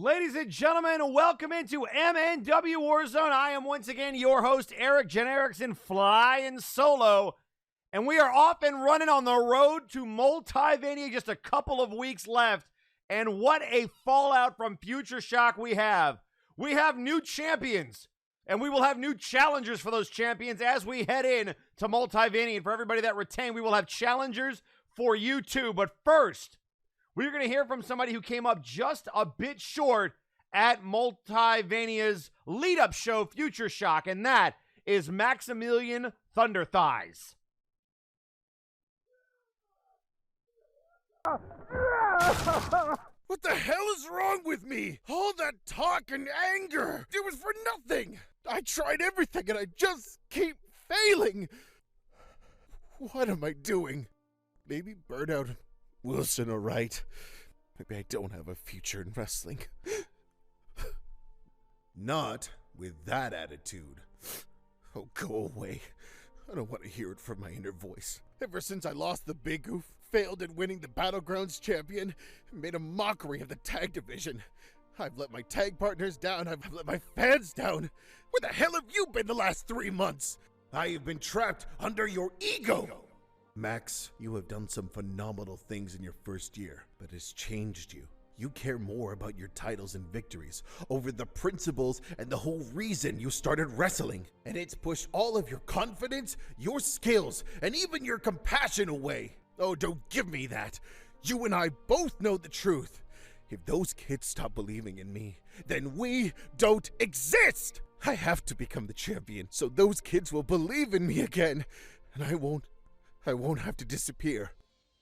Ladies and gentlemen, welcome into MNW Warzone. I am once again your host, Eric Jen Erickson, flying solo. And we are off and running on the road to Multivania, just a couple of weeks left. And what a fallout from Future Shock we have. We have new champions, and we will have new challengers for those champions as we head in to Multivania. And for everybody that retained, we will have challengers for you too. But first, we're going to hear from somebody who came up just a bit short at Multivania's lead-up show, Future Shock, and that is Maximilian Thunder Thighs. What the hell is wrong with me? All that talk and anger, it was for nothing. I tried everything and I just keep failing. What am I doing? Maybe Burnout and Wilson are right. Maybe I don't have a future in wrestling. Not with that attitude. Oh, go away. I don't want to hear it from my inner voice. Ever since I lost the big goof, failed at winning the Battlegrounds champion, and made a mockery of the tag division, I've let my tag partners down, I've let my fans down. Where the hell have you been the last 3 months? I have been trapped under your ego. Max, you have done some phenomenal things in your first year, but it's changed you. You care more about your titles and victories over the principles and the whole reason you started wrestling. And it's pushed all of your confidence, your skills, and even your compassion away. Oh, don't give me that. You and I both know the truth. If those kids stop believing in me, then we don't exist. I have to become the champion so those kids will believe in me again. And I won't have to disappear.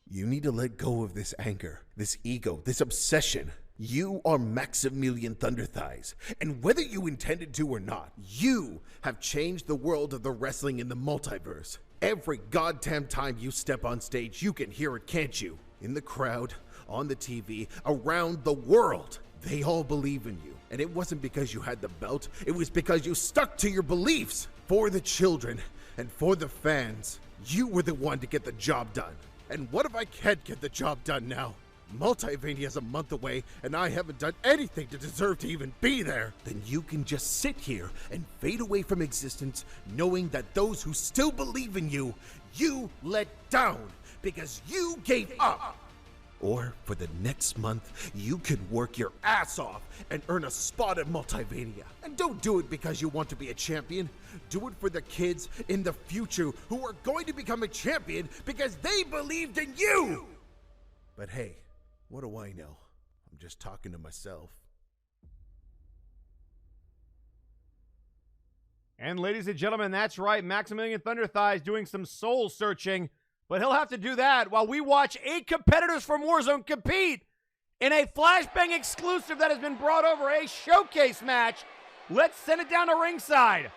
You need to let go of this anger, this ego, this obsession. You are Maximilian Thunder Thighs, and whether you intended to or not, you have changed the world of the wrestling in the multiverse. Every goddamn time you step on stage, you can hear it, can't you? In the crowd, on the TV, around the world. They all believe in you, and it wasn't because you had the belt, it was because you stuck to your beliefs. For the children, and for the fans, you were the one to get the job done. And what if I can't get the job done now? Multivania is a month away, and I haven't done anything to deserve to even be there. Then you can just sit here and fade away from existence, knowing that those who still believe in you, you let down because you gave up. Or for the next month, you could work your ass off and earn a spot at Multivania. And don't do it because you want to be a champion. Do it for the kids in the future who are going to become a champion because they believed in you. But hey, what do I know? I'm just talking to myself. And ladies and gentlemen, that's right, Maximilian Thunder Thighs doing some soul searching. But he'll have to do that while we watch 8 competitors from Warzone compete in a Flashbang exclusive that has been brought over, a showcase match. Let's send it down to ringside.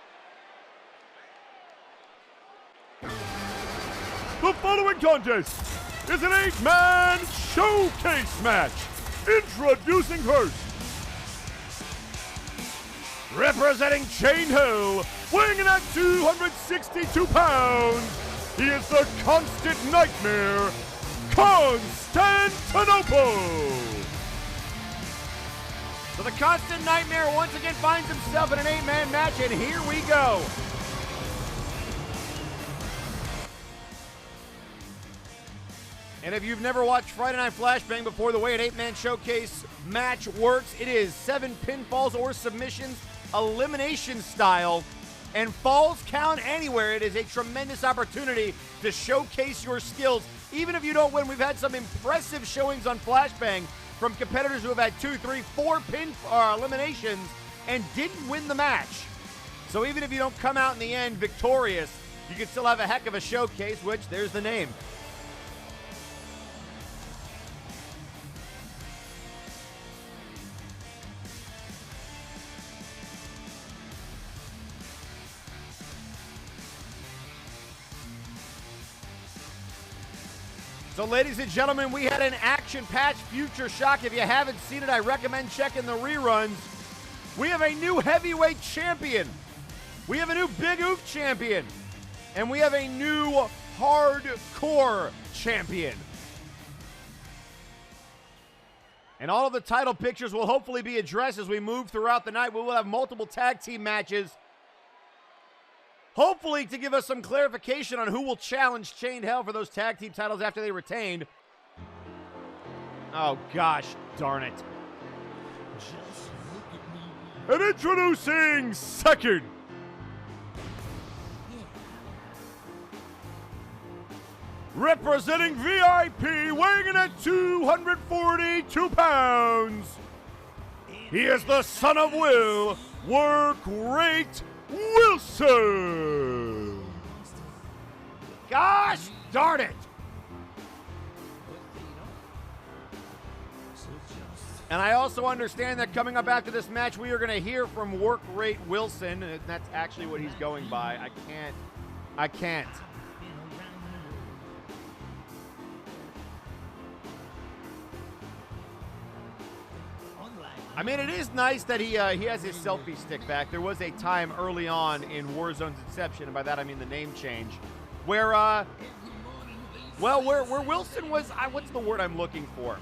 The following contest is an 8-man showcase match. Introducing first, representing Chain Hill, weighing in at 262 pounds, he is the constant nightmare, Consantinople. So the constant nightmare once again finds himself in an 8-man match, and here we go. And if you've never watched Friday Night Flashbang before, the way an 8-man showcase match works, it is 7 pinfalls or submissions, elimination style, and falls count anywhere. It is a tremendous opportunity to showcase your skills. Even if you don't win, we've had some impressive showings on Flashbang from competitors who have had 2, 3, 4 eliminations and didn't win the match. So even if you don't come out in the end victorious, you can still have a heck of a showcase, which there's the name. So ladies and gentlemen, we had an action-packed Future Shock. If you haven't seen it, I recommend checking the reruns. We have a new heavyweight champion. We have a new Big Oof champion. And we have a new hardcore champion. And all of the title pictures will hopefully be addressed as we move throughout the night. We will have multiple tag team matches, hopefully to give us some clarification on who will challenge Chained Hell for those tag team titles after they retained. Oh, gosh darn it. And introducing second, representing VIP, weighing in at 242 pounds, he is the son of Will, Workrate Wilson. Gosh darn it. And I also understand that coming up after this match, we are going to hear from Workrate Wilson. And that's actually what he's going by. I can't. I mean, it is nice that he has his selfie stick back. There was a time early on in Warzone's inception, and by that I mean the name change, where Wilson was, what's the word I'm looking for?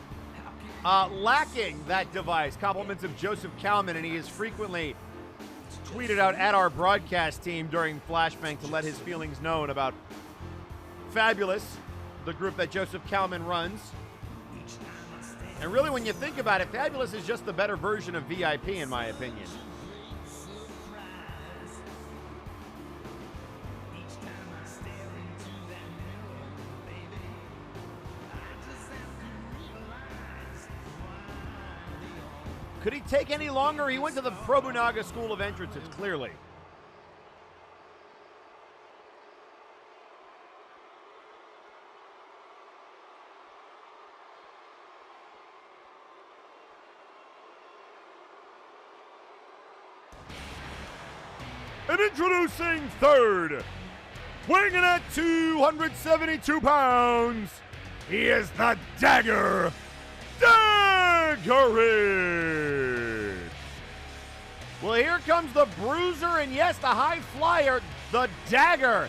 Lacking that device. Compliments of Joseph Kalman, and he has frequently tweeted out at our broadcast team during Flashbang to let his feelings known about Fabulous, the group that Joseph Kalman runs. And really, when you think about it, Fabulous is just the better version of VIP, in my opinion. Could he take any longer? He went to the Probunaga School of Entrances, clearly. And introducing third, weighing in at 272 pounds, he is the Dagger, Dagarik. Well, here comes the Bruiser, and yes, the High Flyer, the Dagger,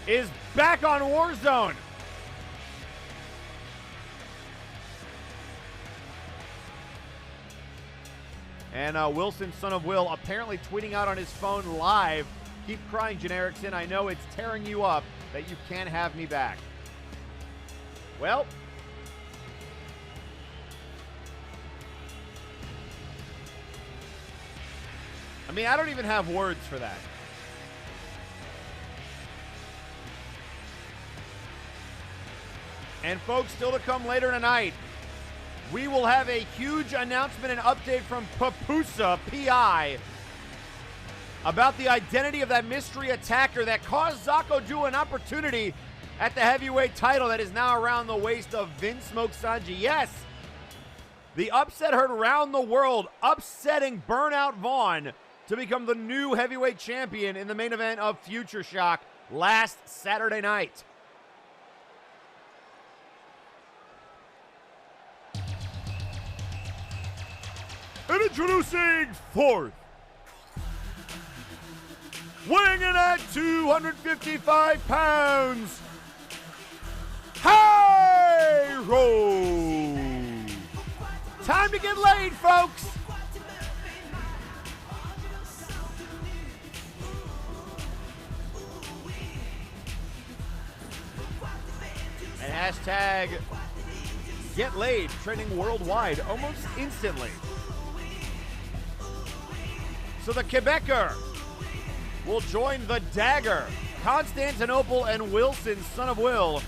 is back on Warzone. And Wilson, son of Will, apparently tweeting out on his phone live, "Keep crying, Generickson. I know it's tearing you up that you can't have me back." Well, I mean, I don't even have words for that. And folks, still to come later tonight, we will have a huge announcement and update from Pupusa, PI, about the identity of that mystery attacker that caused Zako to an opportunity at the heavyweight title that is now around the waist of Vinsmoke Sanju. Yes, the upset heard around the world, upsetting Burnout Vaughn to become the new heavyweight champion in the main event of Future Shock last Saturday night. And introducing fourth, weighing in at 255 pounds, Hireold. Time to get laid, folks. And hashtag Get Laid trending worldwide almost instantly. So the Quebecer will join the Dagger, Consantinople, and Wilson, son of Will.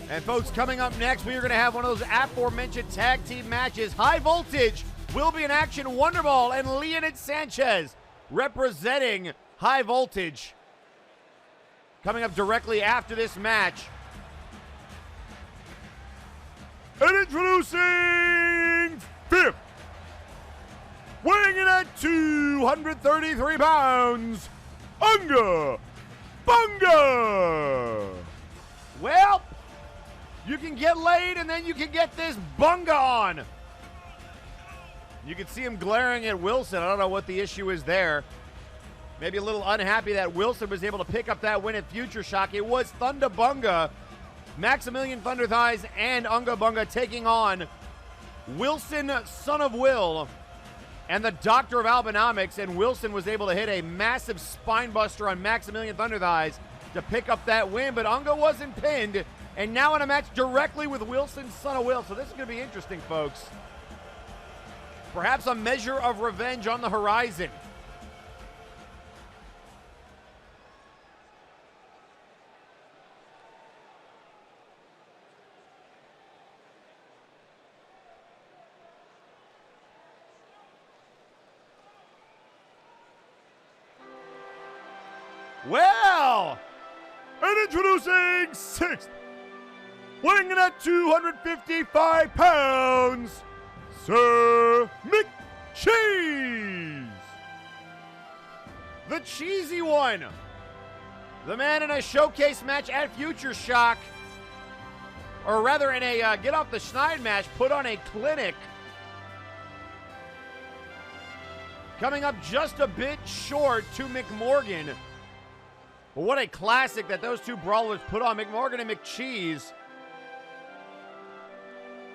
And folks, coming up next, we are going to have one of those aforementioned tag team matches. High Voltage will be in action. WonderBall and Leonid Sanchez representing High Voltage. Coming up directly after this match. And introducing fifth, weighing in at 233 pounds, Unga, Bunga. Well, you can get laid and then you can get this Bunga on. You can see him glaring at Wilson. I don't know what the issue is there. Maybe a little unhappy that Wilson was able to pick up that win at Future Shock. It was Thunder Bunga, Maximilian Thunder Thighs, and Unga Bunga taking on Wilson, Son of Will, and the Doctor of Albinomics. And Wilson was able to hit a massive spine buster on Maximilian Thunder Thighs to pick up that win, but Unga wasn't pinned. And now in a match directly with Wilson, Son of Will. So this is going to be interesting, folks. Perhaps a measure of revenge on the horizon. Well, and introducing sixth, weighing in at 255 pounds, Sir McCheese. The cheesy one. The man in a showcase match at Future Shock, or rather in a Get Off the Schneid match, put on a clinic. Coming up just a bit short to McMorgan. But what a classic that those two brawlers put on, McMorgan and McCheese.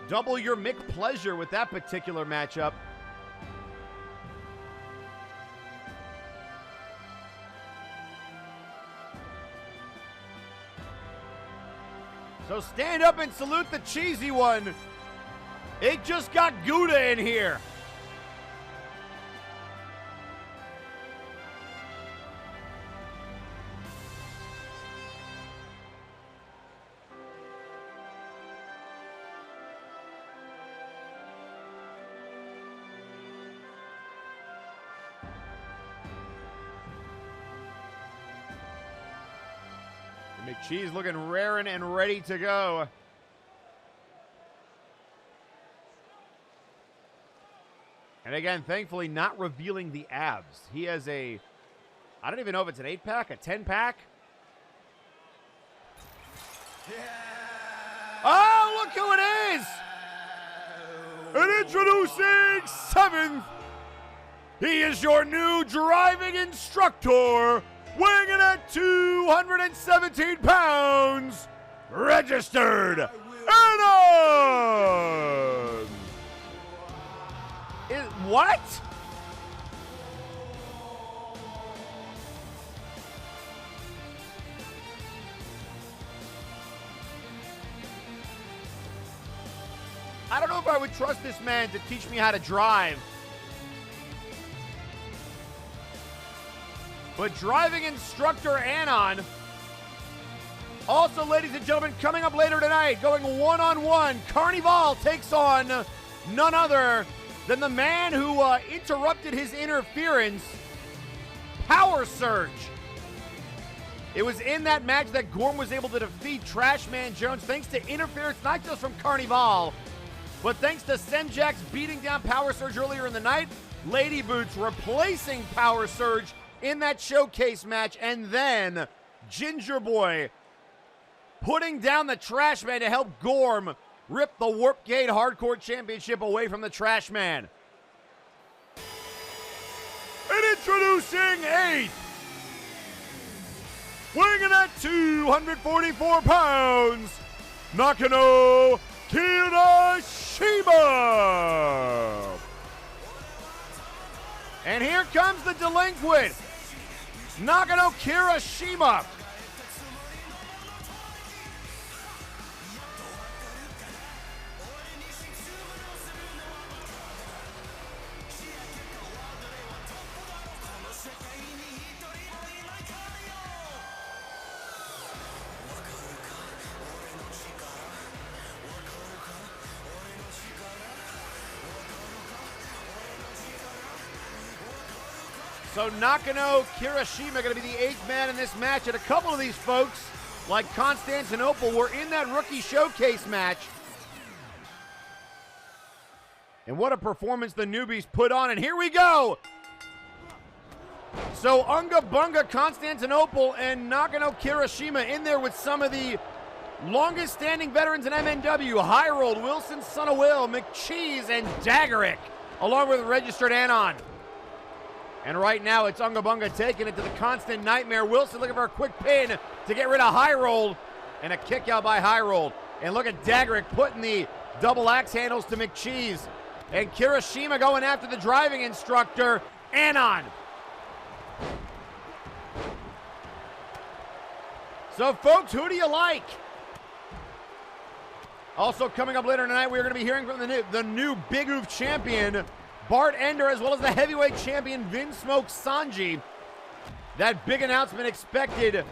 Double your McPleasure with that particular matchup. So stand up and salute the cheesy one. It just got Gouda in here. McCheese looking raring and ready to go. And again, thankfully not revealing the abs. He has a, I don't even know if it's an 8-pack, a 10-pack. Yeah. Oh, look who it is! And introducing seventh, he is your new driving instructor, weighing in at 217 pounds, registered Anon! What? I don't know if I would trust this man to teach me how to drive. But driving instructor Anon. Also, ladies and gentlemen, coming up later tonight, going one-on-one, Cani-Val takes on none other than the man who interrupted his interference, Power Surge. It was in that match that Gorm was able to defeat Trashman Jones thanks to interference not just from Cani-Val, but thanks to Semjax beating down Power Surge earlier in the night, Lady Boots replacing Power Surge in that showcase match, and then Ginger Boy putting down the Trash Man to help Gorm rip the Warp Gate Hardcore Championship away from the Trash Man. And introducing eighth, weighing in at 244 pounds, Nakano Kirishima. And here comes the delinquent, Nakano Kirishima. So Nakano Kirishima going to be the 8th man in this match, and a couple of these folks, like Consantinople, were in that rookie showcase match. And what a performance the newbies put on, and here we go! So Unga Bunga, Consantinople, and Nakano Kirishima in there with some of the longest standing veterans in MNW, Hireold, Wilson, Son of Will, McCheese, and Dagarik. along with registered Anon. And right now, it's Unga Bunga taking it to the constant nightmare. Wilson looking for a quick pin to get rid of Hireold. And a kick out by Hireold. And look at Dagarik putting the double axe handles to McCheese. And Kirishima going after the driving instructor, Anon. So, folks, who do you like? Also coming up later tonight, we're going to be hearing from the new Big Oof champion, Bart Ender, as well as the heavyweight champion, Vinsmoke Sanju. That big announcement expected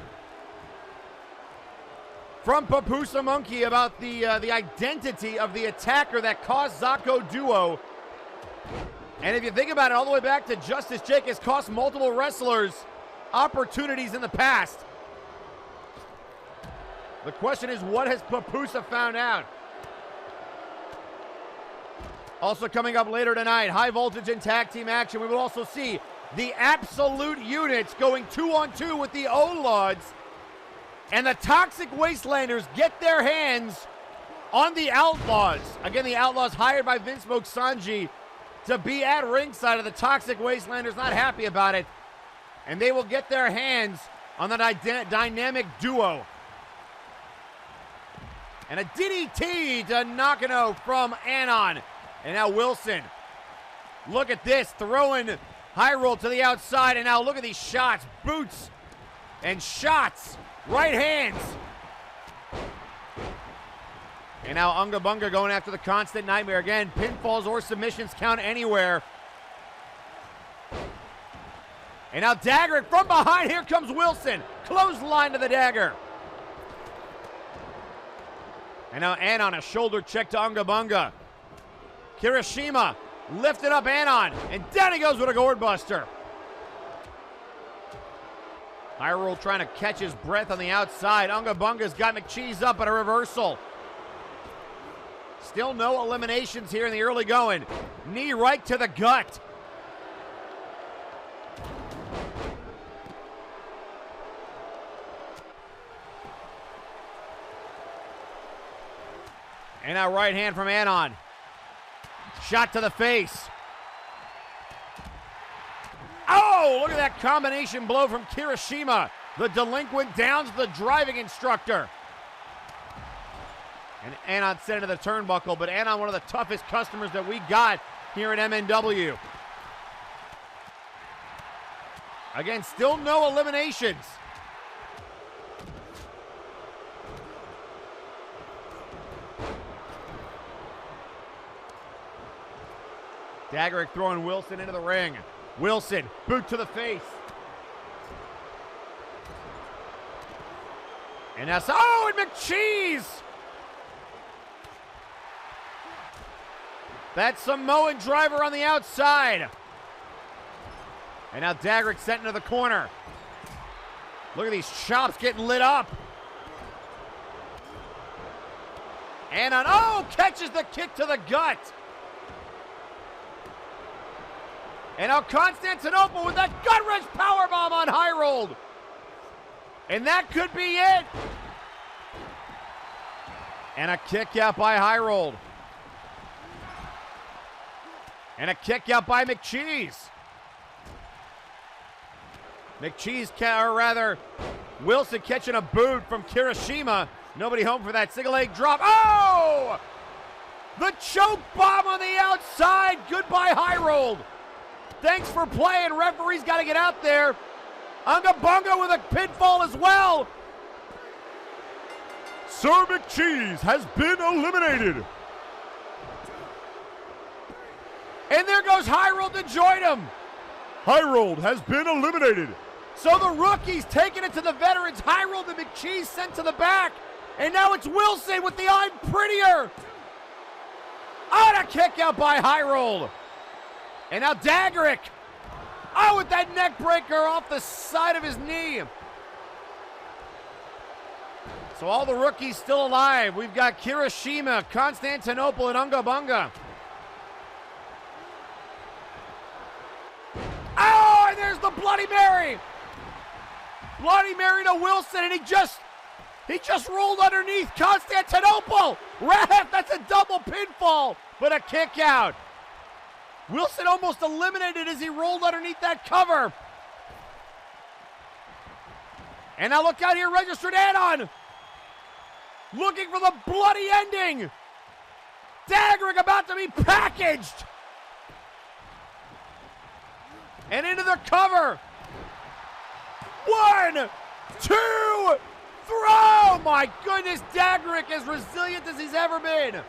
from Pupusa Monkey about the identity of the attacker that caused Zako duo. And if you think about it, all the way back to Justice Jake has cost multiple wrestlers opportunities in the past. The question is, what has Pupusa found out? Also coming up later tonight, high voltage and tag team action. We will also see the absolute units going 2-on-2 with the Outlaws. And the Toxic Wastelanders get their hands on the Outlaws. Again, the Outlaws hired by Vinsmoke Sanju to be at ringside of the Toxic Wastelanders. Not happy about it. And they will get their hands on the dynamic duo. And a DDT to Nakano from Anon. And now Wilson. Look at this. Throwing Hireold to the outside. And now look at these shots. Boots and shots. Right hands. And now Unga Bunga going after the constant nightmare. Again, pinfalls or submissions count anywhere. And now Dagarik from behind. Here comes Wilson. Clothesline to the dagger. And now Anon, a shoulder check to Unga Bunga. Kirishima lifted up Anon. And down he goes with a gourd buster. Hireold trying to catch his breath on the outside. Unga Bunga's got McCheese up at a reversal. Still no eliminations here in the early going. Knee right to the gut. And now right hand from Anon. Shot to the face. Oh, look at that combination blow from Kirishima. The delinquent downs the driving instructor. And Anon sent into the turnbuckle, but Anon, one of the toughest customers that we got here at MNW. Again, still no eliminations. Dagarik throwing Wilson into the ring. Wilson, boot to the face. And that's, oh, and McCheese! That Samoan driver on the outside. And now Dagarik sent into the corner. Look at these chops getting lit up. Anon, oh, catches the kick to the gut. And now Consantinople with that gut-wrench powerbomb on Hireold. And that could be it. And a kick out by Hireold. And a kick out by McCheese. McCheese, or rather, Wilson catching a boot from Kirishima. Nobody home for that single leg drop. Oh! The choke bomb on the outside. Goodbye, Hireold. Thanks for playing. Referee's got to get out there. Unga Bunga with a pinfall as well. Sir McCheese has been eliminated. And there goes Hireold to join him. Hireold has been eliminated. So the rookies taking it to the veterans. Hireold and McCheese sent to the back. And now it's Wilson with the I'm prettier. Oh, and a kick out by Hireold. And now Dagarik. Oh, with that neck breaker off the side of his knee. So all the rookies still alive. We've got Kirishima, Consantinople, and Unga Bunga. Oh, and there's the Bloody Mary. Bloody Mary to Wilson, and he just rolled underneath Consantinople. Ref, that's a double pinfall, but a kick out. Wilson almost eliminated as he rolled underneath that cover. And now look out here, registered Anon. Looking for the bloody ending. Dagarik about to be packaged. And into the cover. 1, 2, 3. Oh my goodness, Dagarik as resilient as he's ever been.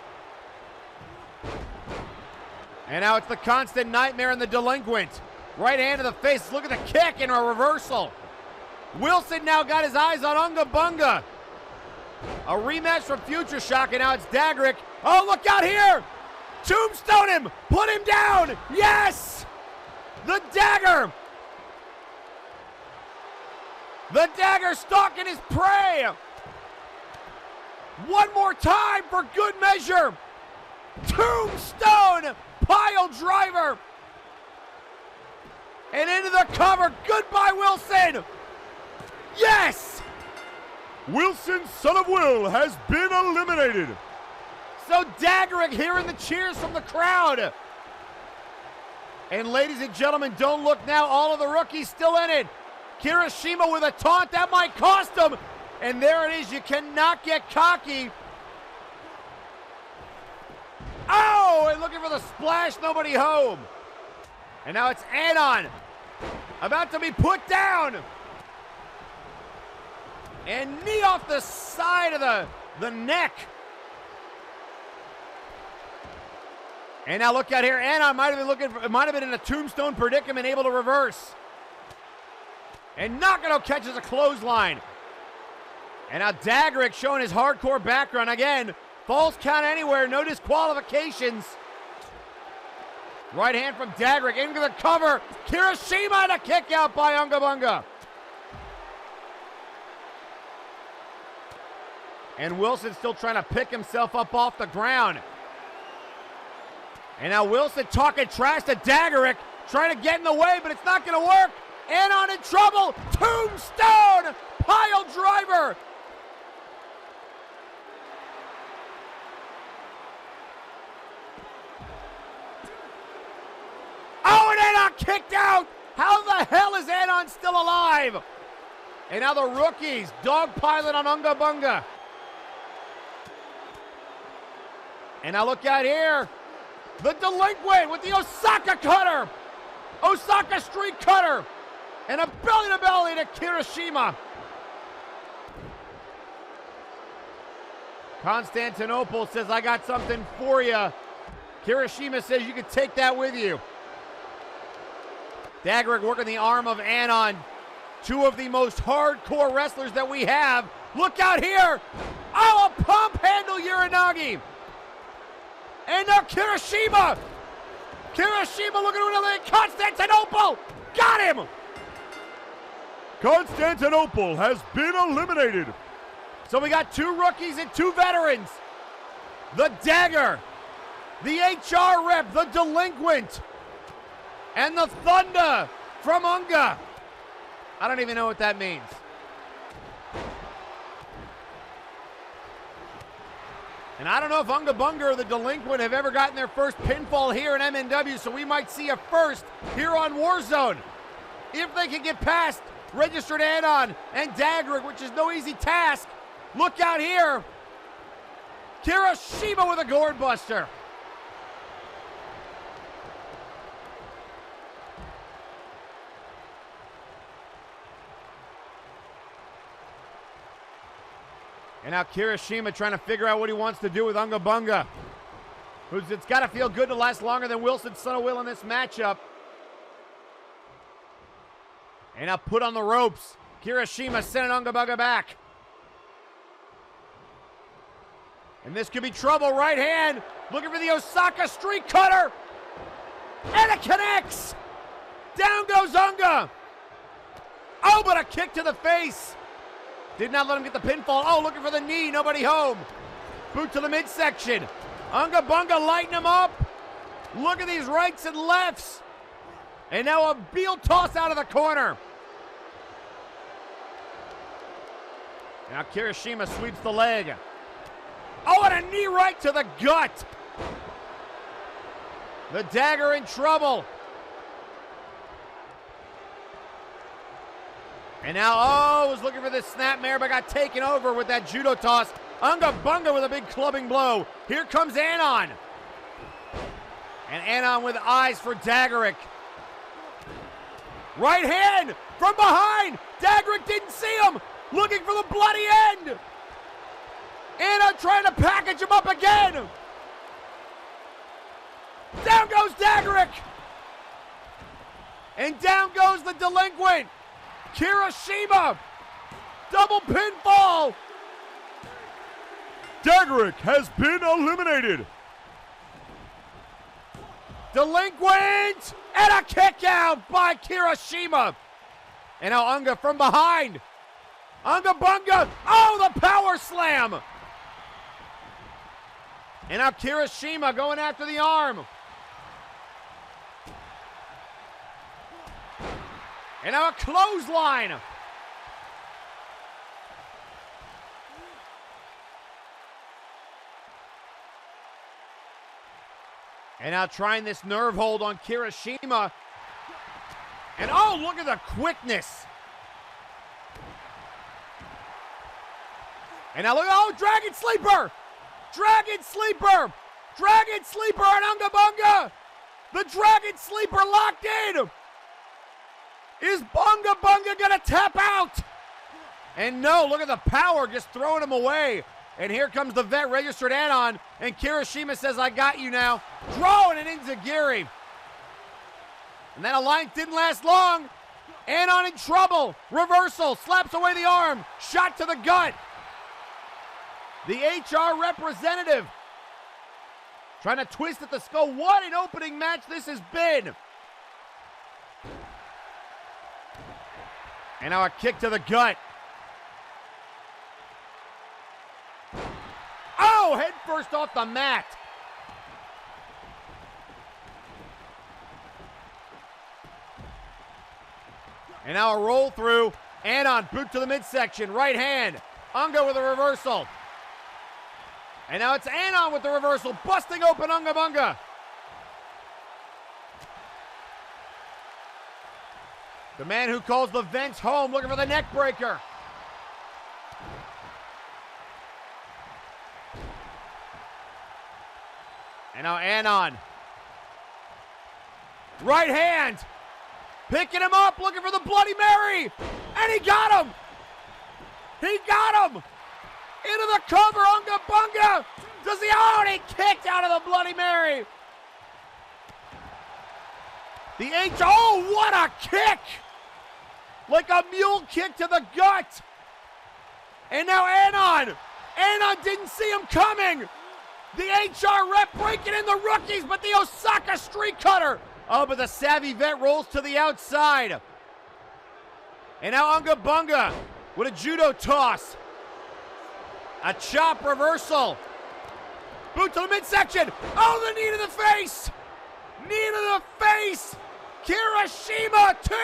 And now it's the constant nightmare and the delinquent. Right hand to the face. Look at the kick and a reversal. Wilson now got his eyes on Unga Bunga. A rematch from Future Shock, and now it's Dagarik. Oh, look out here! Tombstone him! Put him down! Yes! The dagger! The dagger stalking his prey! One more time for good measure! Tombstone! Pile driver! And into the cover. Goodbye, Wilson! Yes! Wilson, son of Will, has been eliminated. So Dagarik hearing the cheers from the crowd. And ladies and gentlemen, don't look now. All of the rookies still in it. Kirishima with a taunt. That might cost him. And there it is. You cannot get cocky. Oh, and looking for the splash. Nobody home. And now it's Anon. About to be put down. And knee off the side of the neck. And now look out here. Anon might have been in a tombstone predicament, able to reverse. And Nakano catches a clothesline. And now Dagarik showing his hardcore background again. Falls count anywhere, no disqualifications. Right hand from Dagarik into the cover. Kirishima and a kick out by Unga Bunga. And Wilson still trying to pick himself up off the ground. And now Wilson talking trash to Dagarik, trying to get in the way, but it's not going to work. Anon in trouble. Tombstone pile driver. Oh, and Anon kicked out. How the hell is Anon still alive? And now the rookies dogpiling on Unga Bunga. And now look out here. The delinquent with the Osaka cutter. Osaka street cutter. And a belly-to-belly to Kirishima. Consantinople says, I got something for you. Kirishima says you can take that with you. Dagarik working the arm of Anon. Two of the most hardcore wrestlers that we have. Look out here. Oh, a pump handle Uranagi. And now Kirishima. Kirishima looking to eliminate Constantinople. Got him. Constantinople has been eliminated. So we got two rookies and two veterans. The Dagger, the HR rep, the Delinquent, and the Thunder from Unga. I don't even know what that means. And I don't know if Unga Bunga or the Delinquent have ever gotten their first pinfall here in MNW, so we might see a first here on Warzone. If they can get past registered Anon and Dagarik, which is no easy task. Look out here. Kirishima with a gourd buster. And now Kirishima trying to figure out what he wants to do with Unga Bunga. It's got to feel good to last longer than Wilson, son of Will, in this matchup. And now put on the ropes. Kirishima sending Unga Bunga back. And this could be trouble. Right hand. Looking for the Osaka street cutter. And it connects. Down goes Unga. Oh, but a kick to the face. Did not let him get the pinfall. Oh, looking for the knee. Nobody home. Boot to the midsection. Unga Bunga lighting him up. Look at these rights and lefts. And now a heel toss out of the corner. Now Kirishima sweeps the leg. Oh, and a knee right to the gut. The dagger in trouble. And now, was looking for this snapmare, but got taken over with that judo toss. Unga Bunga with a big clubbing blow. Here comes Anon. And Anon with eyes for Dagarik. Right hand from behind. Dagarik didn't see him. Looking for the bloody end. Anon trying to package him up again. Down goes Dagarik. And down goes the delinquent. Kirishima. Double pinfall. Dagarik has been eliminated. Delinquent. And a kick out by Kirishima. And now Unga from behind. Unga Bunga. Oh, the power slam. And now Kirishima going after the arm. And now a clothesline. And now trying this nerve hold on Kirishima. And oh, look at the quickness. And now look, oh, Dragon Sleeper. Dragon Sleeper. Dragon Sleeper on Unga Bunga. The Dragon Sleeper locked in. Is Bunga Bunga gonna tap out? And no, look at the power just throwing him away. And here comes the vet registered Anon. And Kirishima says, I got you now. Throwing it into Giri. And that alliance didn't last long. Anon in trouble. Reversal. Slaps away the arm. Shot to the gut. The HR representative. Trying to twist at the skull. What an opening match this has been. And now a kick to the gut. Oh, head first off the mat. And now a roll through. Anon, boot to the midsection. Right hand. Unga with a reversal. And now it's Anon with the reversal. Busting open Unga Bunga. The man who calls the vents home looking for the neck breaker. And now Anon. Right hand. Picking him up, looking for the Bloody Mary. And he got him. He got him. Into the cover, Unga Bunga. Does he? Oh, and he kicked out of the Bloody Mary. The H. Oh, what a kick. Like a mule kick to the gut. And now Anon. Anon didn't see him coming. The HR rep breaking in the rookies, but the Osaka street cutter. Oh, but the savvy vet rolls to the outside. And now Unga Bunga with a judo toss. A chop reversal. Boot to the midsection. Oh, the knee to the face. Knee to the face. Kirishima, 2.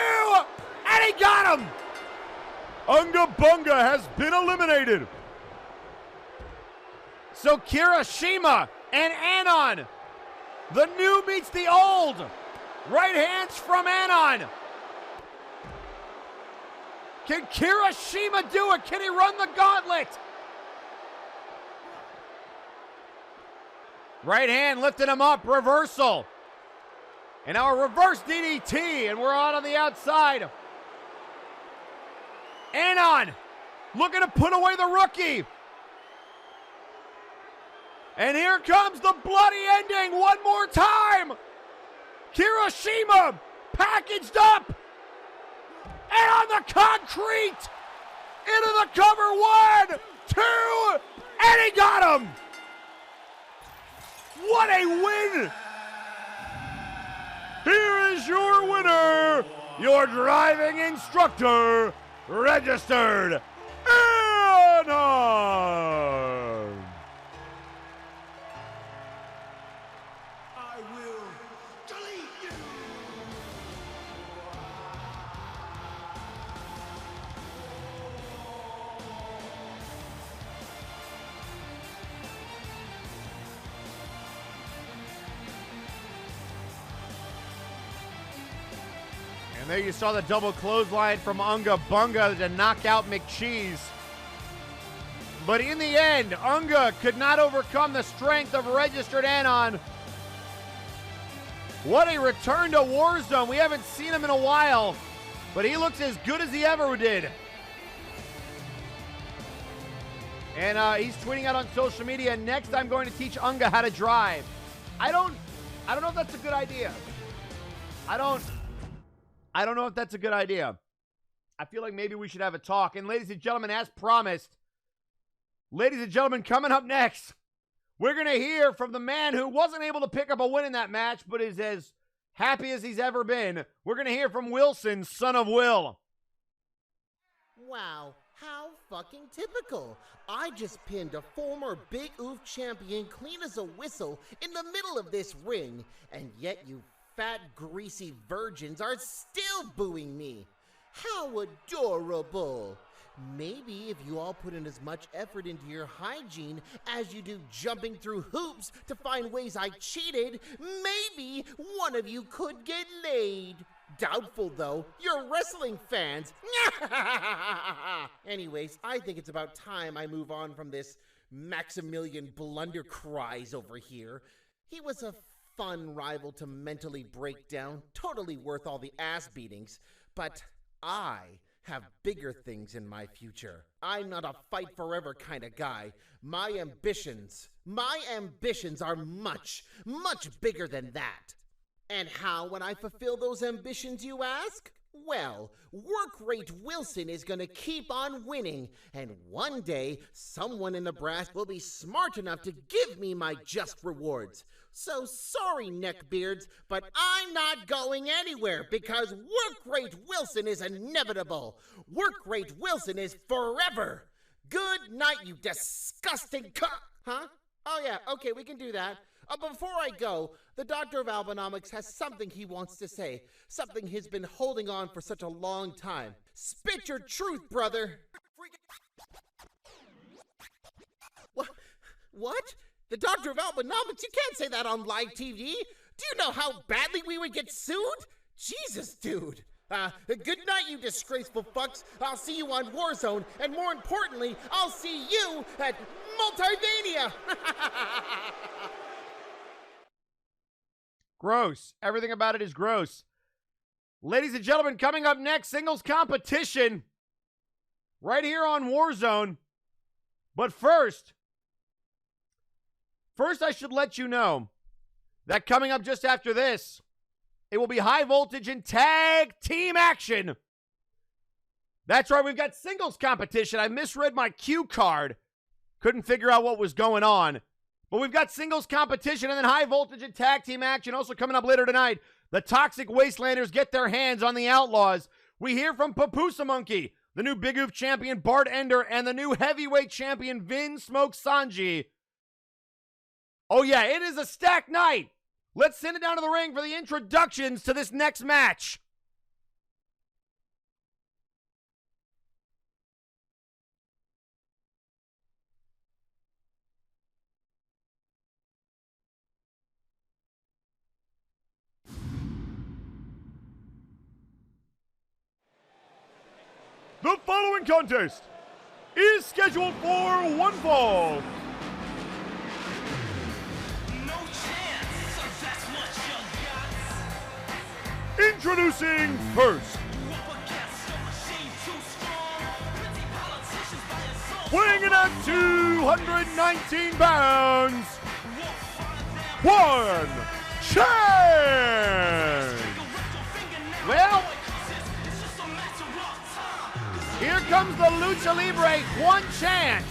And he got him. Unga Bunga has been eliminated. So Kirishima and Anon. The new meets the old. Right hands from Anon. Can Kirishima do it? Can he run the gauntlet? Right hand lifting him up. Reversal. And now a reverse DDT. And we're on the outside. Anon looking to put away the rookie. And here comes the bloody ending one more time. Kirishima packaged up. And on the concrete. Into the cover. 1, 2. And he got him. What a win. Here is your winner, your driving instructor, registered Anon. I will delete you. And there you saw the double clothesline from Unga Bunga to knock out McCheese. But in the end, Unga could not overcome the strength of registered Anon. What a return to Warzone. We haven't seen him in a while, but he looks as good as he ever did. And he's tweeting out on social media, next I'm going to teach Unga how to drive. I don't know if that's a good idea. I don't know if that's a good idea. I feel like maybe we should have a talk. And ladies and gentlemen, as promised, ladies and gentlemen, coming up next, we're going to hear from the man who wasn't able to pick up a win in that match, but is as happy as he's ever been. We're going to hear from Wilson, son of Will. Wow, how fucking typical. I just pinned a former Big Oof champion clean as a whistle in the middle of this ring, and yet you fat, greasy virgins are still booing me. How adorable. Maybe if you all put in as much effort into your hygiene as you do jumping through hoops to find ways I cheated, maybe one of you could get laid. Doubtful, though. You're wrestling fans. Anyways, I think it's about time I move on from this Maximilian Blundercries over here. He was a fun rival to mentally break down, totally worth all the ass beatings, but I have bigger things in my future. I'm not a fight forever kind of guy. My ambitions are much, much bigger than that. And how would I fulfill those ambitions, you ask? Well, Workrate Wilson is gonna keep on winning, and one day, someone in the brass will be smart enough to give me my just rewards. So sorry, neckbeards, but I'm not going anywhere because Workrate Wilson is inevitable. Workrate Wilson is forever. Good night, you disgusting Huh? Oh yeah, okay, we can do that. But before I go, the Doctor of Albinomics has something he wants to say. Something he's been holding on for such a long time. Spit your truth, brother! What? The Doctor of Albinomics? You can't say that on live TV! Do you know how badly we would get sued? Jesus, dude! Good night, you disgraceful fucks. I'll see you on Warzone, and more importantly, I'll see you at Multivania! Gross. Everything about it is gross. Ladies and gentlemen, coming up next, singles competition right here on Warzone. But first I should let you know that coming up just after this, it will be high voltage and tag team action. That's right, we've got singles competition. I misread my cue card. Couldn't figure out what was going on. But we've got singles competition and then high voltage and tag team action. Also coming up later tonight, the Toxic Wastelanders get their hands on the Outlaws. We hear from Pupusa Monkey, the new Big Oof champion Bart Ender, and the new heavyweight champion Vinsmoke Sanju. Oh yeah, it is a stacked night. Let's send it down to the ring for the introductions to this next match. The following contest is scheduled for one fall. No chance, so that's what you got. Introducing first, weighing in at 219 pounds, Juan Chaz. Well, here comes the Lucha Libre, one chance.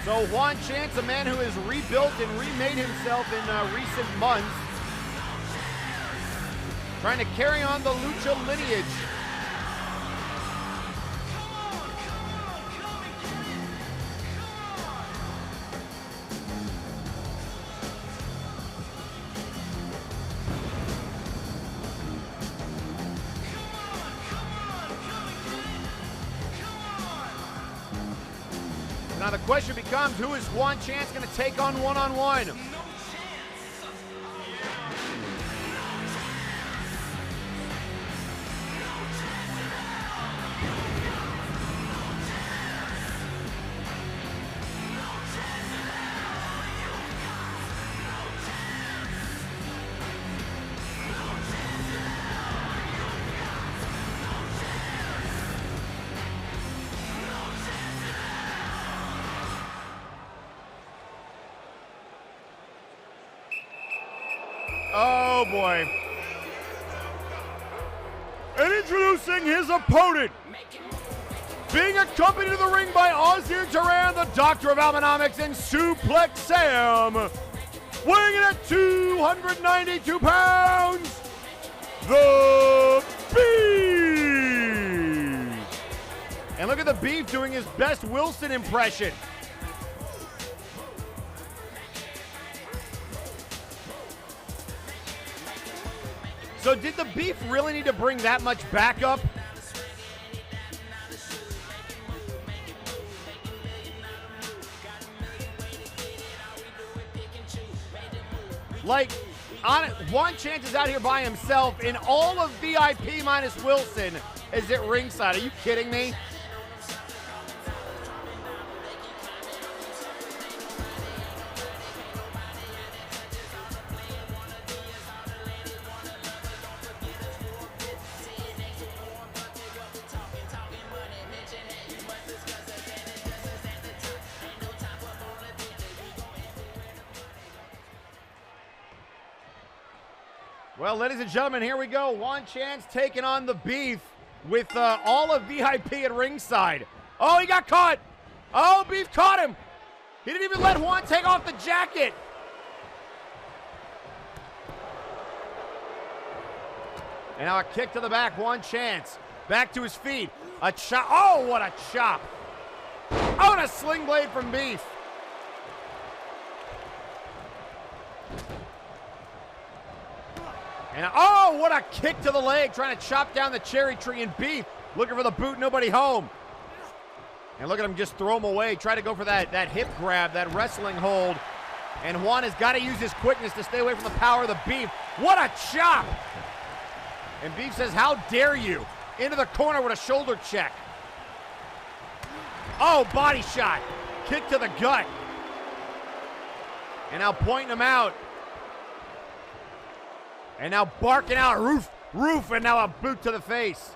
So Juan Chance, a man who has rebuilt and remade himself in recent months, trying to carry on the Lucha lineage. So now the question becomes, who is Juan Chance going to take on one-on-one? Oh boy. And introducing his opponent, being accompanied to the ring by Ozzy Duran, the Doctor of Almonomics, and Suplex Sam, weighing in at 292 pounds, the Beef. And look at the Beef doing his best Wilson impression. So did the Beef really need to bring that much backup? Like, Juan Chance is out here by himself, and all of VIP minus Wilson is at ringside. Are you kidding me? Well, ladies and gentlemen, here we go. Juan Chance taking on the Beef with all of VIP at ringside. Oh, he got caught. Oh, Beef caught him. He didn't even let Juan take off the jacket. And now a kick to the back, Juan Chance. Back to his feet. A chop. Oh, what a chop. Oh, and a sling blade from Beef. And oh, what a kick to the leg, trying to chop down the cherry tree, and Beef looking for the boot, nobody home. And look at him just throw him away, try to go for that hip grab, that wrestling hold. And Juan has got to use his quickness to stay away from the power of the Beef. What a chop! And Beef says, how dare you? Into the corner with a shoulder check. Oh, body shot. Kick to the gut. And now pointing him out. And now barking out, roof, and now a boot to the face.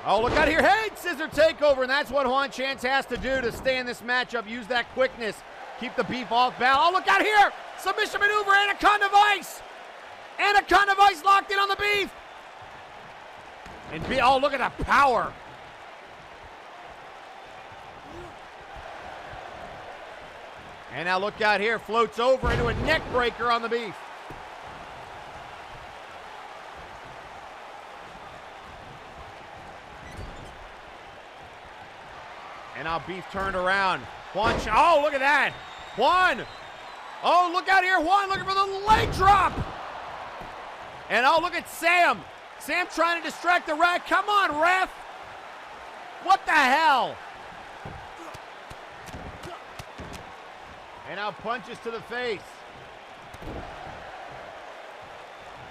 Oh, look out here. Hey, scissor takeover, and that's what Juan Chance has to do to stay in this matchup. Use that quickness. Keep the Beef off balance. Oh, look out here. Submission maneuver, Anaconda Vice. Anaconda Vice locked in on the Beef. And oh, look at the power. And now look out here, floats over into a neck breaker on the Beef. And now Beef turned around. Juan, oh, look at that. Juan. Oh, look out here, Juan looking for the leg drop. And oh, look at Sam. Sam trying to distract the ref. Come on, ref. What the hell? And now punches to the face.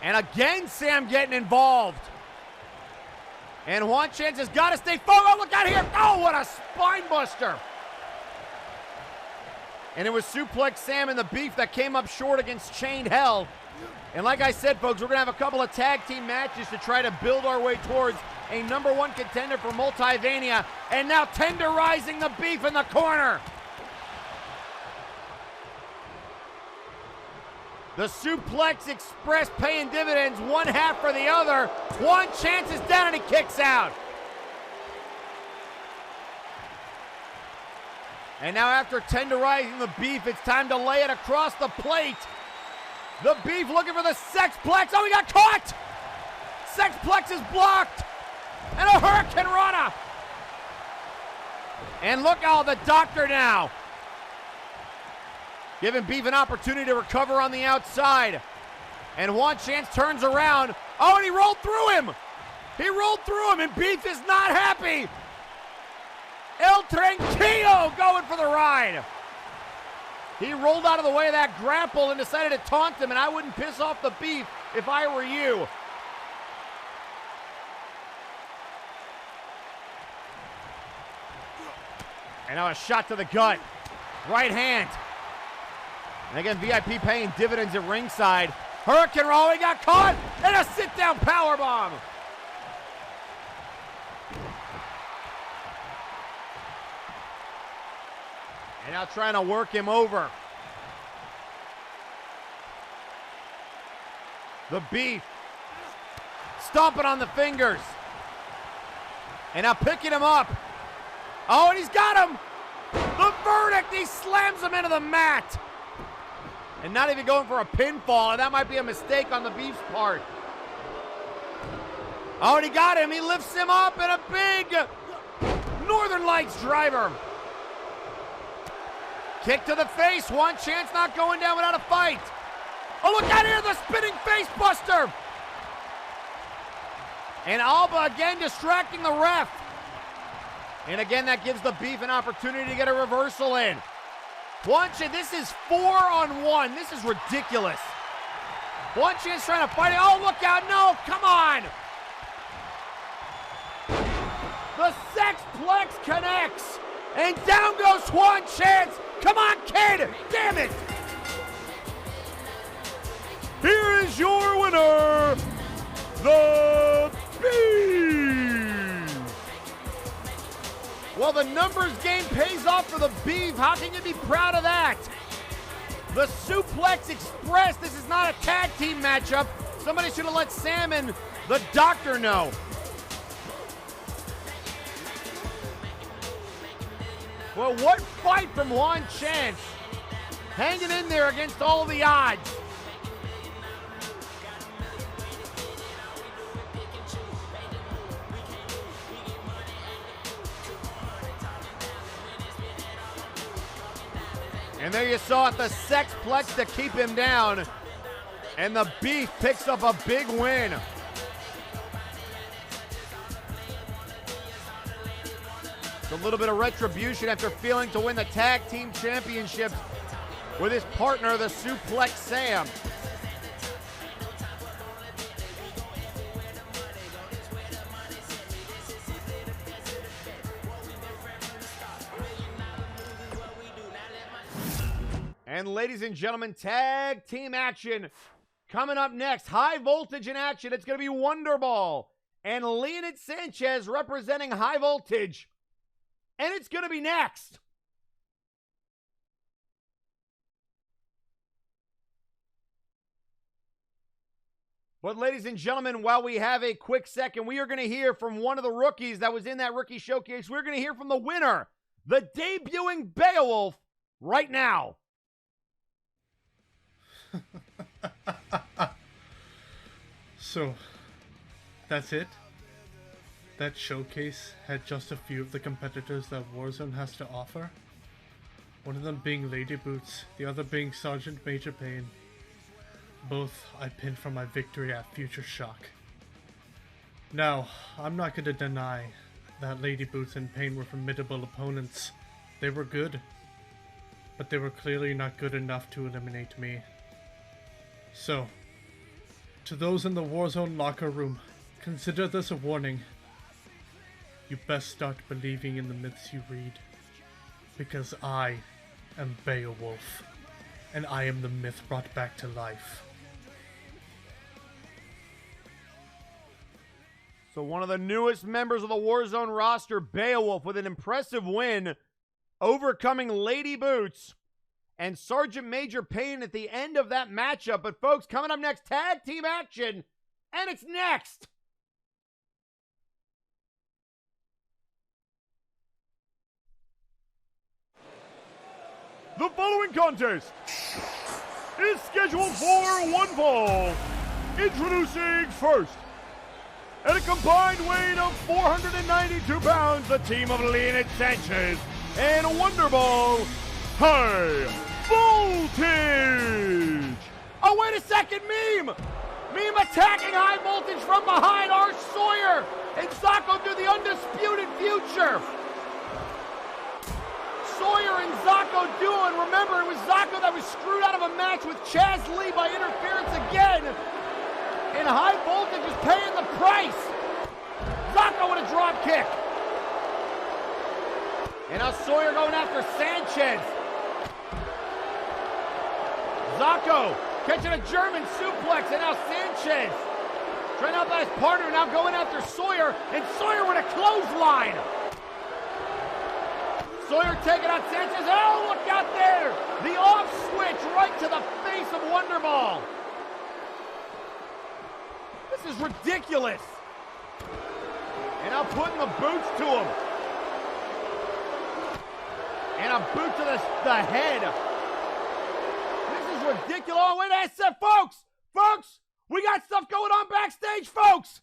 And again, Sam getting involved. And Juan Chance has got to stay focused. Oh, look out here. Oh, what a spine buster. And it was Suplex Sam and the Beef that came up short against Chained Hell. And like I said, folks, we're going to have a couple of tag team matches to try to build our way towards a #1 contender for Multivania. And now tenderizing the Beef in the corner. The Suplex Express paying dividends, one half for the other. Juan Chance is down and he kicks out. And now after tenderizing the Beef, it's time to lay it across the plate. The Beef looking for the Sexplex. Oh, he got caught! Sexplex is blocked. And a Hurricane Rana. And look, oh, the Doctor now. Giving Beef an opportunity to recover on the outside. And Juan Chance turns around. Oh, and he rolled through him. He rolled through him, and Beef is not happy. El Tranquillo going for the ride. He rolled out of the way of that grapple and decided to taunt him, and I wouldn't piss off the Beef if I were you. And now a shot to the gut. Right hand. And again, VIP paying dividends at ringside. Hurricane Roll, he got caught, and a sit-down powerbomb. And now trying to work him over. The Beef stomping on the fingers. And now picking him up. Oh, and he's got him. The verdict, he slams him into the mat. And not even going for a pinfall, and that might be a mistake on the Beef's part. Oh, and he got him. He lifts him up in a big Northern Lights driver. Kick to the face. One chance not going down without a fight. Oh, look out here, the spinning face buster. And Alba again distracting the ref. And again, that gives the Beef an opportunity to get a reversal in. One chance, this is 4-on-1. This is ridiculous. One chance trying to fight it. Oh, look out, no, come on. The Sexplex connects. And down goes Juan Chance. Come on, kid, damn it. Here is your winner, the Beef. Well, the numbers game pays off for the Beef. How can you be proud of that? The Suplex Express. This is not a tag team matchup. Somebody should have let Sam and the Doctor know. Well, what fight from Juan Chance. Hanging in there against all the odds. And there you saw it, the Sexplex to keep him down. And the Beef picks up a big win. It's a little bit of retribution after failing to win the tag team championships with his partner, the Suplex Sam. And ladies and gentlemen, tag team action coming up next. High voltage in action. It's going to be WonderBall and Leonid Sanchez representing High Voltage. And it's going to be next. But ladies and gentlemen, while we have a quick second, we are going to hear from one of the rookies that was in that rookie showcase. We're going to hear from the winner, the debuting Beowulf, right now. So, that's it? That showcase had just a few of the competitors that Warzone has to offer? One of them being Lady Boots, the other being Sergeant Major Payne. Both I pinned for my victory at Future Shock. Now, I'm not going to deny that Lady Boots and Payne were formidable opponents. They were good, but they were clearly not good enough to eliminate me. So, to those in the Warzone locker room, consider this a warning. You best start believing in the myths you read. Because I am Beowulf, and I am the myth brought back to life. So one of the newest members of the Warzone roster, Beowulf, with an impressive win, overcoming Lady Boots and Sergeant Major Payne at the end of that matchup. But folks, coming up next, tag team action, and it's next. The following contest is scheduled for one fall. Introducing first, at a combined weight of 492 pounds, the team of Leonid Sanchez and WonderBall High Voltage. Oh, wait a second, meme! Meme attacking high voltage from behind. Our Sawyer and Zako do the undisputed future. Sawyer and Zako duo, and remember, it was Zako that was screwed out of a match with Chaz by interference again. And high voltage is paying the price. Zako with a drop kick. And now Sawyer going after Sanchez. Zako catching a German suplex, and now Sanchez trying out by his partner, now going after Sawyer, and Sawyer with a clothesline. Sawyer taking out Sanchez. Oh, look out there! The off switch right to the face of WonderBall. This is ridiculous. And now putting the boots to him. And a boot to the head. This is ridiculous. Oh, wait, that's it, folks! Folks! We got stuff going on backstage, folks!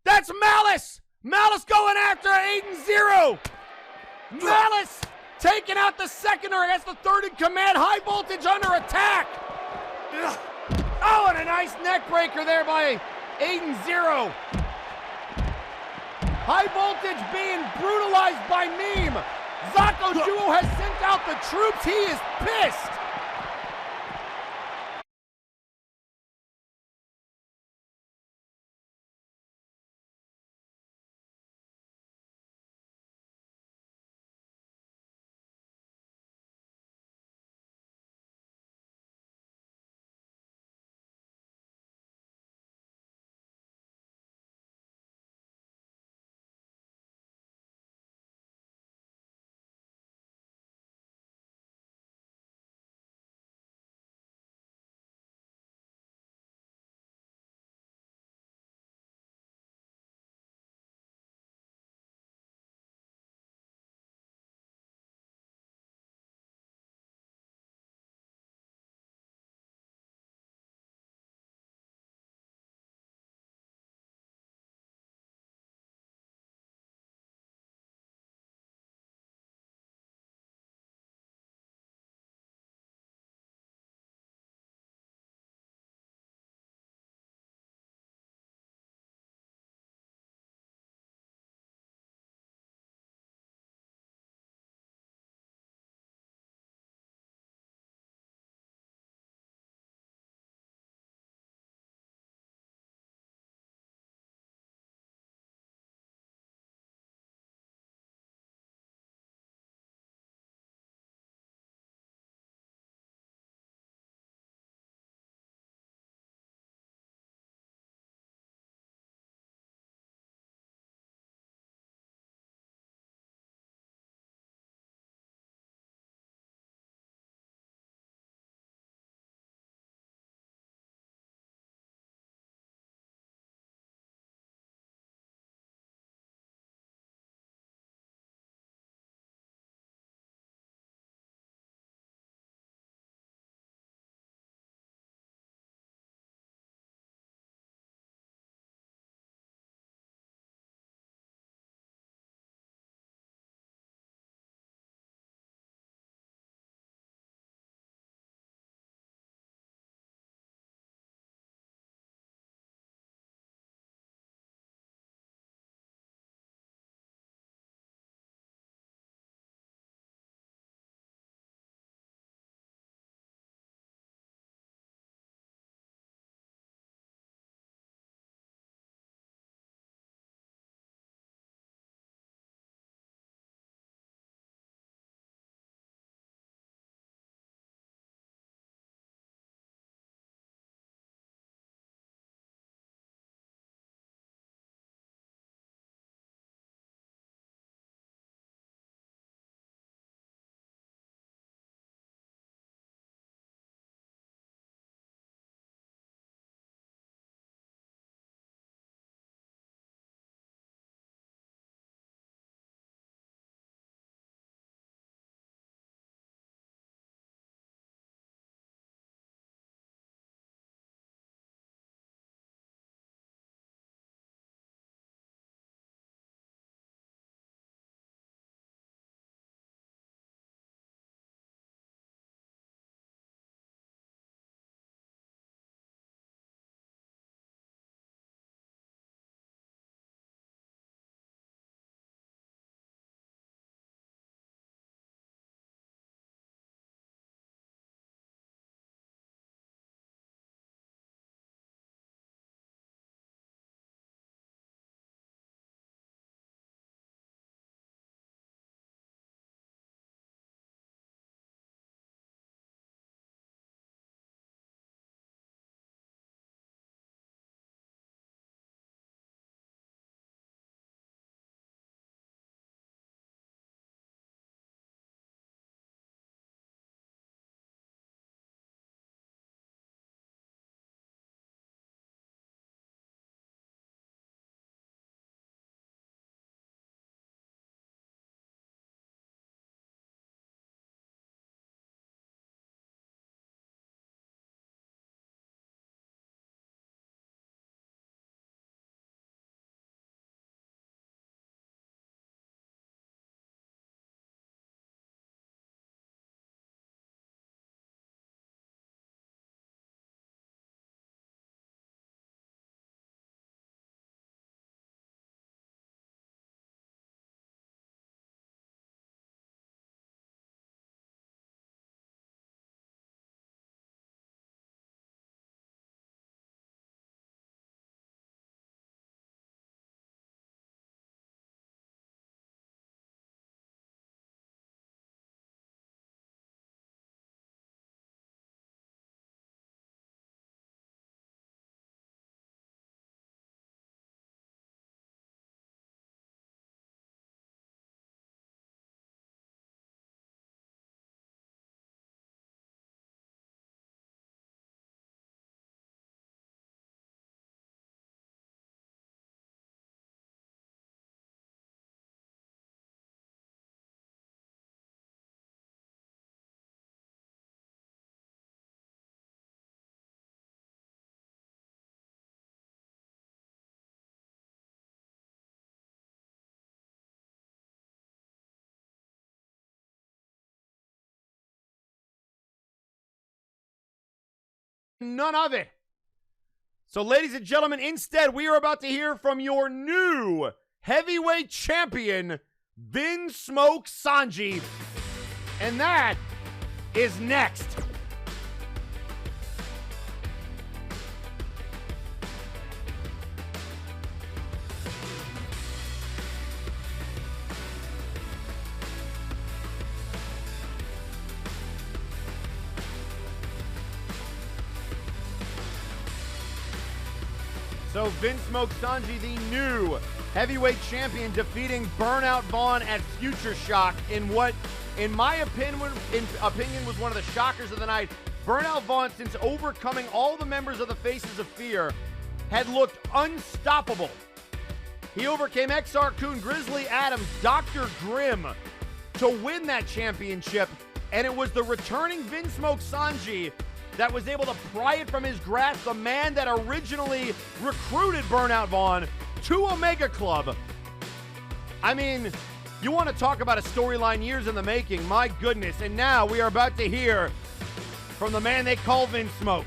That's Malice! Malice going after Aiden Zero! Malice taking out the secondary. That's the third in command. High voltage under attack. Oh, and a nice neck breaker there by Aiden Zero. High voltage being brutalized by Meme. Zako Duo has sent out the troops. He is pissed. None of it. So, ladies and gentlemen, instead, we are about to hear from your new heavyweight champion, Vinsmoke Sanju. And that is next. So Vinsmoke Sanju, the new heavyweight champion, defeating Burnout Vaughn at Future Shock in what, in my opinion, was one of the shockers of the night. Burnout Vaughn, since overcoming all the members of the Faces of Fear, had looked unstoppable. He overcame XR Coon, Grizzly Adams, Dr. Grimm to win that championship, and it was the returning Vinsmoke Sanju that was able to pry it from his grasp, the man that originally recruited Burnout Vaughn to Omega Club. I mean, you want to talk about a storyline years in the making, my goodness. And now we are about to hear from the man they call Vinsmoke.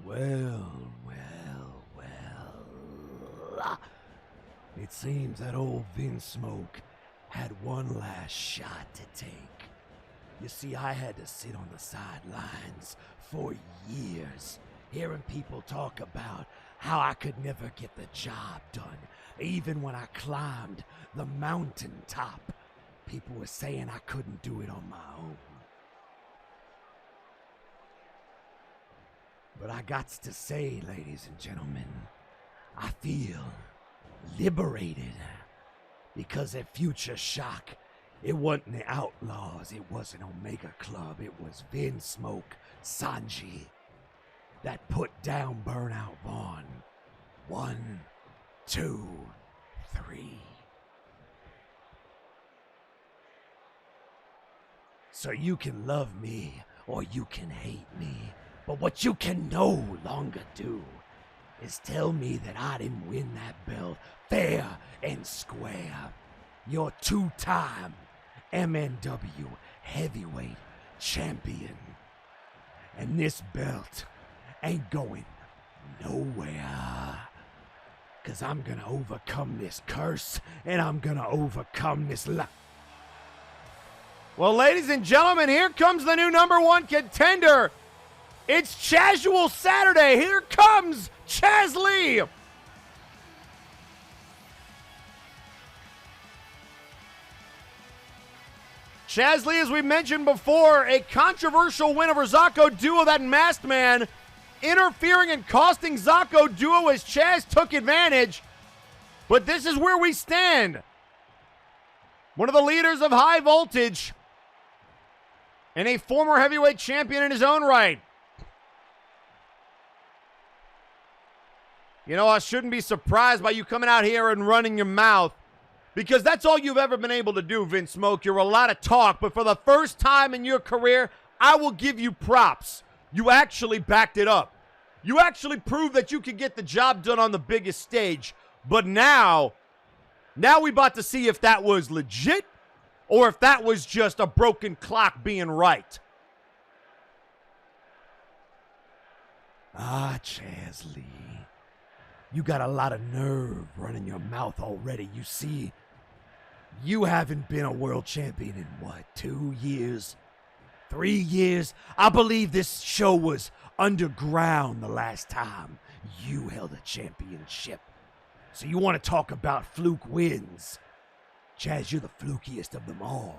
Well. It seems that old Vinsmoke had one last shot to take. You see, I had to sit on the sidelines for years, hearing people talk about how I could never get the job done. Even when I climbed the mountaintop, people were saying I couldn't do it on my own. But I got to say, ladies and gentlemen, I feel liberated. Because at Future Shock, it wasn't the Outlaws, it wasn't Omega Club, it was Vinsmoke Sanju that put down Burnout Vaughn. 1, 2, 3. So you can love me or you can hate me, but what you can no longer do is tell me that I didn't win that belt fair and square. You're two-time MNW heavyweight champion. And this belt ain't going nowhere. 'Cause I'm gonna overcome this curse, and I'm gonna overcome this luck. Well, ladies and gentlemen, here comes the new #1 contender. It's Casual Saturday. Here comes Chaz Lee. Chaz Lee, as we mentioned before, a controversial win over Zako Duo, that masked man, interfering and costing Zako Duo as Chaz took advantage. But this is where we stand. One of the leaders of High Voltage and a former heavyweight champion in his own right. You know, I shouldn't be surprised by you coming out here and running your mouth, because that's all you've ever been able to do, Vinsmoke. You're a lot of talk, but for the first time in your career, I will give you props. You actually backed it up. You actually proved that you could get the job done on the biggest stage. But now we about to see if that was legit or if that was just a broken clock being right. Ah, Chaz Lee. You got a lot of nerve running your mouth already. You see, you haven't been a world champion in what, 2 years? 3 years? I believe this show was underground the last time you held a championship. So you want to talk about fluke wins? Chaz, you're the flukiest of them all.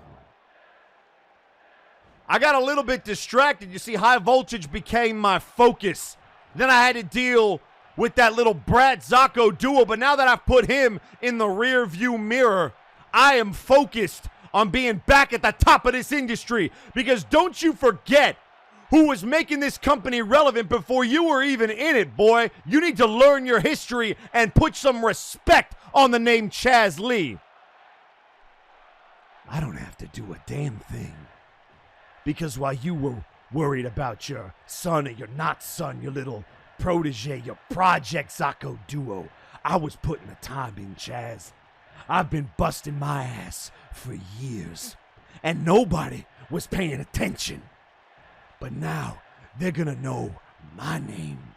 I got a little bit distracted. You see, high voltage became my focus. Then I had to deal with that little brat Zako duo, but now that I've put him in the rear view mirror, I am focused on being back at the top of this industry. Because don't you forget who was making this company relevant before you were even in it, boy. You need to learn your history and put some respect on the name Chaz Lee. I don't have to do a damn thing. Because while you were worried about your son or your not son, your little protege, your Project Zako duo, I was putting the time in, Chaz. I've been busting my ass for years, and nobody was paying attention. But now, they're gonna know my name.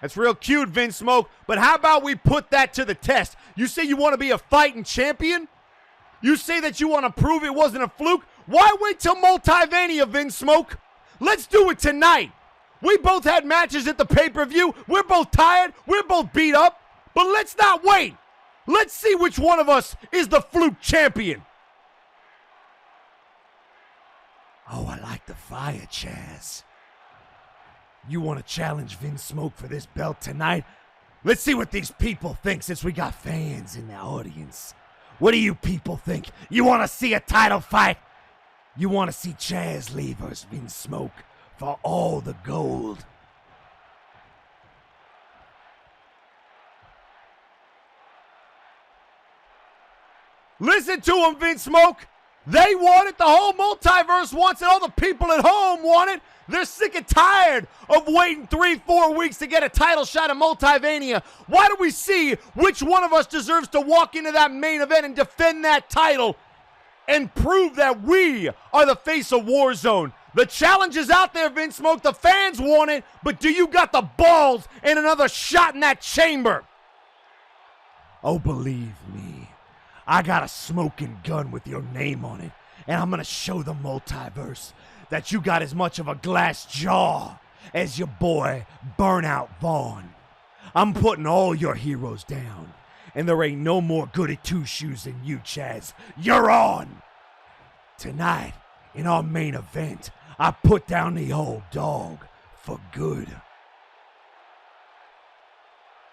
That's real cute, Vinsmoke, but how about we put that to the test? You say you want to be a fighting champion? You say that you want to prove it wasn't a fluke? Why wait till Multivania, Vinsmoke? Let's do it tonight. We both had matches at the pay-per-view. We're both tired. We're both beat up. But let's not wait. Let's see which one of us is the fluke champion. Oh, I like the fire, Chaz. You want to challenge Vinsmoke for this belt tonight? Let's see what these people think since we got fans in the audience. What do you people think? You want to see a title fight? You want to see Chaz Lee versus Vinsmoke for all the gold? Listen to him, Vinsmoke. They want it. The whole multiverse wants it. All the people at home want it. They're sick and tired of waiting 3-4 weeks to get a title shot at Multivania. Why don't we see which one of us deserves to walk into that main event and defend that title and prove that we are the face of Warzone? The challenge is out there, Vinsmoke. The fans want it, but do you got the balls and another shot in that chamber? Oh, believe me, I got a smoking gun with your name on it, and I'm gonna show the multiverse that you got as much of a glass jaw as your boy Burnout Vaughn. I'm putting all your heroes down, and there ain't no more goody two-shoes than you, Chaz. You're on! Tonight, in our main event, I put down the old dog for good.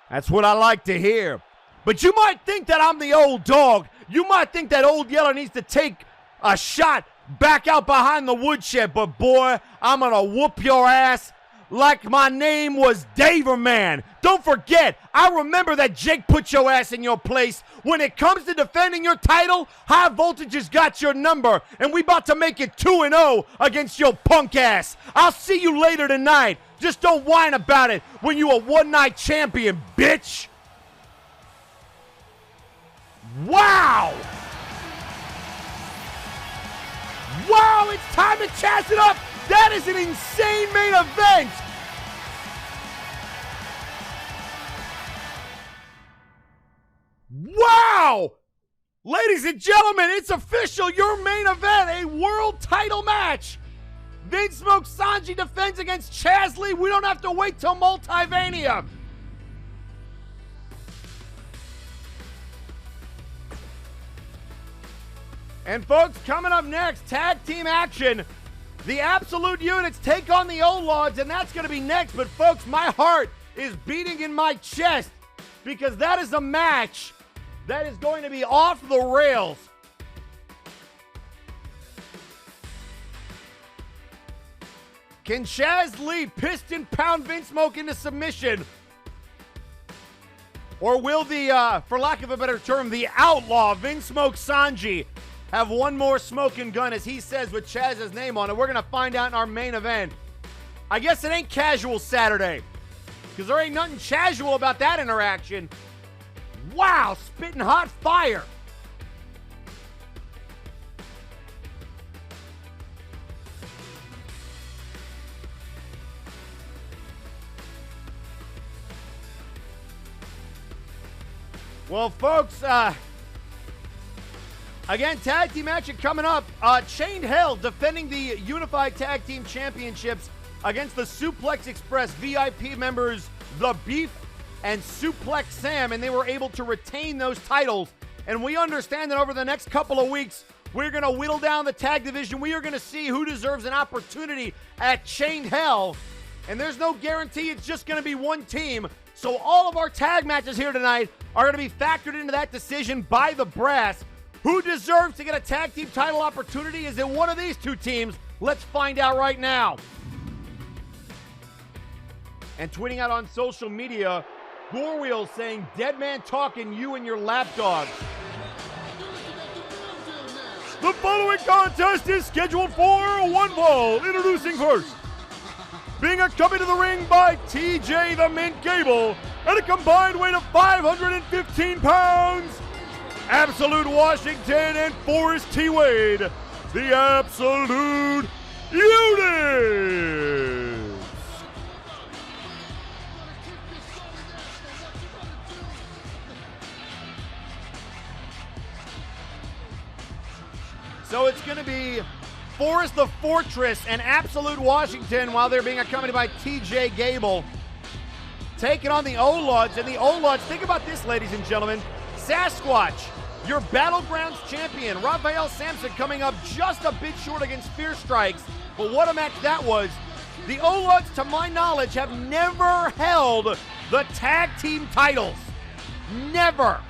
That's what I like to hear. But you might think that I'm the old dog. You might think that Old Yeller needs to take a shot back out behind the woodshed, but boy, I'm gonna whoop your ass like my name was Daverman. Don't forget, I remember that Jake put your ass in your place. When it comes to defending your title, High Voltage has got your number, and we about to make it 2-0 against your punk ass. I'll see you later tonight. Just don't whine about it when you a one-night champion, bitch. Wow! Wow, it's time to chaz it up! That is an insane main event! Wow! Ladies and gentlemen, it's official! Your main event, a world title match! Vinsmoke Sanju defends against Chaz Lee. We don't have to wait till Multivania. And folks, coming up next, tag team action. The Absolute Units take on the Outlaws, and that's going to be next. But folks, my heart is beating in my chest because that is a match that is going to be off the rails. Can Chaz Lee piston pound Vinsmoke into submission? Or will the, for lack of a better term, the outlaw Vinsmoke Sanju have one more smoking gun, as he says, with Chaz's name on it? We're going to find out in our main event. I guess it ain't casual Saturday, because there ain't nothing casual about that interaction. Wow, spitting hot fire. Well, folks, again, tag team action coming up. Chained Hell defending the Unified Tag Team Championships against the Suplex Express VIP members, the Beef and Suplex Sam, and they were able to retain those titles. And we understand that over the next couple of weeks, we're going to whittle down the tag division. We are going to see who deserves an opportunity at Chained Hell. And there's no guarantee it's just going to be one team. So all of our tag matches here tonight are going to be factored into that decision by the brass. Who deserves to get a tag team title opportunity? Is it one of these two teams? Let's find out right now. And tweeting out on social media, Gorewheel saying, "Dead man talking, you and your lapdog." The following contest is scheduled for one fall. Introducing first, being accompanied to the ring by TJ the Mint Gable at a combined weight of 515 pounds, Absolute Washington and Forrest T. Wade, the Absolute Units. So it's going to be Forrest the Fortress and Absolute Washington, while they're being accompanied by TJ Gable, taking on the Outlaws. And the Outlaws, think about this, ladies and gentlemen. Sasquatch, your Battlegrounds champion. Raphael Sampson coming up just a bit short against Fear Strikes. But what a match that was. The Outlaws, to my knowledge, have never held the tag team titles. Never.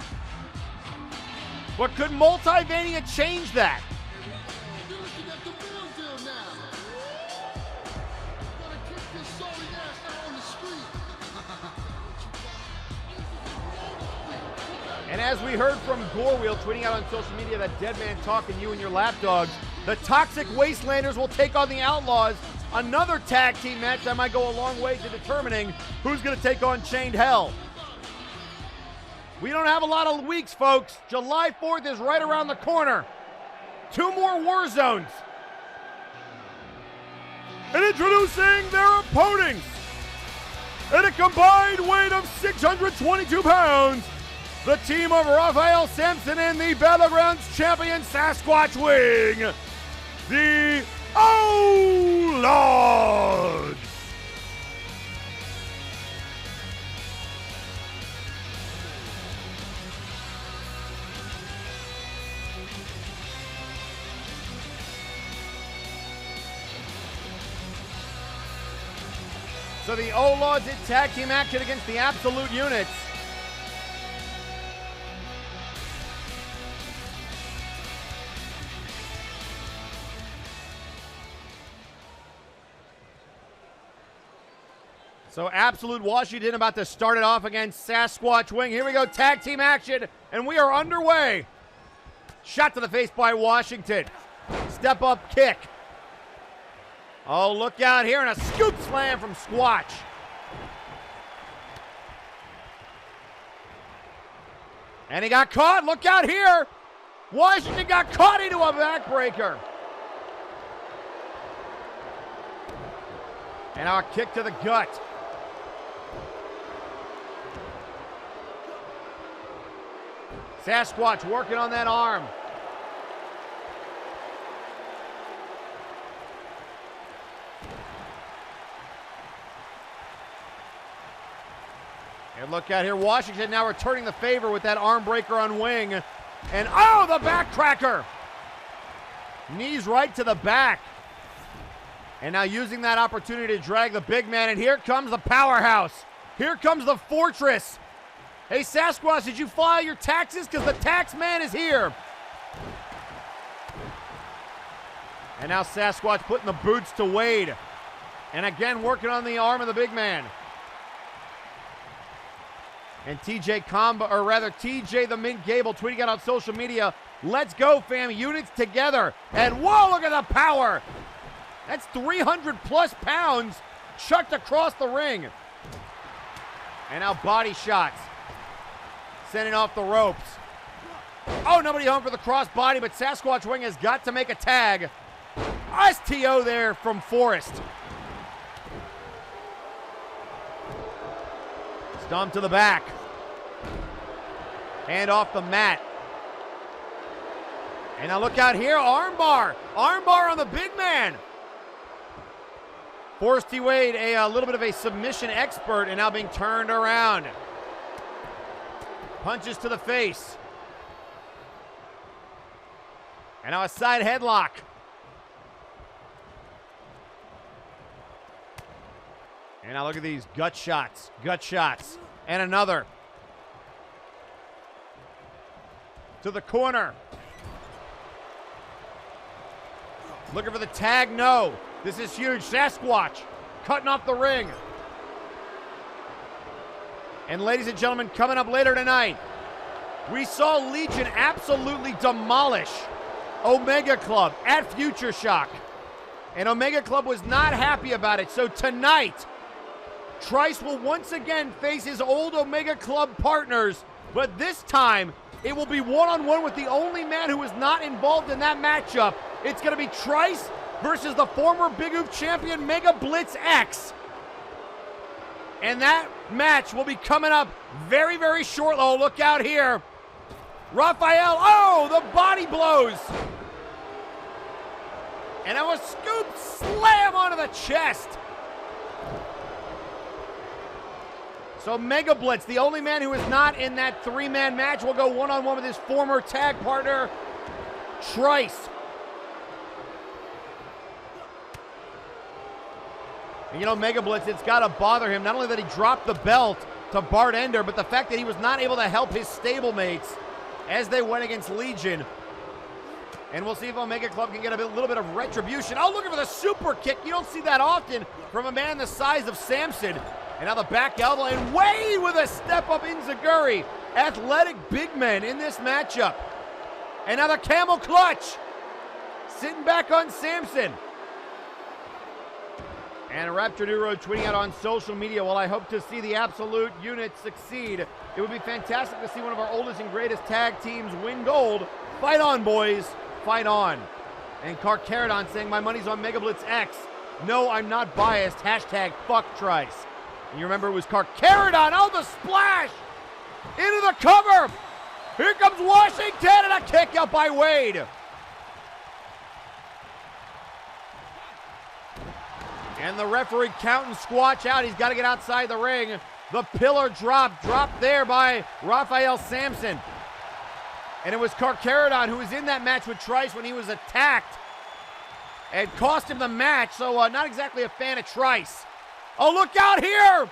But could Multivania change that? And as we heard from Gorewheel tweeting out on social media, that dead man talking, you and your lapdogs, the Toxic Wastelanders will take on the Outlaws. Another tag team match that might go a long way to determining who's going to take on Chained Hell. We don't have a lot of weeks, folks. July 4th is right around the corner. 2 more war zones. And introducing their opponents, at a combined weight of 622 pounds, the team of Raphael Sampson and the Battlegrounds champion Sasquatch Wing, the Outlaws. So the Outlaws did tag team action against the Absolute Units. So Absolute Washington about to start it off against Sasquatch Wing. Here we go, tag team action, and we are underway. Shot to the face by Washington. Step up kick. Oh, look out here, and a scoop slam from Squatch. And he got caught, look out here. Washington got caught into a backbreaker. And our kick to the gut. Sasquatch working on that arm. And look out here, Washington now returning the favor with that arm breaker on Wing. And oh, the back cracker. Knees right to the back. And now using that opportunity to drag the big man. And here comes the powerhouse. Here comes the Fortress. Hey, Sasquatch, did you file your taxes? Because the tax man is here. And now Sasquatch putting the boots to Wade. And again, working on the arm of the big man. And TJ the Mint Gable tweeting out on social media, "Let's go, fam, units together." And whoa, look at the power. That's 300 plus pounds chucked across the ring. And now body shots. Sending off the ropes. Oh, nobody home for the cross body, but Sasquatch Wing has got to make a tag. STO there from Forrest. Stomp to the back. Hand off the mat. And now look out here, armbar. Armbar on the big man. Forrest T. Wade, a little bit of a submission expert, and now being turned around. Punches to the face. And now a side headlock. And now look at these gut shots. Gut shots. And another. To the corner. Looking for the tag. No. This is huge. Sasquatch cutting off the ring. And ladies and gentlemen, coming up later tonight, we saw Legion absolutely demolish Omega Club at Future Shock. And Omega Club was not happy about it. So tonight, Trice will once again face his old Omega Club partners, but this time it will be one-on-one with the only man who was not involved in that matchup. It's going to be Trice versus the former Big Oof champion Megablitz X. And that match will be coming up very, very shortly. Oh, look out here. Raphael, oh, the body blows. And now a scoop slam onto the chest. So Megablitz, the only man who is not in that three-man match, will go one-on-one with his former tag partner, Trice. And you know, Megablitz, it's got to bother him, not only that he dropped the belt to Bart Ender, but the fact that he was not able to help his stablemates as they went against Legion. And we'll see if Omega Club can get a little bit of retribution. Oh, looking for the super kick. You don't see that often from a man the size of Samson. And now the back elbow, and Wade with a step-up enziguri. Athletic big men in this matchup. And now the camel clutch. Sitting back on Samson. And Rapture New Road tweeting out on social media, while I hope to see the Absolute unit succeed, it would be fantastic to see one of our oldest and greatest tag teams win gold. Fight on, boys. Fight on. And Carcaradon saying, my money's on Megablitz X. No, I'm not biased. Hashtag fuck Trice. And you remember it was Carcaradon. Oh, the splash! Into the cover! Here comes Washington, and a kick out by Wade. And the referee counting Squatch out. He's got to get outside the ring. The pillar dropped there by Raphael Samson. And it was Carcaradon who was in that match with Trice when he was attacked and cost him the match. So not exactly a fan of Trice. Oh, look out here!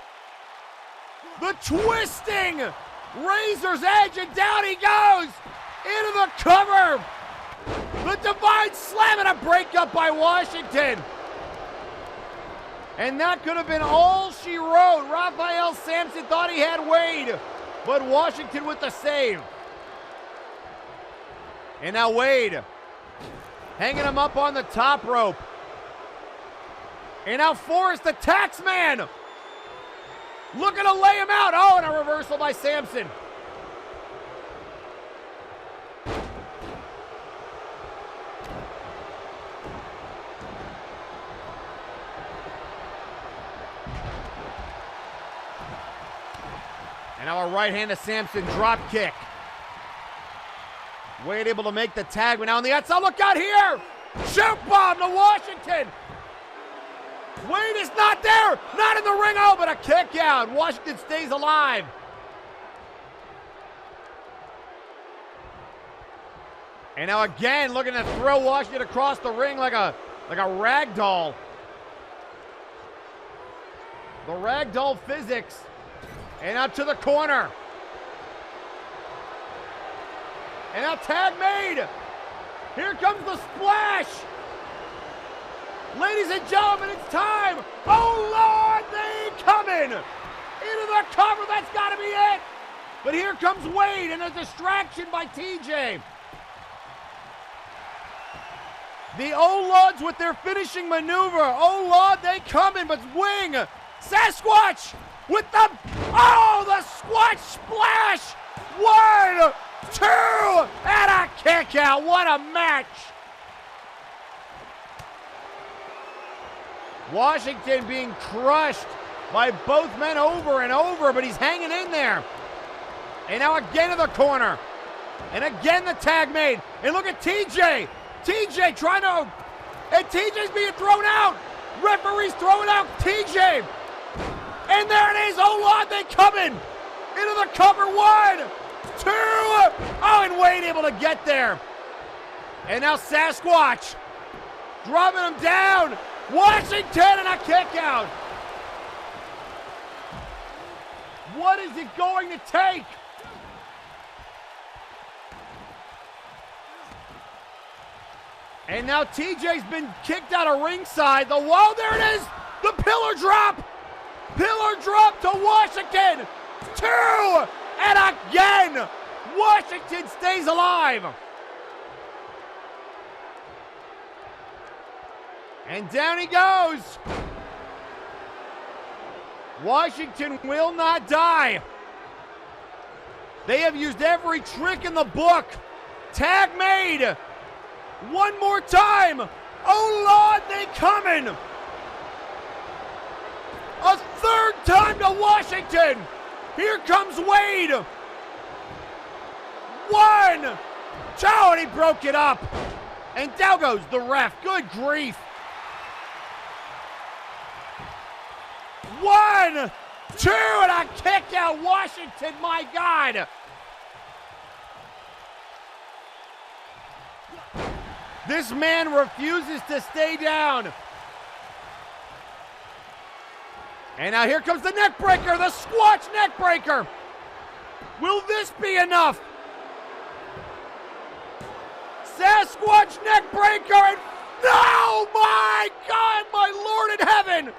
The twisting razor's edge, and down he goes into the cover. The divine slam, and a breakup by Washington. And that could have been all she wrote. Raphael Samson thought he had Wade, but Washington with the save. And now Wade hanging him up on the top rope. And now Forrest, the taxman, looking to lay him out. Oh, and a reversal by Samson. And now a right hand to Samson, drop kick. Wade able to make the tag, but now on the outside, look out here! Shoot bomb to Washington! Wade is not there! Not in the ring, oh, but a kick out. Washington stays alive. And now again, looking to throw Washington across the ring like a rag doll. The ragdoll physics. And out to the corner. And now tag made. Here comes the splash. Ladies and gentlemen, it's time. Oh, Lord, they coming. Into the cover, that's got to be it. But here comes Wade, and a distraction by TJ. The Lawds with their finishing maneuver. Oh, Lord, they coming, but Wing. Sasquatch with the, oh, the Squatch splash. 1, 2, and a kick out. What a match. Washington being crushed by both men over and over, but he's hanging in there. And now again in the corner. And again the tag made. And look at TJ. TJ trying to, and TJ's being thrown out. Referee's throwing out TJ. And there it is. Oh, Lord, they coming. Into the cover. 1, 2. Oh, and Wade able to get there. And now Sasquatch dropping him down. Washington and a kick out. What is it going to take? And now TJ's been kicked out of ringside. The wall, there it is. The pillar drop. Pillar drop to Washington. 2. And again, Washington stays alive. And down he goes. Washington will not die. They have used every trick in the book. Tag made. One more time. Oh, Lord, they coming. A third time to Washington. Here comes Wade. 1, 2, and he broke it up. And down goes the ref. Good grief. 1, 2, and a kick out. Washington, my God. This man refuses to stay down. And now here comes the neck breaker, the Squatch neck breaker. Will this be enough? Sasquatch neck breaker, and oh my God, my Lord in heaven.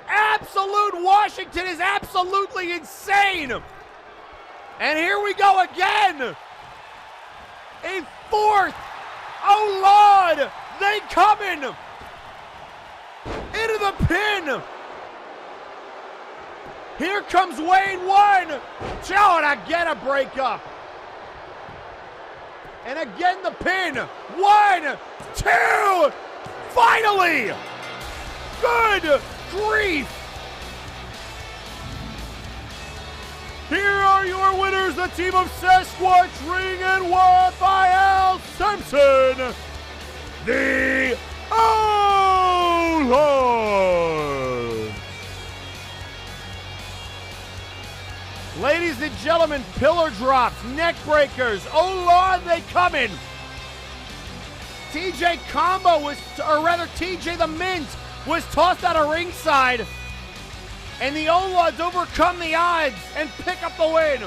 Absolute Washington is absolutely insane. And here we go again. A 4th. Oh, Lord, they coming. Into the pin. Here comes Wade. 1, 2, and again a breakup. And again the pin. 1, 2. Finally. Good grief. Here are your winners, the team of Sasquatch Ring and Raphael Simpson, the Outlaws. Ladies and gentlemen, pillar drops, neck breakers, oh Lord, they coming. TJ Combo was, or rather TJ the Mint was tossed out of ringside. And the Outlaws overcome the odds and pick up the win.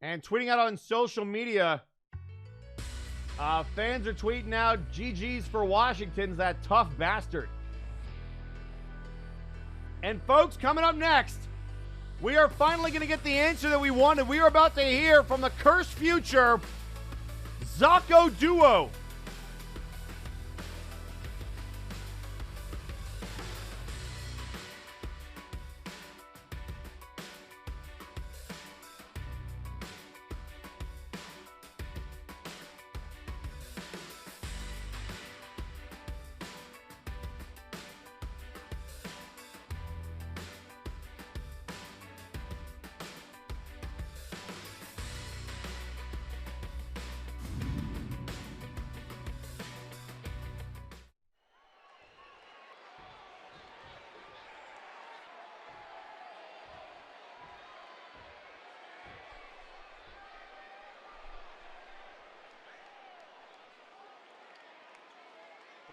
And tweeting out on social media, fans are tweeting out GG's for Washington's that tough bastard. And folks, coming up next, we are finally going to get the answer that we wanted. We are about to hear from the Cursed Future Zako duo.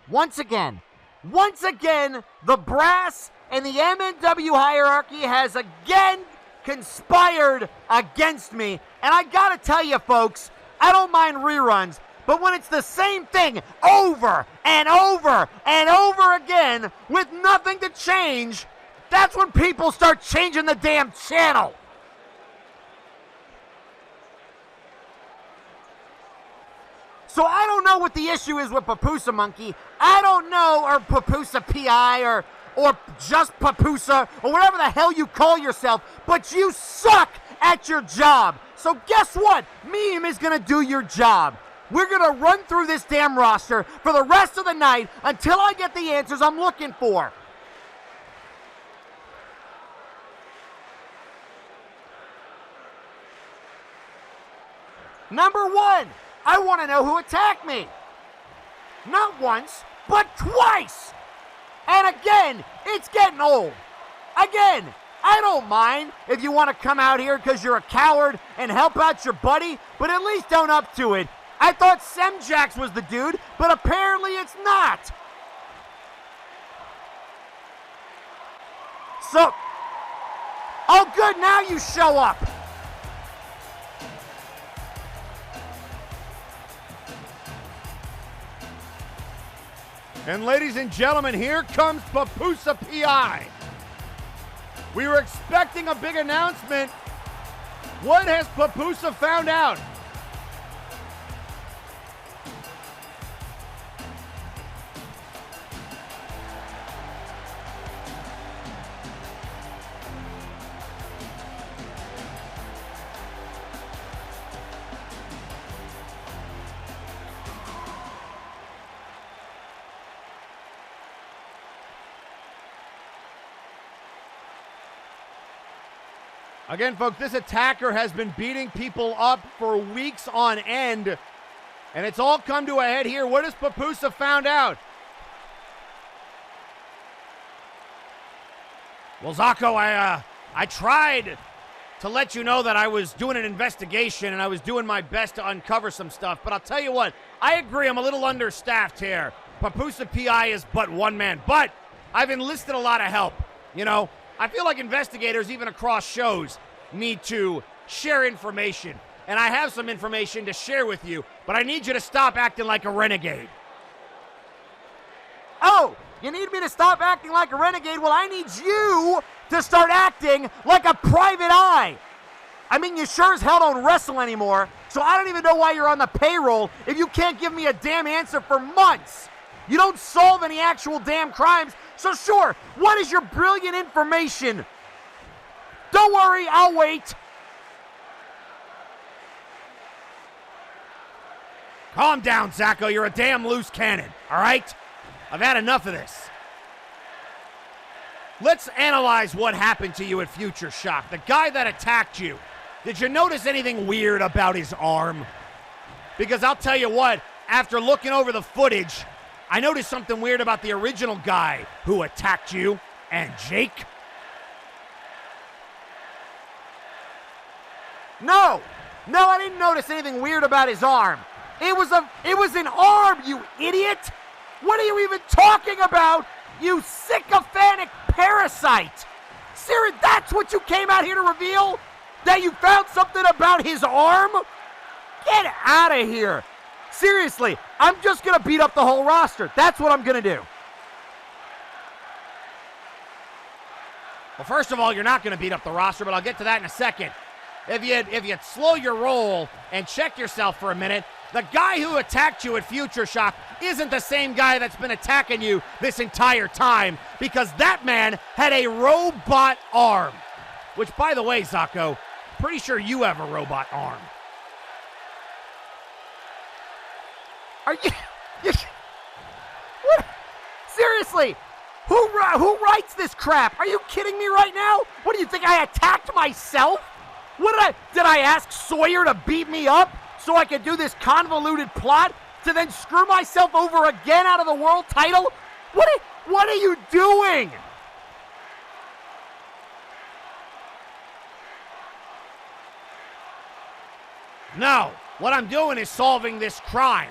Once again, the brass and the MNW hierarchy has again conspired against me. And I gotta tell you, folks, I don't mind reruns, but when it's the same thing over and over and over again with nothing to change, that's when people start changing the damn channel. So I don't know what the issue is with Pupusa Monkey. I don't know, or Pupusa PI, or just Pupusa, or whatever the hell you call yourself, but you suck at your job. So guess what? Meme is gonna do your job. We're going to run through this damn roster for the rest of the night until I get the answers I'm looking for. Number 1, I want to know who attacked me. Not once, but twice. And again, it's getting old. Again, I don't mind if you want to come out here because you're a coward and help out your buddy, but at least own up to it. I thought Semjax was the dude, but apparently it's not. So, oh good, now you show up. And ladies and gentlemen, here comes Pupusa PI. We were expecting a big announcement. What has Pupusa found out? Again, folks, this attacker has been beating people up for weeks on end, and it's all come to a head here. What has Pupusa found out? Well, Zako, I tried to let you know that I was doing an investigation and I was doing my best to uncover some stuff, but I'll tell you what, I agree, I'm a little understaffed here. Pupusa PI is but one man, but I've enlisted a lot of help, you know? I feel like investigators, even across shows, need to share information. And I have some information to share with you, but I need you to stop acting like a renegade. Oh, you need me to stop acting like a renegade? Well, I need you to start acting like a private eye. I mean, you sure as hell don't wrestle anymore, so I don't even know why you're on the payroll if you can't give me a damn answer for months. You don't solve any actual damn crimes, so sure, what is your brilliant information? Don't worry, I'll wait. Calm down, Zako, you're a damn loose cannon, all right? I've had enough of this. Let's analyze what happened to you at Future Shock. The guy that attacked you, did you notice anything weird about his arm? Because I'll tell you what, after looking over the footage, I noticed something weird about the original guy who attacked you and Jake. No, I didn't notice anything weird about his arm. It was an arm, you idiot. What are you even talking about, you sycophantic parasite? Siri, that's what you came out here to reveal? That you found something about his arm? Get out of here. Seriously, I'm just going to beat up the whole roster. That's what I'm going to do. Well, first of all, you're not going to beat up the roster, but I'll get to that in a second. If you'd slow your roll and check yourself for a minute, the guy who attacked you at Future Shock isn't the same guy that's been attacking you this entire time, because that man had a robot arm. Which, by the way, Zako, pretty sure you have a robot arm. Are you what? Seriously, who writes this crap? Are you kidding me right now? What do you think, I attacked myself? Did I ask Sawyer to beat me up so I could do this convoluted plot to then screw myself over again out of the world title? What are you doing? No, what I'm doing is solving this crime.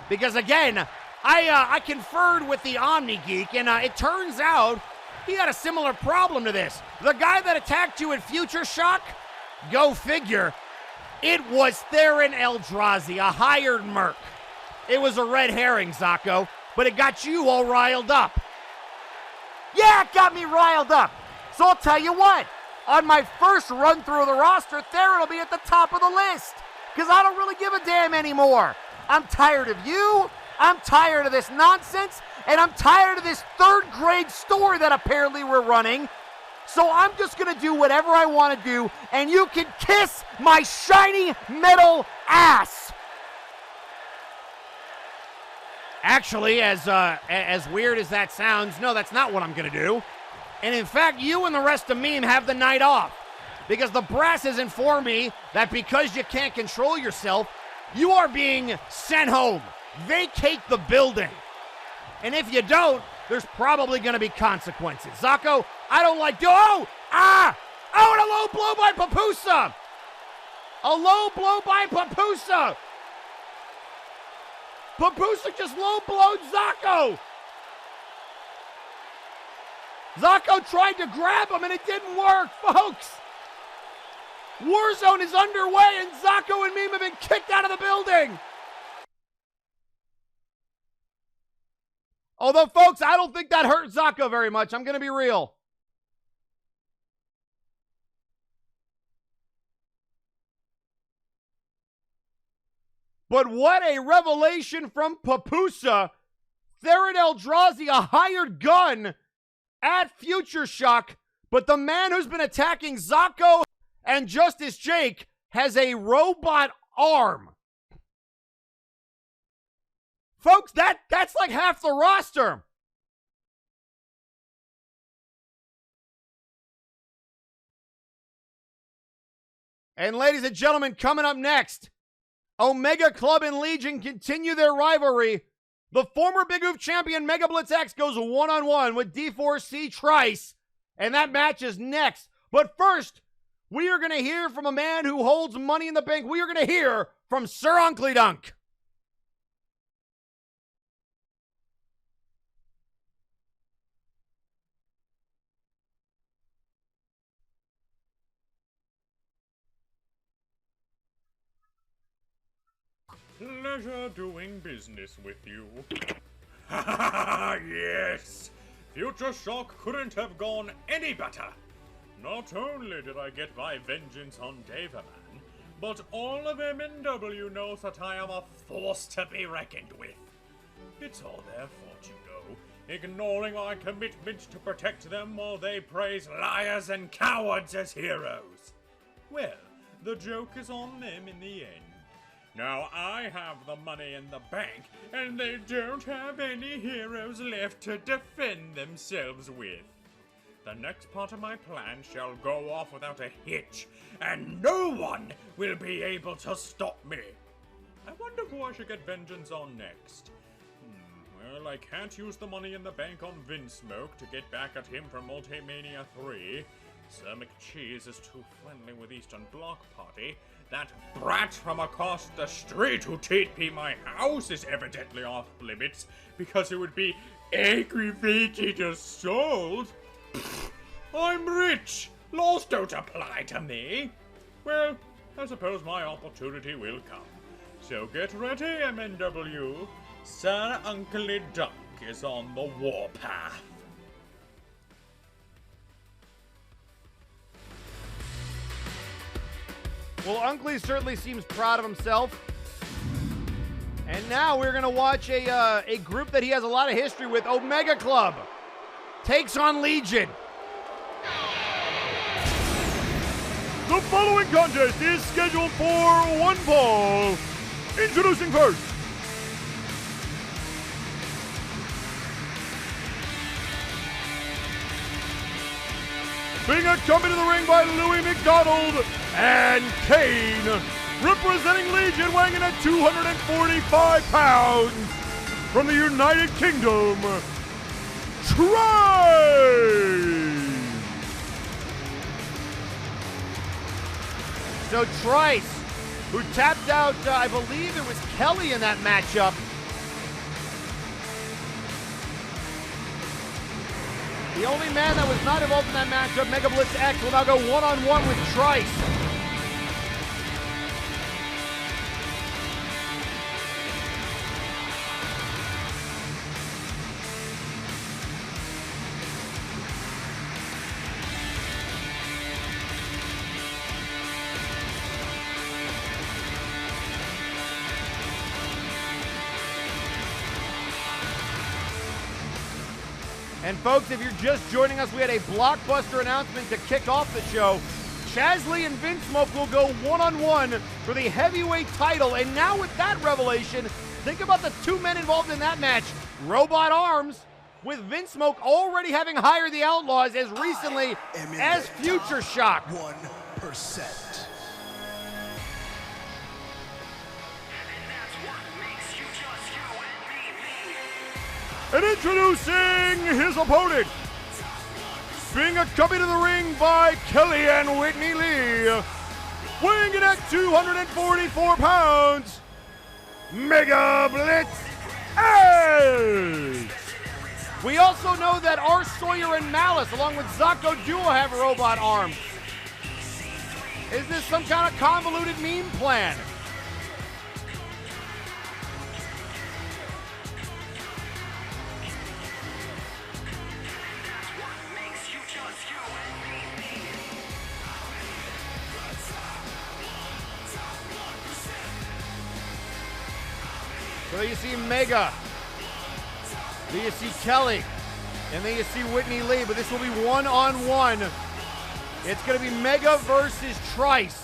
Because again, I conferred with the Omni Geek, and it turns out he had a similar problem to this. The guy that attacked you at Future Shock, go figure, it was Theron Eldrazi, a hired merc. It was a red herring, Zako, but it got you all riled up. Yeah, it got me riled up. So I'll tell you what, on my first run through of the roster, Theron will be at the top of the list, because I don't really give a damn anymore. I'm tired of you, I'm tired of this nonsense, and I'm tired of this third-grade story that apparently we're running. So I'm just going to do whatever I want to do, and you can kiss my shiny metal ass. Actually, as weird as that sounds, no, that's not what I'm going to do. And in fact, you and the rest of Meme have the night off. Because the brass has informed me that because you can't control yourself, you are being sent home. Vacate the building. And if you don't, there's probably going to be consequences. Zako, I don't like... Oh! Ah! Oh, and a low blow by Pupusa! A low blow by Pupusa! Pupusa just low blowed Zako! Zako tried to grab him and it didn't work, folks! Warzone is underway and Zako and Meme have been kicked out of the building! Although, folks, I don't think that hurt Zako very much. I'm going to be real. But what a revelation from Pupusa. Theron Eldrazi, a hired gun at Future Shock. But the man who's been attacking Zako and Justice Jake has a robot arm. Folks, that's like half the roster. And ladies and gentlemen, coming up next, Omega Club and Legion continue their rivalry. The former Big Oof champion Megablitz X goes one-on-one with D4C Trice. And that match is next. But first, we are going to hear from a man who holds money in the bank. We are going to hear from Sir Unklydunk. Pleasure doing business with you. Ha ha ha! Yes! Future Shock couldn't have gone any better. Not only did I get my vengeance on Daverman, but all of MNW knows that I am a force to be reckoned with. It's all their fault, you know, ignoring my commitment to protect them while they praise liars and cowards as heroes. Well, the joke is on them in the end. Now I have the money in the bank, and they don't have any heroes left to defend themselves with. The next part of my plan shall go off without a hitch, and no one will be able to stop me. I wonder who I should get vengeance on next. Well, I can't use the money in the bank on Vinsmoke to get back at him from Multimania 3. Sir McCheese is too friendly with Eastern Bloc Party. That brat from across the street who TP my house is evidently off limits because it would be aggravated assault. Pfft, I'm rich. Laws don't apply to me. Well, I suppose my opportunity will come. So get ready, MNW. Sir Unklydunk is on the warpath. Well, Unkley certainly seems proud of himself. And now we're going to watch a group that he has a lot of history with. Omega Club takes on Legion. The following contest is scheduled for one fall. Introducing first, being accompanied to the ring by Louis McDonald and Kane, representing Legion, weighing in at 245 pounds, from the United Kingdom, Trice! So Trice, who tapped out, I believe it was Kelly in that matchup. The only man that was not involved in that matchup, Megablitz X, will now go one-on-one with Trice. And folks, if you're just joining us, we had a blockbuster announcement to kick off the show. Chaz and Vinsmoke will go one-on-one for the heavyweight title. And now with that revelation, Think about the two men involved in that match. Robot arms, with Vinsmoke already having hired the Outlaws as recently as Future Shock. 1%. And introducing his opponent, being accompanied to the ring by Kelly and Whitney Lee, weighing in at 244 pounds, Megablitz X! We also know that R. Sawyer and Malice, along with Zako Duo, have robot arms. Is this some kind of convoluted meme plan? So you see Mega, then you see Kelly, and then you see Whitney Lee, but this will be one-on-one. It's going to be Mega versus Trice.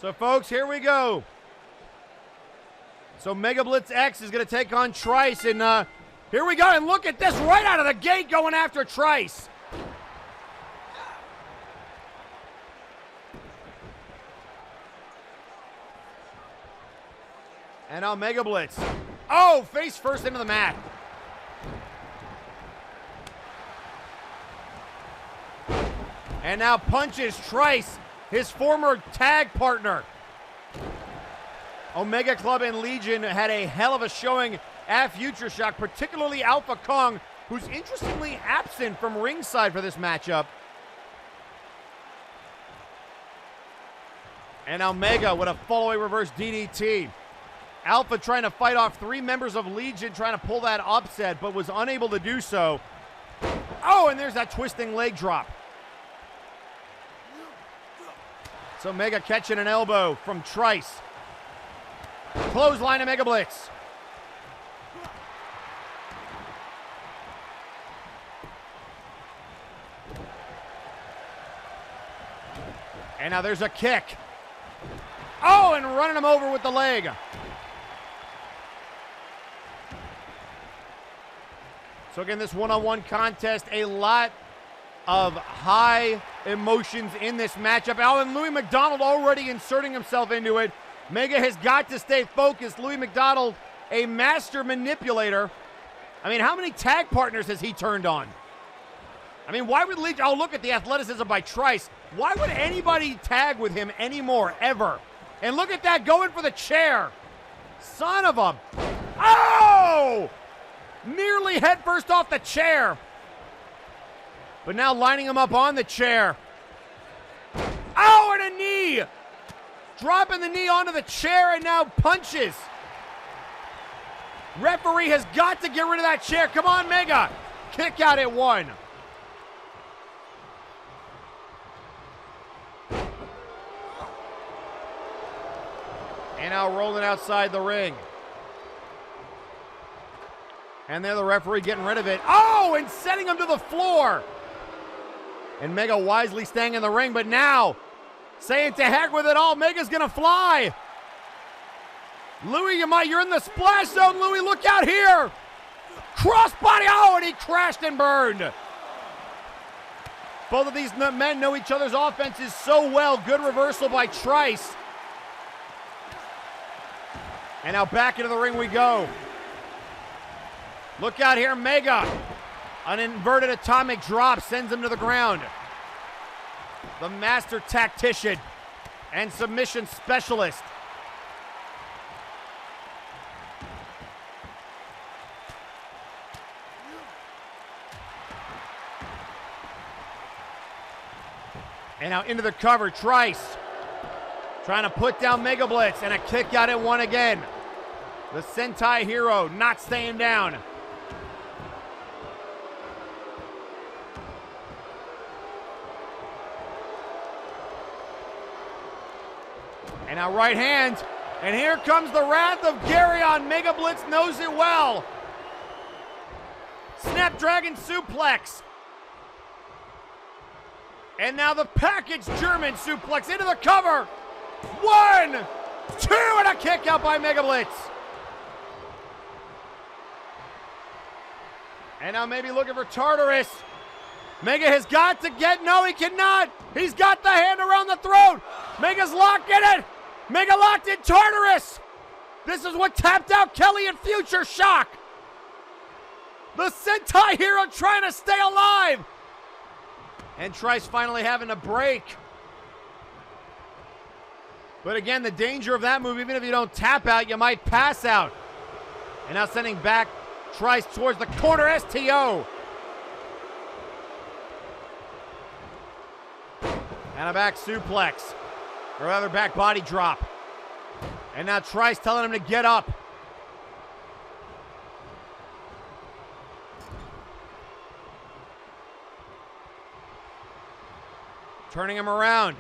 So, folks, here we go. So, Megablitz X is going to take on Trice, and here we go. And look at this, right out of the gate going after Trice. And now Megablitz. Oh, face first into the mat. And now punches Trice, his former tag partner. Omega Club and Legion had a hell of a showing at Future Shock, particularly Alpha Kong, who's interestingly absent from ringside for this matchup. And Omega with a fall-away reverse DDT. Alpha trying to fight off three members of Legion, trying to pull that upset, but was unable to do so. Oh, and there's that twisting leg drop. So Mega catching an elbow from Trice. Clothesline of Megablitz. And now there's a kick. Oh, and running him over with the leg. So again, this one-on-one contest, a lot of high emotions in this matchup. And Louis McDonald already inserting himself into it. Mega has got to stay focused. Louis McDonald, a master manipulator. I mean, how many tag partners has he turned on? I mean, why would Legion... Oh, look at the athleticism by Trice. Why would anybody tag with him anymore, ever? And look at that, going for the chair. Son of a... Oh! Nearly headfirst off the chair. But now lining him up on the chair. Oh, and a knee! Dropping the knee onto the chair and now punches. Referee has got to get rid of that chair. Come on, Mega. Kick out at one. And now rolling outside the ring. And there the referee getting rid of it. Oh, and setting him to the floor. And Mega wisely staying in the ring, but now saying to heck with it all. Mega's gonna fly. Louis, you're in the splash zone, Louis. Look out here. Crossbody. Oh, and he crashed and burned. Both of these men know each other's offenses so well. Good reversal by Trice. And now back into the ring we go. Look out here, Mega. An inverted atomic drop sends him to the ground. The master tactician and submission specialist. And now into the cover, Trice. Trying to put down Megablitz, and a kick out at one again. The Sentai hero not staying down. And now right hand. And here comes the wrath of Gary on Megablitz, knows it well. Snapdragon suplex. And now the package German suplex into the cover. 1, 2, and a kick out by Megablitz. And now maybe looking for Tartarus. Mega has got to get, no he cannot. He's got the hand around the throat. Mega's locked in it. Mega locked in Tartarus. This is what tapped out Kelly in Future Shock. The Sentai hero trying to stay alive. And Trice finally having a break. But again, the danger of that move, even if you don't tap out, you might pass out. And now sending back Trice towards the corner STO. And a back suplex. Or rather, back body drop. And now Trice telling him to get up. Turning him around.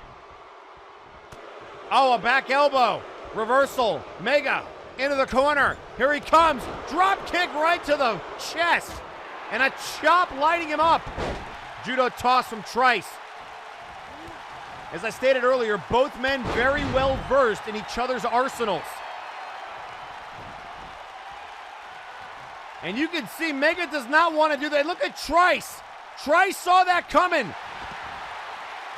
Oh, a back elbow. Reversal. Mega into the corner. Here he comes. Drop kick right to the chest. And a chop lighting him up. Judo toss from Trice. As I stated earlier, both men very well versed in each other's arsenals. And you can see Mega does not want to do that. Look at Trice. Trice saw that coming.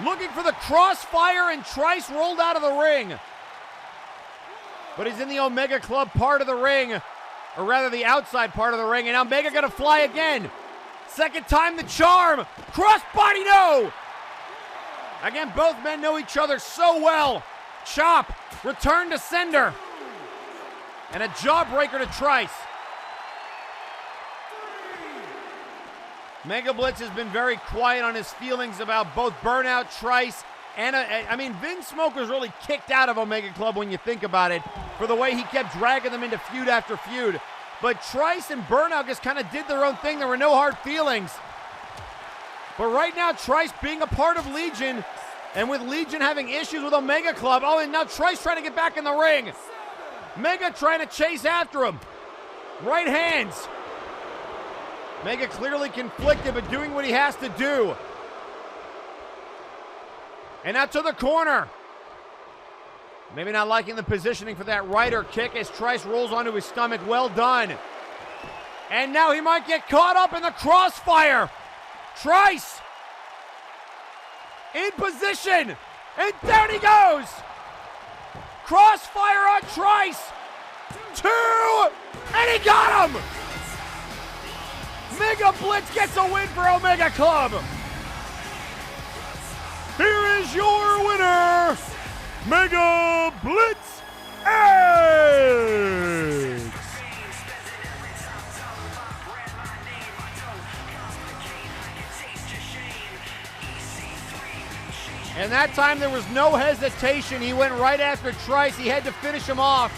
Looking for the crossfire, and Trice rolled out of the ring. But he's in the Omega Club part of the ring, or rather the outside part of the ring, and now Mega gonna fly again. Second time the charm. Crossbody, no! Again, both men know each other so well. Chop, return to sender. And a jawbreaker to Trice. Megablitz has been very quiet on his feelings about both Burnout, Trice, and Vinsmoke was really kicked out of Omega Club when you think about it, for the way he kept dragging them into feud after feud. But Trice and Burnout just kind of did their own thing. There were no hard feelings. But right now, Trice being a part of Legion, and with Legion having issues with Omega Club, oh, and now Trice trying to get back in the ring. Mega trying to chase after him. Right hands. Mega clearly conflicted, but doing what he has to do. And out to the corner. Maybe not liking the positioning for that rider kick as Trice rolls onto his stomach. Well done. And now he might get caught up in the crossfire. Trice in position, and down he goes. Crossfire on Trice. 2, and he got him. Megablitz gets a win for Omega Club. Here is your winner, Megablitz X. And that time there was no hesitation. He went right after Trice. He had to finish him off.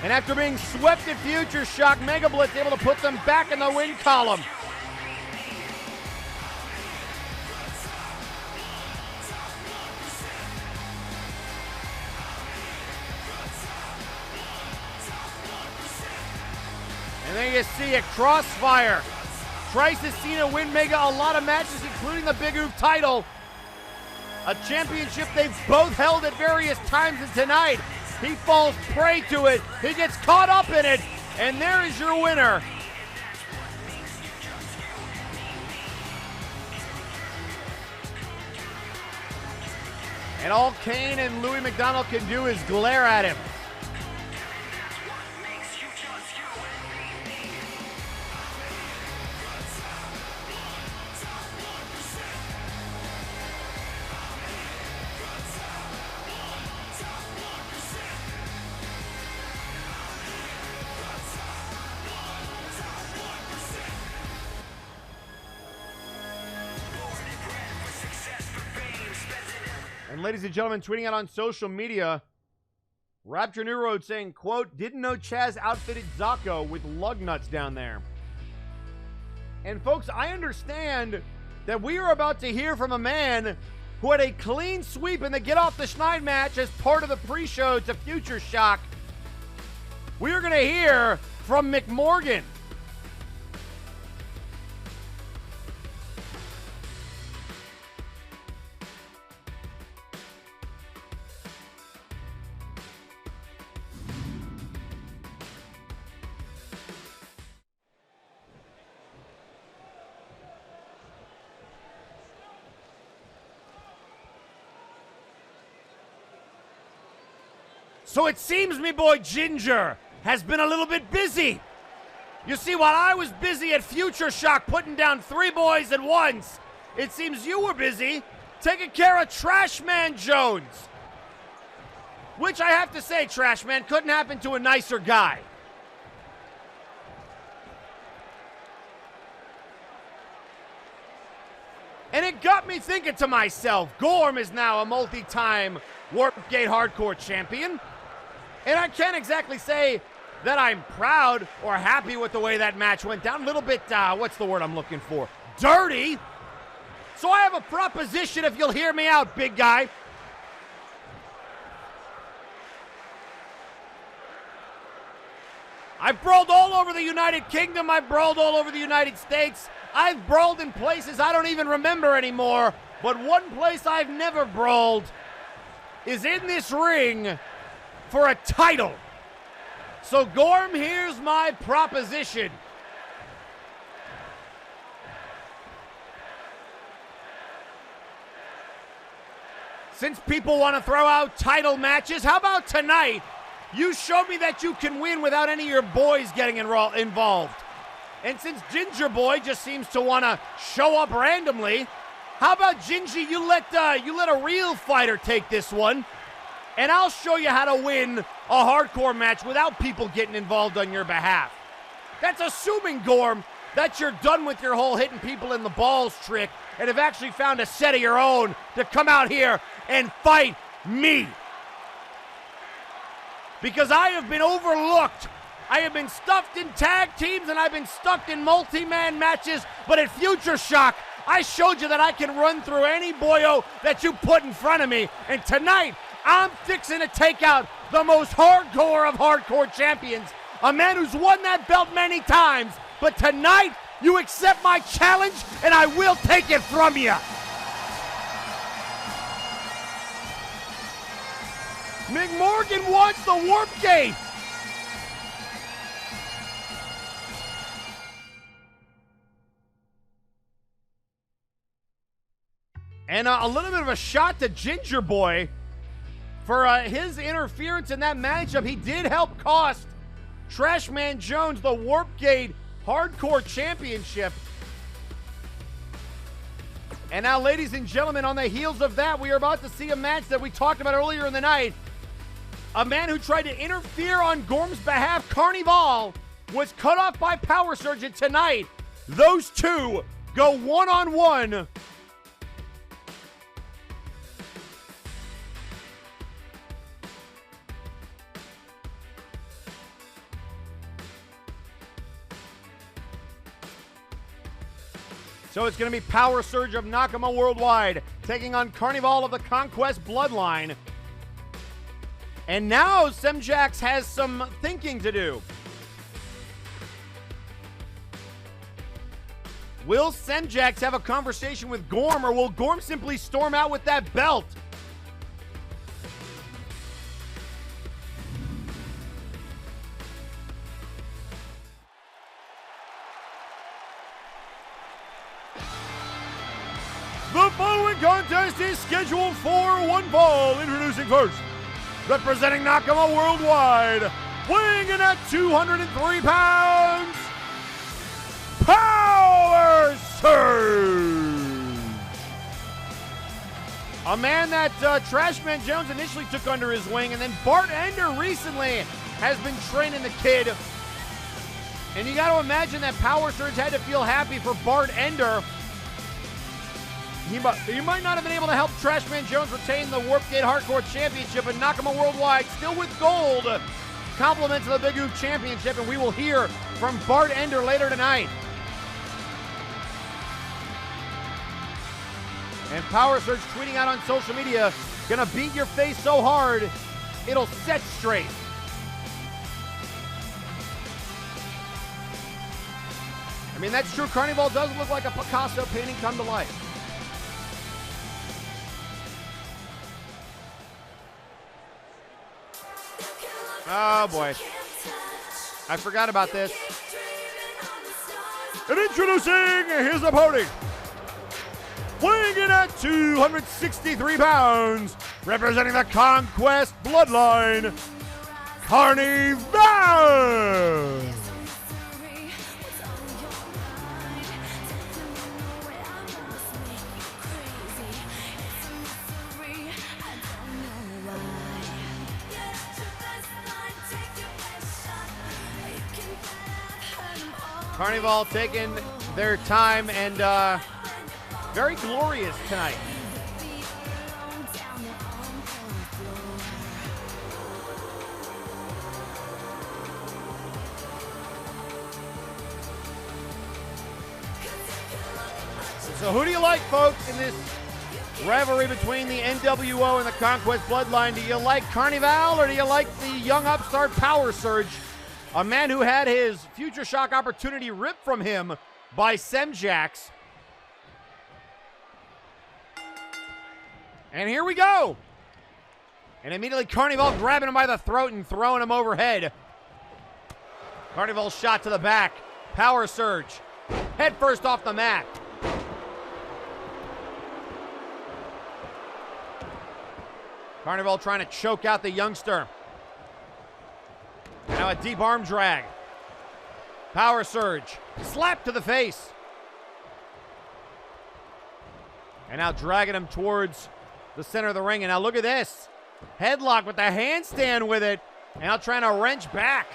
And after being swept at Future Shock, Megablitz able to put them back in the win column. And there you see a crossfire. Trice has seen it win Mega a lot of matches, including the Big Oof title. A championship they've both held at various times, and tonight he falls prey to it. He gets caught up in it, and there is your winner. And all Kane and Louis McDonald can do is glare at him. And ladies and gentlemen, tweeting out on social media, Rapture New Road saying, quote, didn't know Chaz outfitted Zako with lug nuts down there. And folks, I understand that we are about to hear from a man who had a clean sweep in the Get Off the Schneid match as part of the pre-show to Future Shock. We are going to hear from McMorgan. So it seems me boy Ginger has been a little bit busy. You see, while I was busy at Future Shock putting down 3 boys at once, it seems you were busy taking care of Trashman Jones. Which I have to say, Trashman, couldn't happen to a nicer guy. And it got me thinking to myself, Gorm is now a multi-time Warpgate Hardcore champion. And I can't exactly say that I'm proud or happy with the way that match went down. A little bit, what's the word I'm looking for? Dirty. So I have a proposition if you'll hear me out, big guy. I've brawled all over the United Kingdom. I've brawled all over the United States. I've brawled in places I don't even remember anymore. But one place I've never brawled is in this ring for a title. So Gorm, here's my proposition. Since people want to throw out title matches, how about tonight you show me that you can win without any of your boys getting involved? And since Ginger Boy just seems to want to show up randomly, how about Gingy, you let a real fighter take this one, and I'll show you how to win a hardcore match without people getting involved on your behalf. That's assuming, Gorm, that you're done with your whole hitting people in the balls trick and have actually found a set of your own to come out here and fight me. Because I have been overlooked. I have been stuffed in tag teams and I've been stuck in multi-man matches, but at Future Shock, I showed you that I can run through any boyo that you put in front of me, and tonight, I'm fixing to take out the most hardcore of hardcore champions, a man who's won that belt many times, but tonight, you accept my challenge, and I will take it from you. McMorgan wants the Warp Gate. And a little bit of a shot to Ginger Boy for his interference in that matchup. He did help cost Trashman Jones the Warpgate Hardcore Championship. And now, ladies and gentlemen, on the heels of that, we are about to see a match that we talked about earlier in the night. A man who tried to interfere on Gorm's behalf, Cani-Val, was cut off by Power Surge, and tonight, those two go one-on-one. So it's going to be Power Surge of Nakano Worldwide taking on Cani-Val of the Conquest Bloodline. And now Semjax has some thinking to do. Will Semjax have a conversation with Gorm, or will Gorm simply storm out with that belt? The following contest is scheduled for one fall. Introducing first, representing Nakano Worldwide, weighing in at 203 pounds, Power Surge! A man that Trashman Jones initially took under his wing, and then Bart Ender recently has been training the kid. And you got to imagine that Power Surge had to feel happy for Bart Ender. He might not have been able to help Trashman Jones retain the Warp Gate Hardcore Championship, but Nakama Worldwide still with gold. Compliments of the Big Oof Championship, and we will hear from Bart Ender later tonight. And Power Surge tweeting out on social media, gonna beat your face so hard, it'll set straight. I mean, that's true. Cani-Val does look like a Picasso painting come to life. Oh, boy. I forgot about this. And introducing his opponent, weighing in at 263 pounds, representing the Conquest Bloodline, Cani-Val. Cani-Val taking their time and very glorious tonight. So who do you like, folks, in this rivalry between the NWO and the Conquest Bloodline? Do you like Cani-Val or do you like the young upstart Power Surge? A man who had his Future Shock opportunity ripped from him by Semjax. And here we go. And immediately Cani-Val grabbing him by the throat and throwing him overhead. Cani-Val shot to the back. Power Surge. Head first off the mat. Cani-Val trying to choke out the youngster. Now a deep arm drag. Power Surge. Slap to the face. And now dragging him towards the center of the ring. And now look at this. Headlock with the handstand with it. And now trying to wrench back.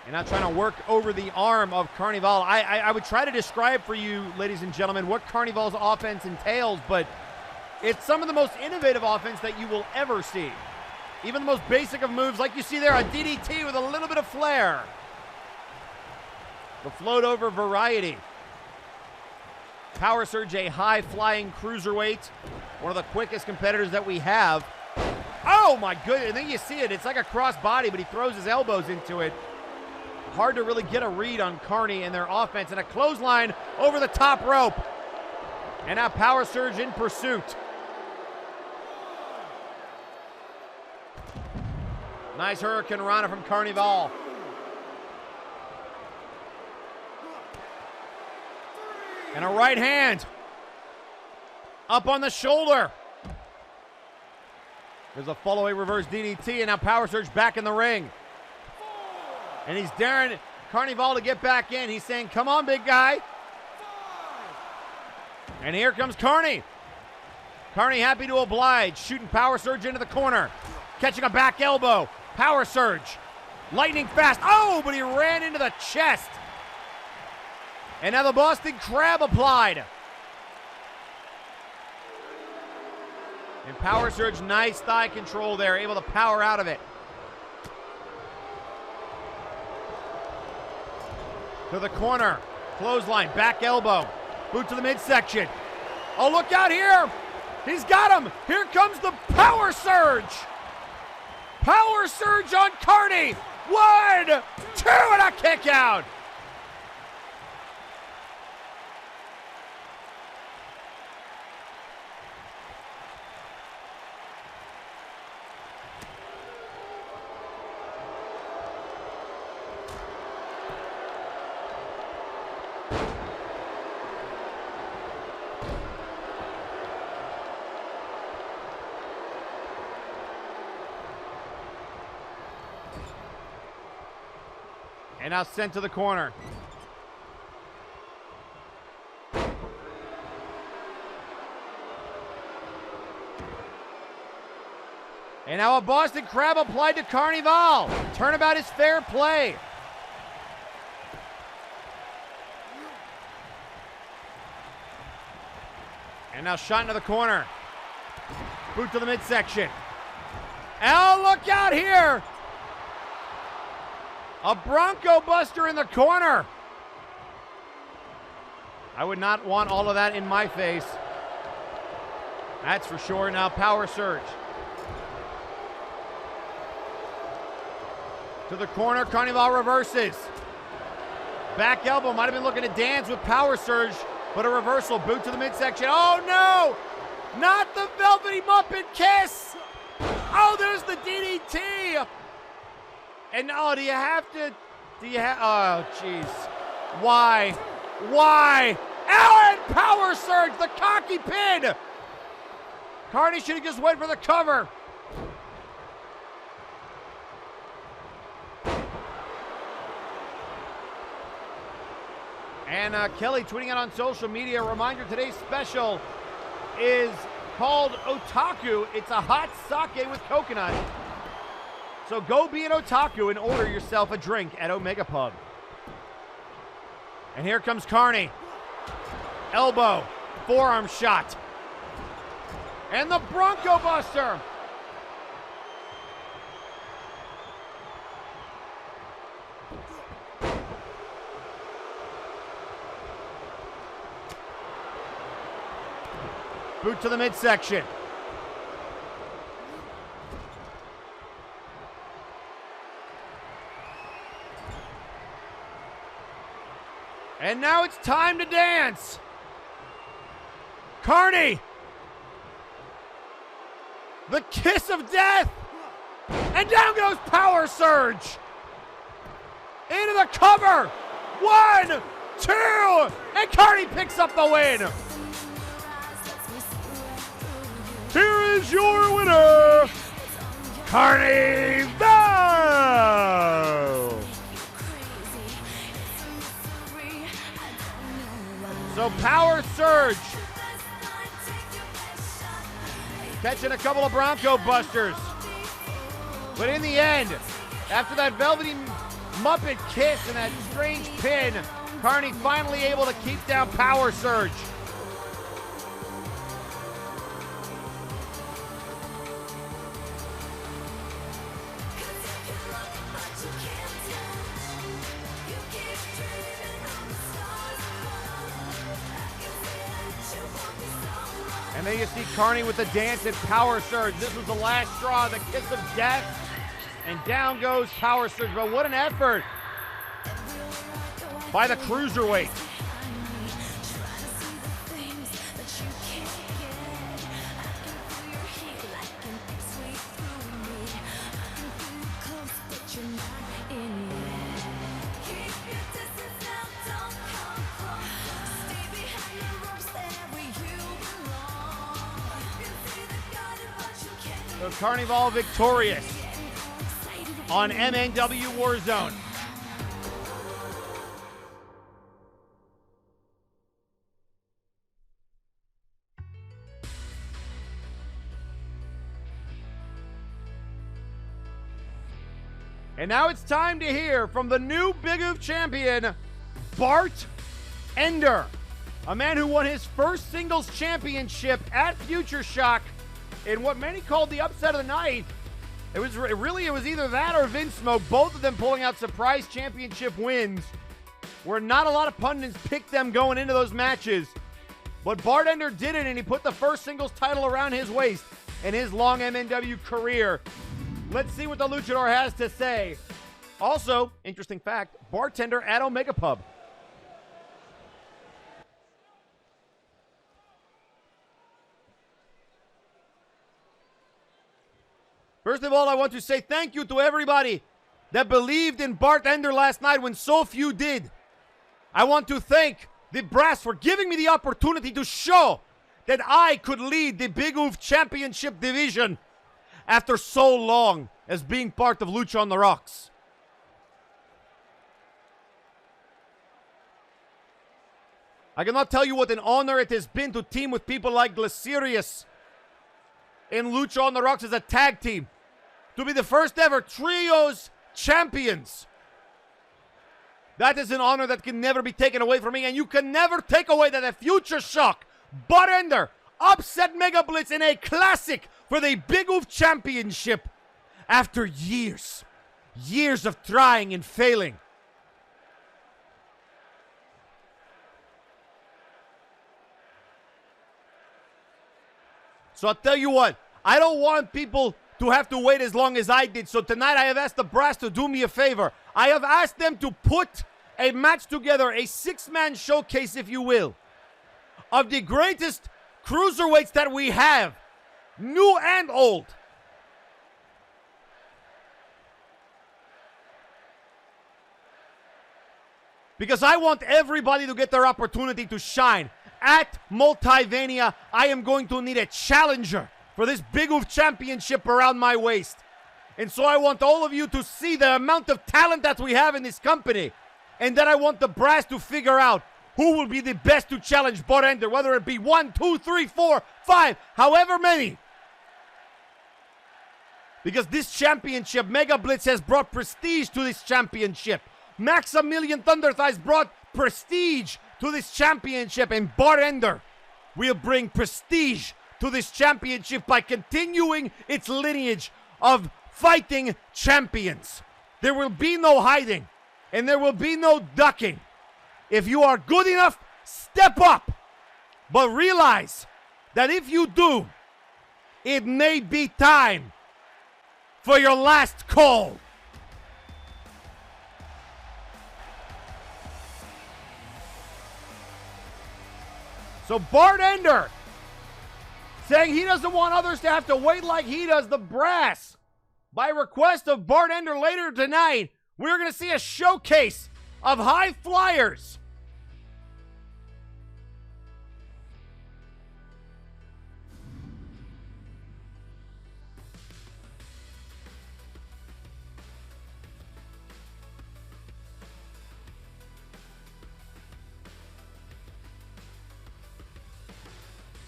And now trying to work over the arm of Cani-Val. I would try to describe for you, ladies and gentlemen, what Cani-Val's offense entails, but it's some of the most innovative offense that you will ever see. Even the most basic of moves, like you see there, a DDT with a little bit of flair. The float over variety. Power Surge, a high-flying cruiserweight. One of the quickest competitors that we have. Oh, my goodness. And then you see it. It's like a cross body, but he throws his elbows into it. Hard to really get a read on Carney and their offense. And a clothesline over the top rope. And now Power Surge in pursuit. Nice Hurricane Rana from Cani-Val. And a right hand. Up on the shoulder. There's a follow-away reverse DDT. And now Power Surge back in the ring. And he's daring Cani-Val to get back in. He's saying, come on, big guy. And here comes Carney. Carney happy to oblige. Shooting Power Surge into the corner. Catching a back elbow. Power Surge. Lightning fast. Oh, but he ran into the chest. And now the Boston Crab applied. And Power Surge, nice thigh control there. Able to power out of it. To the corner. Clothesline. Back elbow. Boot to the midsection. Oh, look out here. He's got him. Here comes the Power Surge. Power Surge on Carney. 1, 2, and a kick out. And now sent to the corner. And now a Boston Crab applied to Cani-Val. Turnabout is fair play. And now shot into the corner. Boot to the midsection. Oh, look out here. A Bronco Buster in the corner. I would not want all of that in my face. That's for sure. Now power surge. To the corner, Cani-Val reverses. Back elbow, might have been looking to dance with power surge, but a reversal. Boot to the midsection. Oh no! Not the Velvety Muppet Kiss! Oh, there's the DDT! And oh, do you have, oh jeez. Why? Why? Allen, power surge, the cocky pin! Carney should have just went for the cover. And Kelly tweeting out on social media, a reminder, today's special is called Otaku. It's a hot sake with coconut. So go be an otaku and order yourself a drink at Omega Pub. And here comes Carney. Elbow, forearm shot. And the Bronco Buster. Boot to the midsection. And now it's time to dance. Carney. The kiss of death. And down goes power surge. Into the cover. 1, 2. And Carney picks up the win. Here is your winner, Cani-Val. So power surge. Catching a couple of Bronco Busters. But in the end, after that Velvety Muppet Kiss and that strange pin, Carney finally able to keep down power surge. And then you see Carney with the dance and power surge. This was the last straw, the kiss of death. And down goes power surge. But what an effort by the cruiserweight. So Cani-Val victorious on MNW Warzone. And now it's time to hear from the new Big Oof champion, Bart Ender, a man who won his first singles championship at Future Shock in what many called the upset of the night. It was either that or Vinsmoke, both of them pulling out surprise championship wins, where not a lot of pundits picked them going into those matches. But Bart Ender did it, and he put the first singles title around his waist in his long MNW career. Let's see what the luchador has to say. Also, interesting fact, bartender at Omega Pub. First of all, I want to say thank you to everybody that believed in Bart Ender last night when so few did. I want to thank the brass for giving me the opportunity to show that I could lead the Big Oof Championship division after so long as being part of Lucha on the Rocks. I cannot tell you what an honor it has been to team with people like Glacirus in Lucha on the Rocks as a tag team. to be the first ever Trios champions. That is an honor that can never be taken away from me, and you can never take away that a future shock. Bart Ender upset Megablitz in a classic for the Big Oof Championship after years of trying and failing. So I'll tell you what, I don't want people to have to wait as long as I did. So tonight I have asked the brass to do me a favor. I have asked them to put a match together, a six-man showcase, if you will, of the greatest cruiserweights that we have, new and old. Because I want everybody to get their opportunity to shine. At Multivania, I am going to need a challenger for this Big Oof Championship around my waist. And so I want all of you to see the amount of talent that we have in this company. And then I want the brass to figure out who will be the best to challenge Bart Ender, whether it be 1, 2, 3, 4, 5, however many. Because this championship, Megablitz has brought prestige to this championship. Maximilian Thunderthighs brought prestige to this championship, and Bart Ender will bring prestige to this championship by continuing its lineage of fighting champions. There will be no hiding, and there will be no ducking. If you are good enough, step up. But realize that if you do, it may be time for your last call. So Bart Ender saying he doesn't want others to have to wait like he does. The brass, by request of Bart Ender later tonight, we're going to see a showcase of high flyers.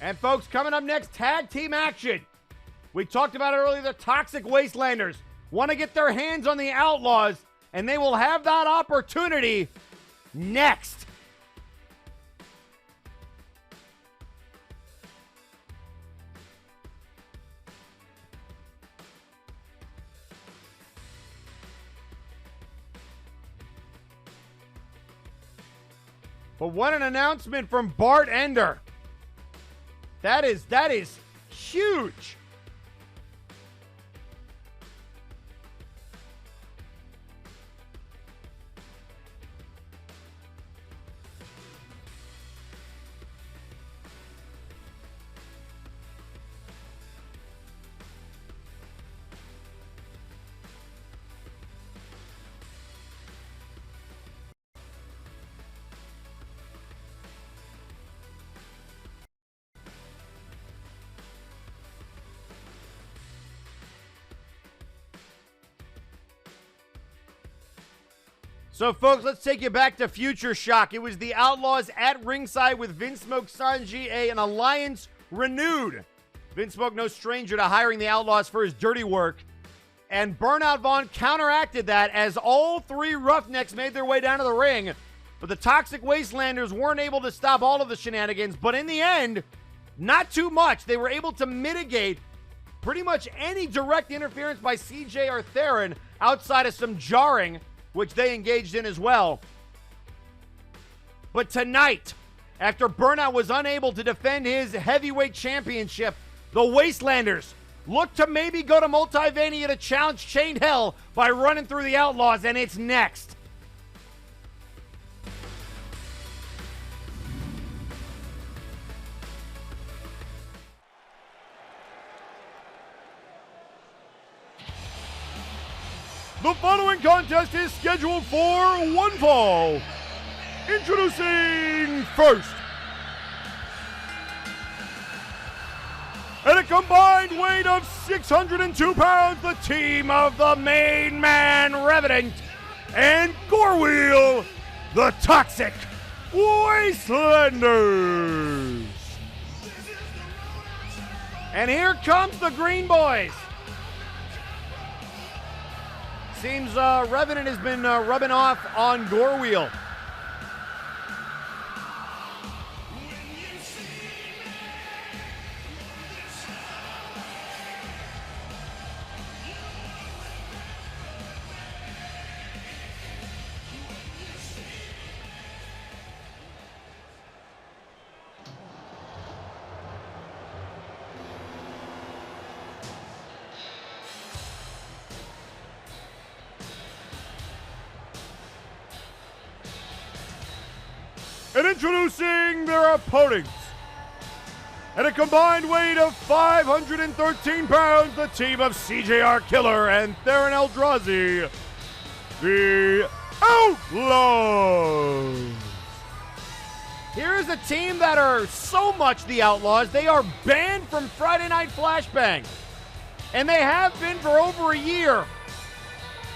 And folks, coming up next, tag team action. We talked about it earlier, the Toxic Wastelanders want to get their hands on the Outlaws, and they will have that opportunity next. But what an announcement from Bart Ender. That is huge. So, folks, let's take you back to Future Shock. It was the Outlaws at ringside with Vinsmoke, Sanju, an alliance renewed. Vinsmoke, no stranger to hiring the Outlaws for his dirty work. And Burnout Vaughn counteracted that as all three Roughnecks made their way down to the ring. But the Toxic Wastelanders weren't able to stop all of the shenanigans. But in the end, not too much. They were able to mitigate pretty much any direct interference by CJ or Theron outside of some jarring, which they engaged in as well. But tonight, after Burnout was unable to defend his heavyweight championship, the Wastelanders look to maybe go to Multivania to challenge Chained Hell by running through the Outlaws, and it's next. The following contest is scheduled for one fall. Introducing first, at a combined weight of 602 pounds, the team of the Main Man Revenant and Gorewheel, the Toxic Wastelanders. And here comes the Green Boys. Seems Revenant has been rubbing off on Gorewheel. And introducing their opponents, at a combined weight of 513 pounds, the team of CJR Killer and Theron Eldrazi, the Outlaws. Here's a team that are so much the Outlaws, they are banned from Friday Night Flashbang. And they have been for over a year.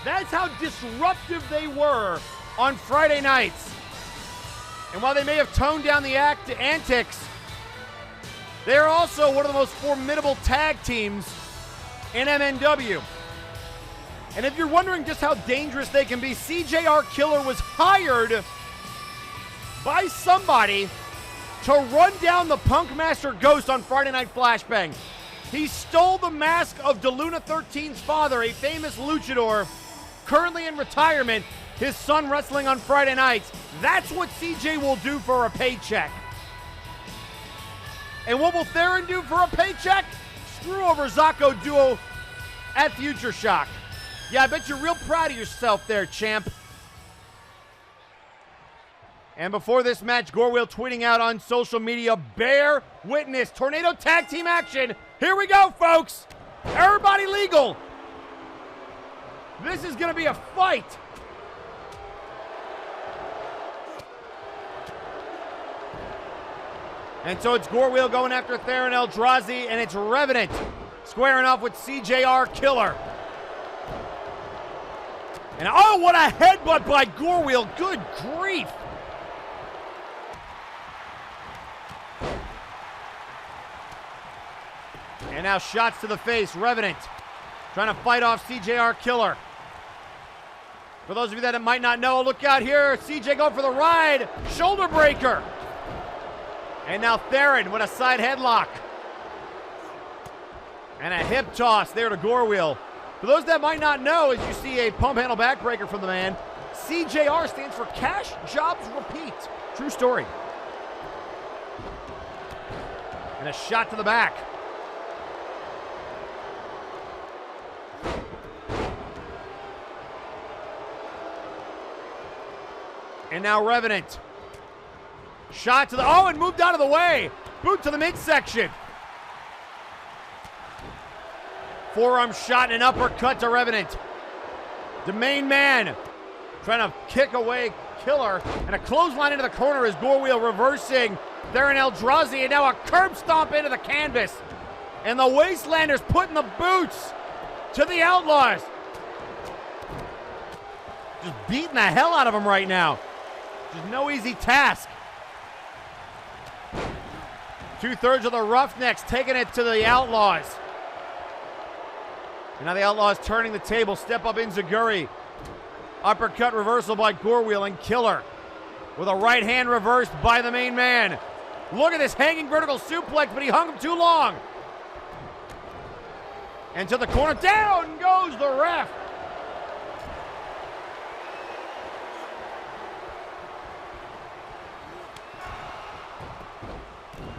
That's how disruptive they were on Friday nights. And while they may have toned down the antics, they're also one of the most formidable tag teams in MNW. And if you're wondering just how dangerous they can be, CJR Killer was hired by somebody to run down the Punk Master Ghost on Friday Night Flashbang. He stole the mask of DeLuna 13's father, a famous luchador, currently in retirement, his son wrestling on Friday nights. That's what CJ will do for a paycheck. And what will Theron do for a paycheck? Screw over Zako duo at Future Shock. Yeah, I bet you're real proud of yourself there, champ. And before this match, Gorewheel tweeting out on social media, bear witness, tornado tag team action. Here we go, folks. Everybody legal. This is going to be a fight. And so it's Gorewheel going after Theron Eldrazi, and it's Revenant squaring off with CJR Killer. And oh, what a headbutt by Gorewheel. Good grief. And now shots to the face. Revenant trying to fight off CJR Killer. For those of you that might not know, look out here. CJ going for the ride. Shoulder breaker. And now Theron with a side headlock. And a hip toss there to Gorewheel. For those that might not know, as you see a pump handle backbreaker from the man, CJR stands for Cash Jobs Repeat. True story. And a shot to the back. And now Revenant. Shot to the, oh, and moved out of the way. Boot to the midsection. Forearm shot and an uppercut to Revenant. The main man trying to kick away Killer. And a clothesline into the corner as Gorewheel reversing Theron Eldrazi. And now a curb stomp into the canvas. And the Wastelanders putting the boots to the Outlaws. Just beating the hell out of them right now. Just no easy task. 2/3 of the Roughnecks taking it to the Outlaws. And now the Outlaws turning the table. Step up Inzaguri. Uppercut reversal by Gorewheel and Killer. With a right hand reversed by the main man. Look at this hanging vertical suplex, but he hung him too long. And to the corner. Down goes the ref.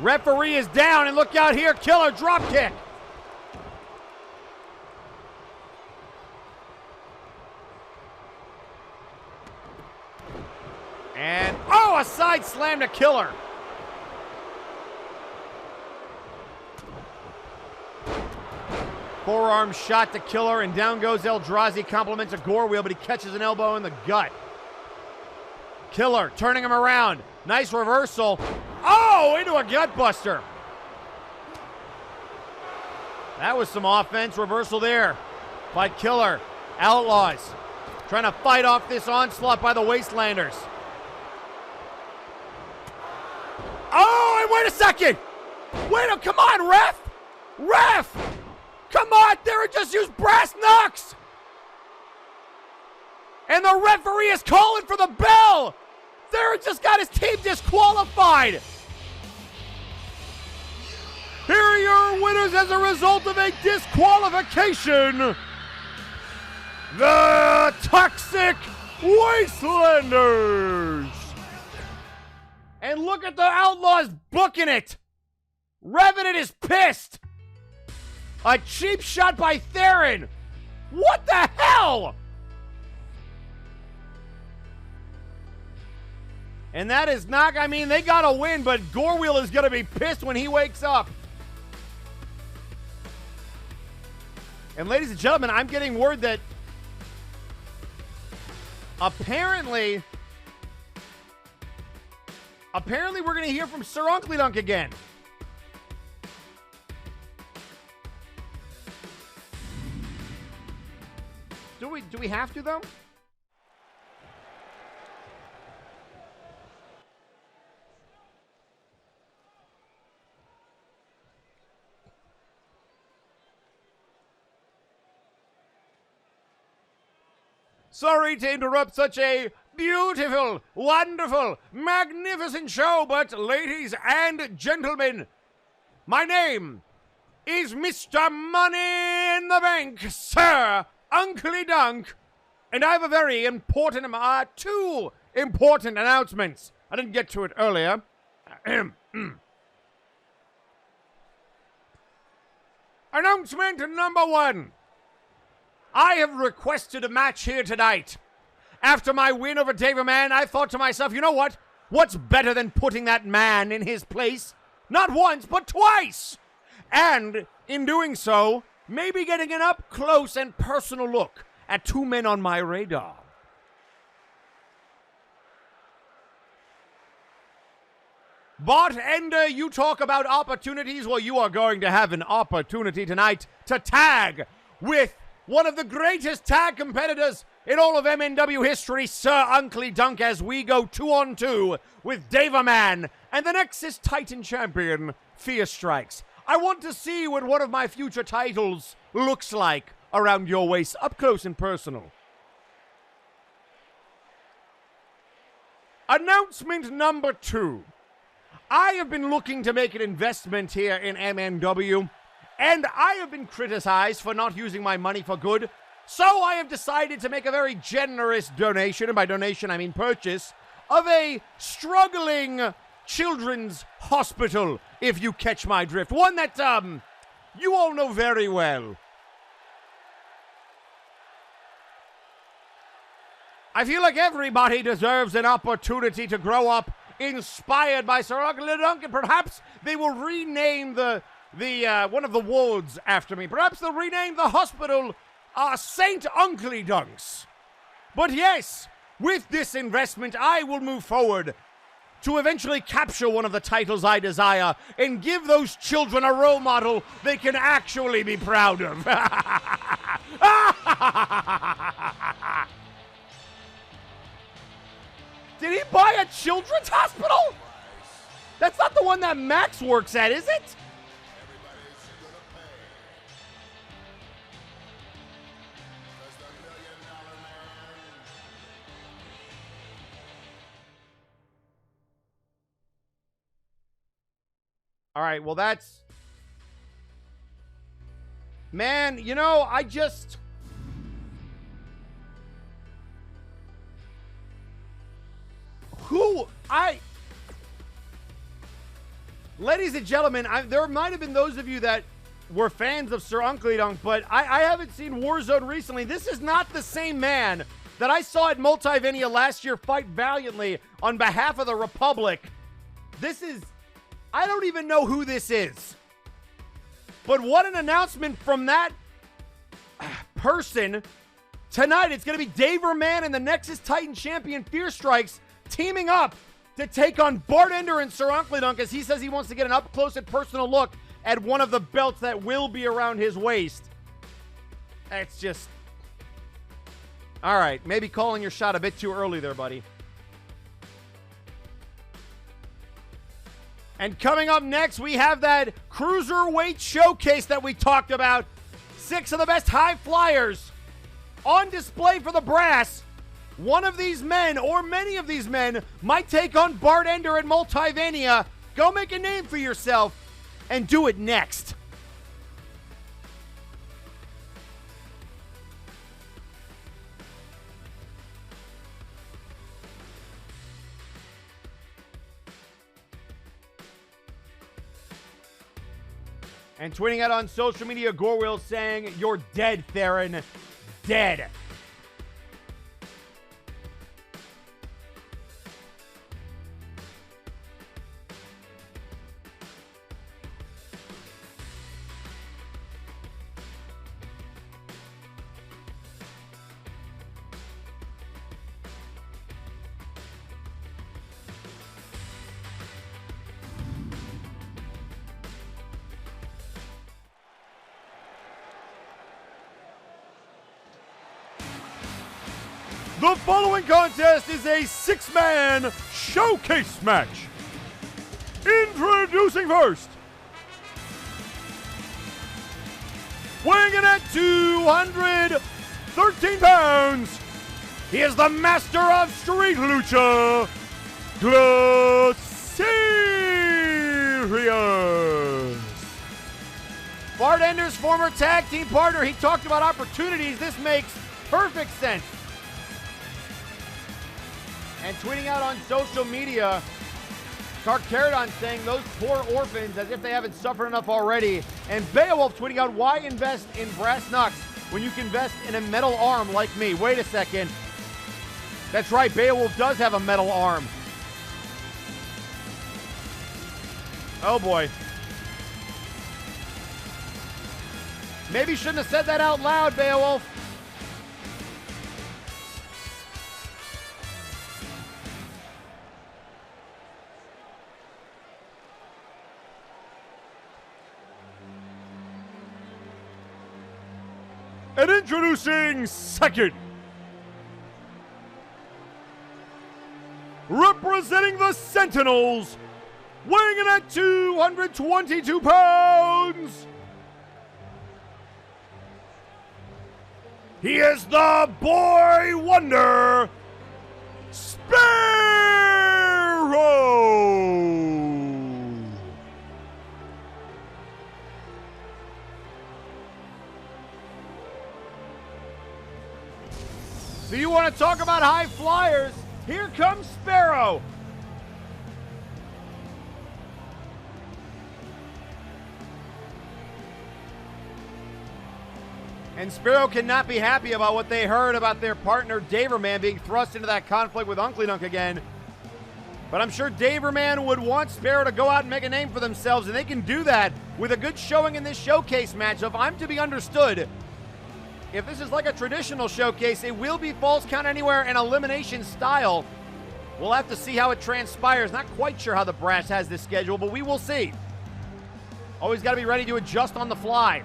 Referee is down, and look out here, Killer drop kick. And, oh, a side slam to Killer. Forearm shot to Killer, and down goes Eldrazi, compliments a Gorewheel, but he catches an elbow in the gut. Killer turning him around. Nice reversal. Oh, into a gut buster. That was some offense. Reversal there by Killer. Outlaws trying to fight off this onslaught by the Wastelanders. Oh, and wait a second. Come on, ref. Ref. Come on, there, just used brass knucks. And the referee is calling for the bell. Theron just got his team disqualified. Here are your winners as a result of a disqualification. The Toxic Wastelanders. And look at the Outlaws booking it. Revenant is pissed. A cheap shot by Theron. What the hell? And that is not, I mean, they got to win, but Gorewheel is going to be pissed when he wakes up. And ladies and gentlemen, I'm getting word that apparently we're going to hear from Sir Unklydunk again. Do we have to, though? Sorry to interrupt such a beautiful, wonderful, magnificent show, but ladies and gentlemen, my name is Mr. Money in the Bank, Sir Unklydunk, and I have a very important, two important announcements. I didn't get to it earlier. Announcement number one. I have requested a match here tonight. After my win over David Man, I thought to myself, you know what? What's better than putting that man in his place? Not once, but twice. And in doing so, maybe getting an up-close and personal look at two men on my radar. Bart Ender, you talk about opportunities. Well, you are going to have an opportunity tonight to tag with one of the greatest tag competitors in all of MNW history, Sir Unklydunk, as we go 2-on-2 with Daverman and the Nexus Titan champion, Fear Strikes. I want to see what one of my future titles looks like around your waist, up close and personal. Announcement number two. I have been looking to make an investment here in MNW, and I have been criticized for not using my money for good, so I have decided to make a very generous donation, and by donation I mean purchase, of a struggling children's hospital, if you catch my drift. One that, you all know very well. I feel like everybody deserves an opportunity to grow up inspired by Sir Unklydunk, and perhaps they will rename the one of the wards after me. Perhaps they'll rename the hospital St. Unklydunks. But yes, with this investment, I will move forward to eventually capture one of the titles I desire and give those children a role model they can actually be proud of. Did he buy a children's hospital? That's not the one that Max works at, is it? All right, well, that's... Man, you know, Ladies and gentlemen, there might have been those of you that were fans of Sir Unklydunk, but I haven't seen Warzone recently. This is not the same man that I saw at Multivania last year fight valiantly on behalf of the Republic. I don't even know who this is. But what an announcement from that person. Tonight, it's going to be Daverman and the Nexus Titan champion Fear Strikes teaming up to take on Bart Ender and Sir Unklydunk, as he says he wants to get an up-close and personal look at one of the belts that will be around his waist. It's just... All right, maybe calling your shot a bit too early there, buddy. And coming up next, we have that Cruiserweight Showcase that we talked about. 6 of the best high flyers on display for the brass. one of these men, or many of these men, might take on Bart Ender at Multivania. Go make a name for yourself and do it next. And tweeting out on social media, Gorwill saying, "You're dead, Theron. Dead." The following contest is a six-man showcase match. Introducing first, weighing in at 213 pounds, he is the master of street lucha, Glacirus. Bart Ender's former tag team partner. He talked about opportunities. This makes perfect sense. And tweeting out on social media, Tarkaradon saying those poor orphans as if they haven't suffered enough already. And Beowulf tweeting out, why invest in brass knucks when you can invest in a metal arm like me? Wait a second. That's right, Beowulf does have a metal arm. Oh boy. Maybe shouldn't have said that out loud, Beowulf. And introducing second, representing the Sentinels, weighing in at 222 pounds, he is the Boy Wonder, Sparrow. So you want to talk about high flyers? Here comes Sparrow. And Sparrow cannot be happy about what they heard about their partner Daverman being thrust into that conflict with Unklydunk again. But I'm sure Daverman would want Sparrow to go out and make a name for themselves, and they can do that with a good showing in this showcase match. So if I'm to be understood, if this is like a traditional showcase, it will be falls count anywhere and elimination style. We'll have to see how it transpires. Not quite sure how the brass has this schedule, but we will see. Always got to be ready to adjust on the fly.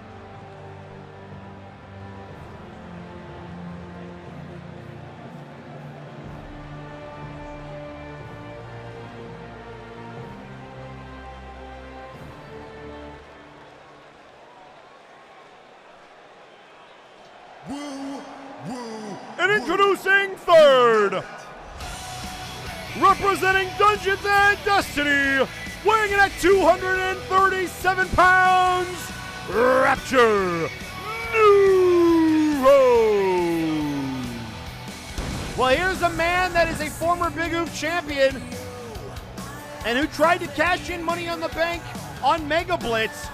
And introducing third, representing Dungeons and Destiny, weighing in at 237 pounds, Rapture. New Road. Well, here's a man that is a former Big Oof champion and who tried to cash in Money on the Bank on Megablitz.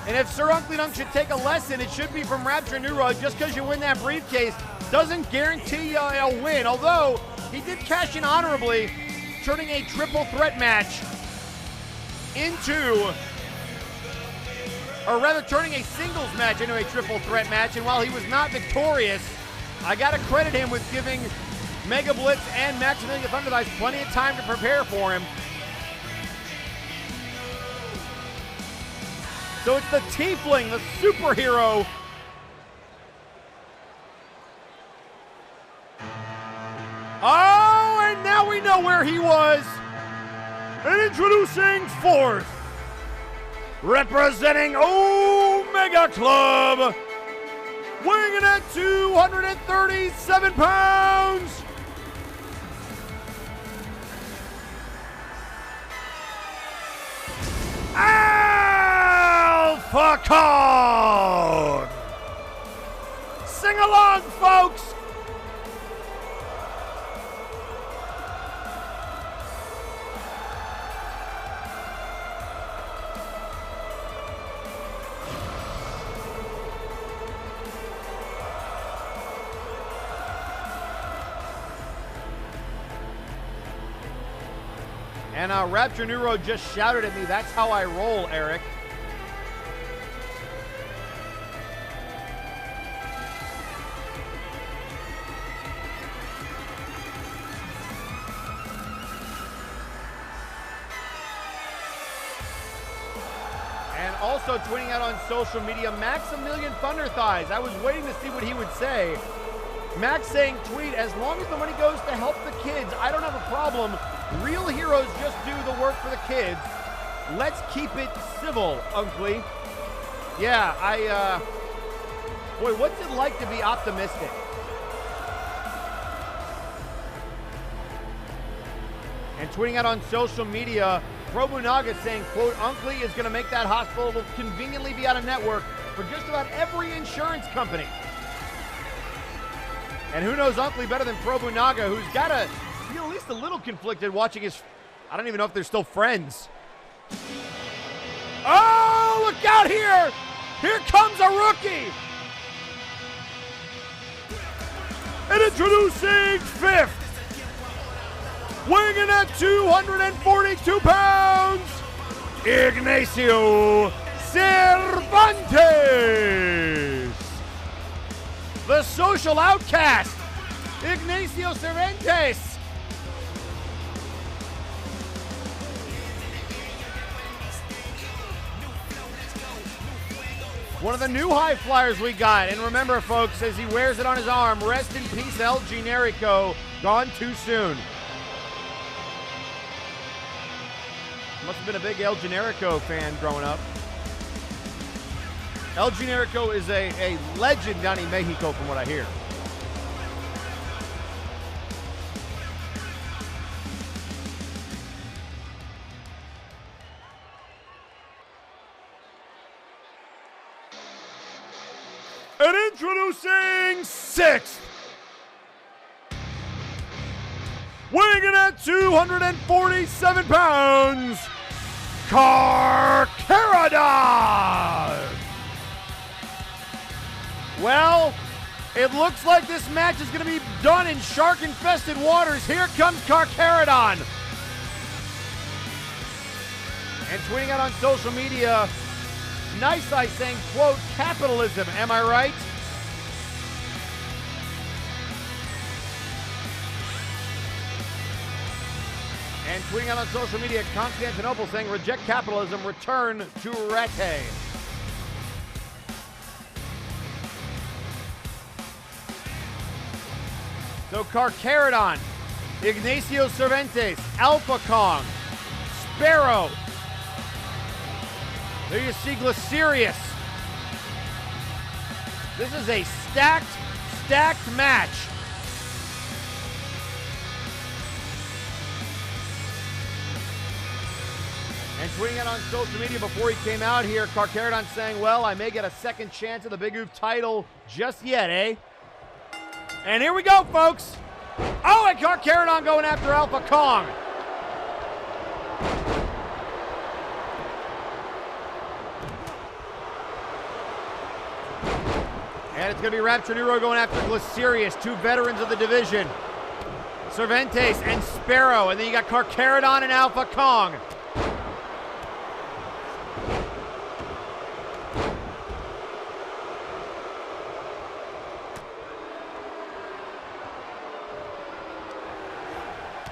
And if Sir Unklydunk should take a lesson, it should be from Rapture New Road. Just because you win that briefcase doesn't guarantee you a win. Although, he did cash in honorably, turning a triple threat match into, or rather turning a singles match into a triple threat match. And while he was not victorious, I got to credit him with giving Megablitz and Maximilian Thunderdice plenty of time to prepare for him. So it's the Tiefling, the superhero. Oh, and now we know where he was. And introducing fourth, representing Omega Club, weighing in at 237 pounds, Alpha Kong! Sing along, folks! And Rapture Neuro just shouted at me, that's how I roll, Eric. And also tweeting out on social media, Maximilian Thunder Thighs. I was waiting to see what he would say. Max saying, tweet, as long as the money goes to help the kids, I don't have a problem. Real heroes just do the work for the kids. Let's keep it civil, Unkley. Yeah, boy, what's it like to be optimistic? And tweeting out on social media, Probunaga saying, quote, Unkley is going to make that hospital will conveniently be out of network for just about every insurance company. And who knows Unkley better than Probunaga, who's got to feel at least a little conflicted watching his, I don't even know if they're still friends. Oh, look out here! Here comes a rookie! And introducing fifth, weighing in at 242 pounds, Ignacio Cervantes. The social outcast, Ignacio Cervantes. One of the new high flyers we got. And remember, folks, as he wears it on his arm, rest in peace, El Generico. Gone too soon. Must have been a big El Generico fan growing up. El Generico is a legend down in Mexico from what I hear. And introducing sixth, weighing in at 247 pounds, Carcharodon. Well, it looks like this match is going to be done in shark-infested waters. Here comes Carcharodon. And tweeting out on social media, Nice Eye saying, quote, capitalism, am I right? And tweeting out on social media, Consantinople saying, reject capitalism, return to Rete. So Carcharodon, Ignacio Cervantes, Alpha Kong, Sparrow. There you see Glacirus. This is a stacked match. And tweeting out on social media before he came out here, Carcharodon saying, well, I may get a second chance at the Big Oof title just yet, eh? And here we go, folks. Oh, and Carcharodon going after Alpha Kong. And it's going to be Rapture Neuro going after Glacirus, two veterans of the division. Cervantes and Sparrow. And then you got Carcharodon and Alpha Kong.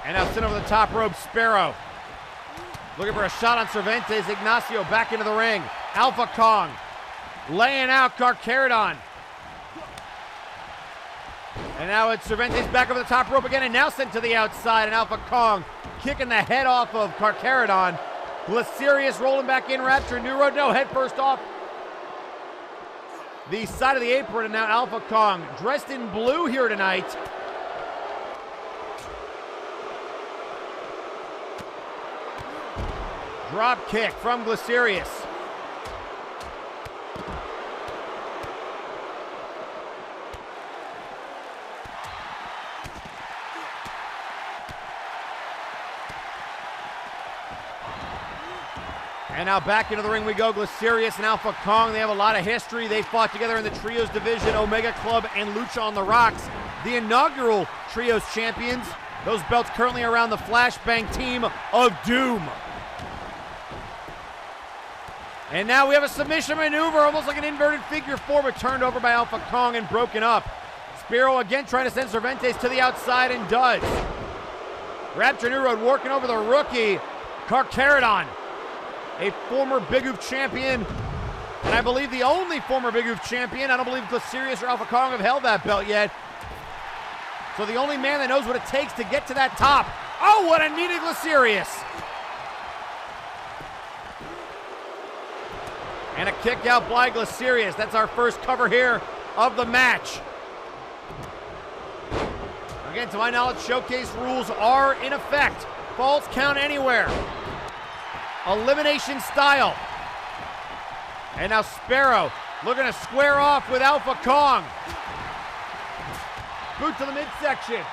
And now sent over the top rope, Sparrow. Looking for a shot on Cervantes. Ignacio back into the ring. Alpha Kong laying out Carcharodon. And now it's Cervantes back over the top rope again and now sent to the outside. And Alpha Kong kicking the head off of Carcharodon. Glacirus rolling back in. Rapture Neuro, no, head first off the side of the apron. And now Alpha Kong dressed in blue here tonight. Drop kick from Glacirus. And now back into the ring we go. Glacirus and Alpha Kong, they have a lot of history. They fought together in the Trios division, Omega Club and Lucha on the Rocks. The inaugural Trios champions. Those belts currently around the Flashbang team of Doom. And now we have a submission maneuver, almost like an inverted figure four, but turned over by Alpha Kong and broken up. Sparrow again trying to send Cervantes to the outside and does. Rapture New Road working over the rookie, Carcharodon, a former Big Oof champion, and I believe the only former Big Oof champion. I don't believe Glacirus or Alpha Kong have held that belt yet. So the only man that knows what it takes to get to that top. Oh, what a needed Glacirus. And a kick out by Glacirus. That's our first cover here of the match. Again, to my knowledge, showcase rules are in effect. Falls count anywhere. Elimination style. And now Sparrow looking to square off with Alpha Kong. Boot to the midsection.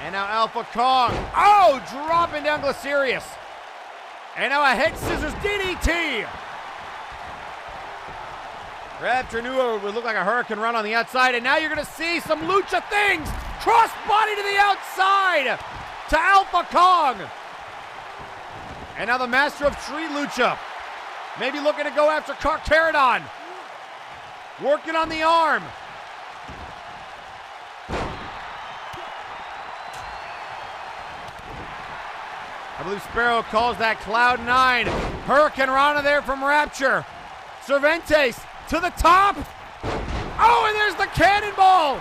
And now Alpha Kong. Oh, dropping down Glacirus. And now a head scissors DDT. Rapture New Road would look like a hurricane run on the outside. And now you're going to see some lucha things. Cross body to the outside to Alpha Kong. And now the master of Tree Lucha. Maybe looking to go after Carcharodon. Working on the arm. I believe Sparrow calls that Cloud 9. Hurricane Rana there from Rapture. Cervantes to the top. Oh, and there's the cannonball.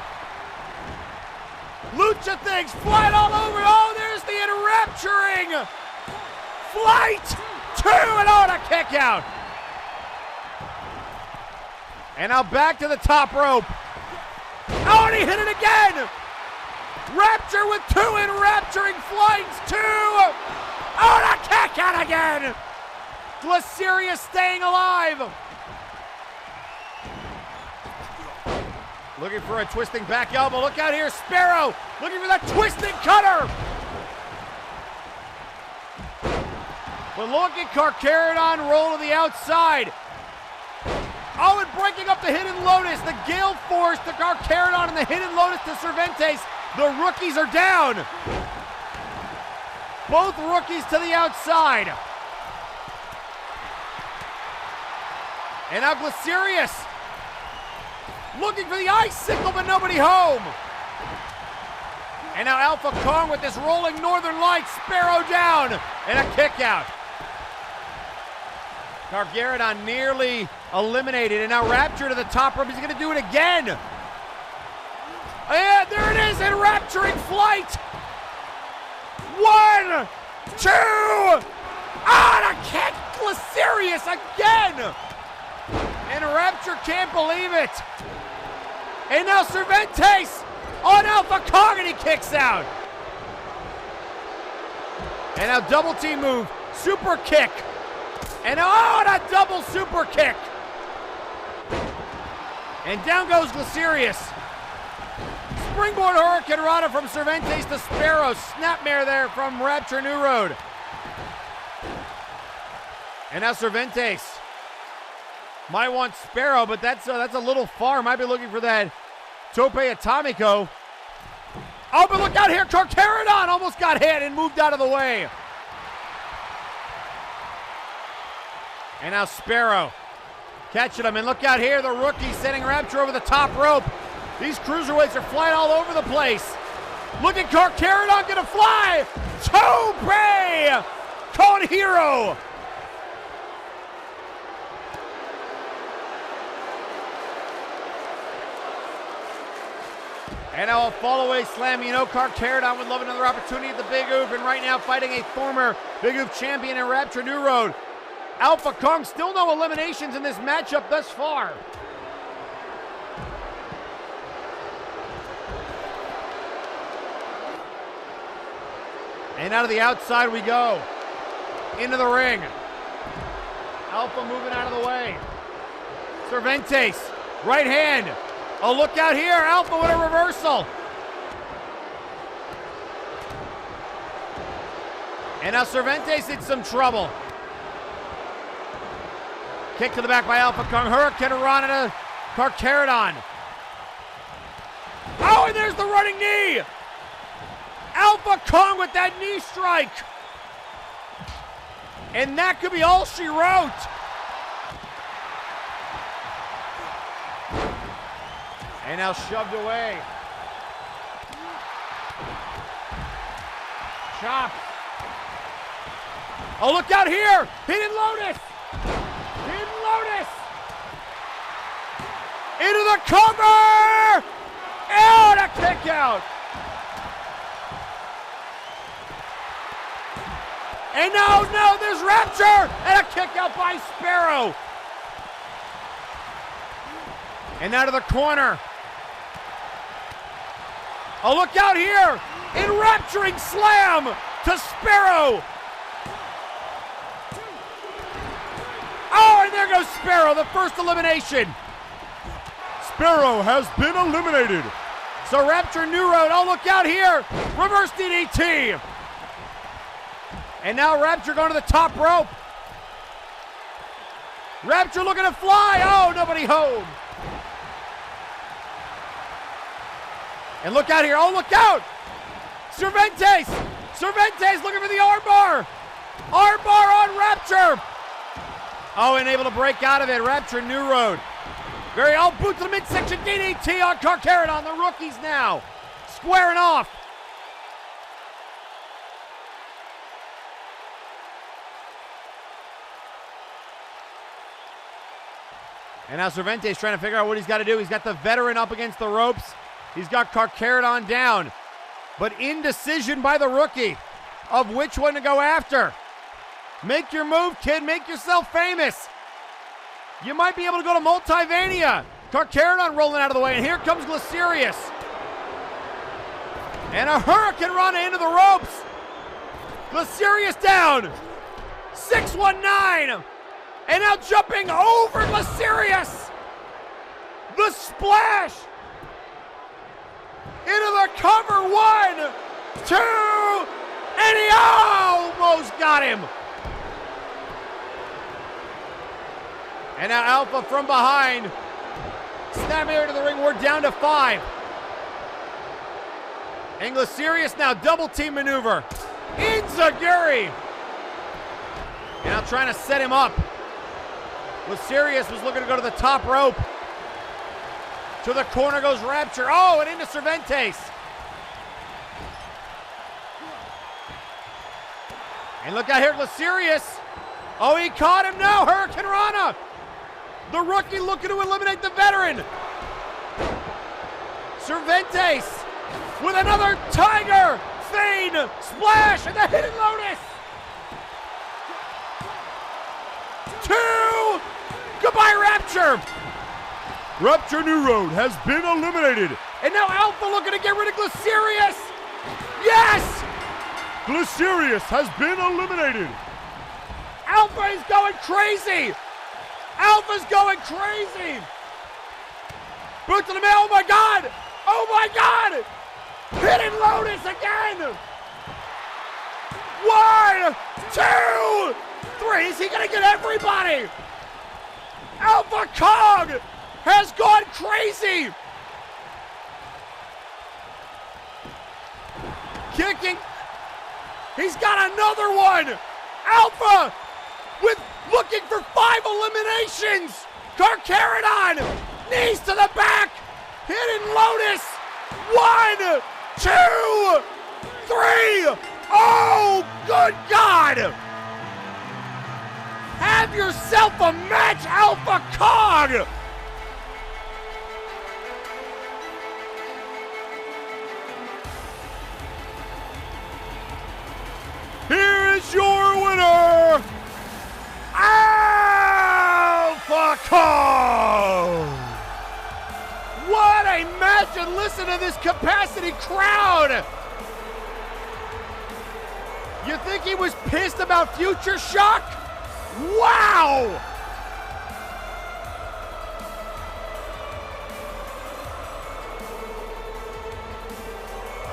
Lucha things flying all over. Oh, there's the enrapturing. Flight 2 and on a kick out. And now back to the top rope. Oh, and he hit it again. Rapture with 2 enrapturing flights. 2. Oh, and a kick out again. Glacirus staying alive. Looking for a twisting back elbow. Look out here, Sparrow. Looking for that twisting cutter. But look at Carcharodon roll to the outside. Oh, and breaking up the Hidden Lotus. The Gale Force to Carcharodon and the Hidden Lotus to Cervantes. The rookies are down. Both rookies to the outside. And now Glacirus looking for the icicle, but nobody home. And now Alpha Kong with this rolling Northern Lights. Sparrow down and a kick out. Carcharodon nearly eliminated, and now Rapture to the top rope. He's going to do it again. And there it is, enrapturing flight. 1, 2. Ah, and a kick. Glacirus again. And Rapture can't believe it. And now Cervantes on Alpha Kong, and he kicks out. And now double team move, super kick. And oh, and a double super kick. And down goes Glacirus. Springboard Hurricane Rana from Cervantes to Sparrow. Snapmare there from Rapture New Road. And now Cervantes might want Sparrow, but that's a little far. Might be looking for that Tope Atomico. Oh, but look out here. Carcharodon almost got hit and moved out of the way. And now Sparrow catching him. And look out here. The rookie sending Rapture over the top rope. These cruiserweights are flying all over the place. Look at Carcharodon gonna fly. Tope! Con Hero. And now a fall-away slam. You know Carcharodon would love another opportunity at the Big Oof, and right now fighting a former Big Oof champion in Rapture New Road. Alpha Kong, still no eliminations in this matchup thus far. And out of the outside we go. Into the ring. Alpha moving out of the way. Cervantes, right hand. Oh, look out here. Alpha with a reversal. And now Cervantes in some trouble. Kick to the back by Alpha Kong. Hurricane Rana to Carcharodon. Oh, and there's the running knee. Alpha Kong with that knee strike. And that could be all she wrote. And now shoved away. Chop. Oh, look out here. Hidden Lotus. Hidden Lotus. Into the cover. And a kick out. And no, there's Rapture. And a kick out by Sparrow. And now to the corner. Oh, look out here. Enrapturing slam to Sparrow. Oh, and there goes Sparrow, the first elimination. Sparrow has been eliminated. So Rapture New Road, oh, look out here. Reverse DDT. And now Rapture going to the top rope. Rapture looking to fly. Oh, nobody home. And look out here. Oh, look out. Cervantes. Cervantes looking for the armbar. Armbar on Rapture. Oh, and able to break out of it. Rapture New Road. Very old boot to the midsection. DDT on Carcharodon. The rookies now squaring off. And now Cervantes trying to figure out what he's got to do. He's got the veteran up against the ropes. He's got Carcharodon down. But indecision by the rookie of which one to go after. Make your move, kid. Make yourself famous. You might be able to go to Multivania. Carcharodon rolling out of the way. And here comes Glacirus. And a Hurricane Rana into the ropes. Glacirus down. 619. And now jumping over Glacirus. The splash. Into the cover. 1, 2, and he almost got him. And now Alpha from behind. Snapping into the ring. We're down to 5. And Glacirus now double team maneuver. Inzaguri. And now trying to set him up. Glacirus was looking to go to the top rope. To the corner goes Rapture. Oh, and into Cervantes. And look out here, Glacirus. Oh, he caught him. No, Hurricane Rana. The rookie looking to eliminate the veteran. Cervantes with another Tiger Feign Splash and the Hidden Lotus. 2. Goodbye, Rapture. Rapture New Road has been eliminated. And now Alpha looking to get rid of Glacirus. Yes! Glacirus has been eliminated. Alpha is going crazy. Alpha's going crazy. Boot to the mail. Oh, my God. Oh, my God. Hidden Lotus again. 1, 2, 3. Is he going to get everybody? Alpha Kong has gone crazy. Kicking. He's got another one. Alpha with looking for 5 eliminations. Carcharodon. Knees to the back. Hidden Lotus. 1, 2, 3. Oh, good God. Have yourself a match, Alpha Kong. Here is your winner, Alpha Kong! What a match, and listen to this capacity crowd! You think he was pissed about Future Shock? Wow!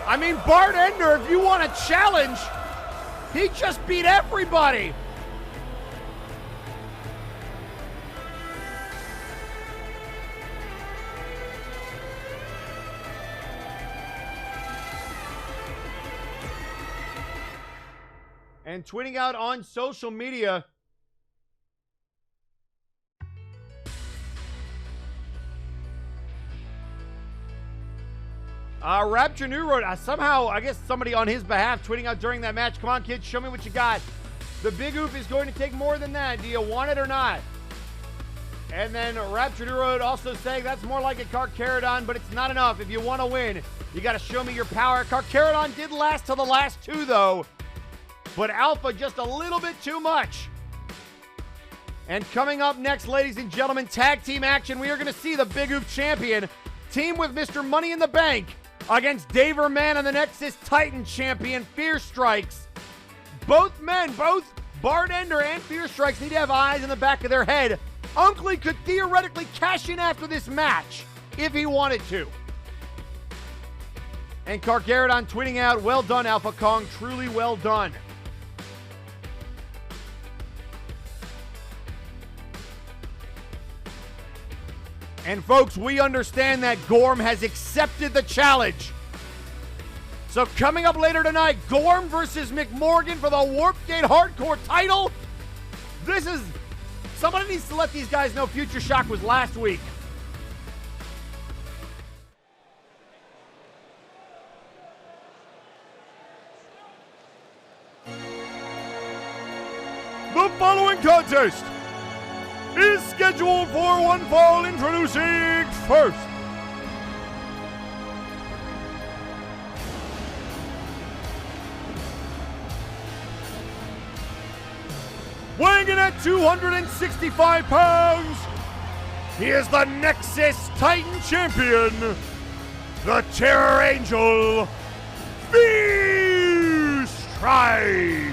I mean, Bart Ender, if you want a challenge, He just beat everybody. And tweeting out on social media, Rapture New Road, somehow, I guess somebody on his behalf tweeting out during that match, come on kids, show me what you got. The big oop is going to take more than that. Do you want it or not? And then Rapture New Road also saying that's more like a Carcharodon, but it's not enough. If you want to win, you got to show me your power. Carcharodon did last till the last two, though. But Alpha just a little bit too much. And coming up next, ladies and gentlemen, tag team action. We are going to see the Big Oop champion team with Mr. Money in the Bank against Daver Man and the Nexus Titan champion, Fierce Strikes. Both men, both Bart Ender and Fierce Strikes need to have eyes in the back of their head. Unkley could theoretically cash in after this match if he wanted to. And Carcharodon tweeting out, well done, Alpha Kong, truly well done. And folks, we understand that Gorm has accepted the challenge. So coming up later tonight, Gorm versus McMorgan for the Warpgate Hardcore title. Somebody needs to let these guys know Future Shock was last week. The following contest is scheduled for one fall, introducing first. Weighing in at 265 pounds, he is the Nexus Titan champion, the Terror Angel, Trice.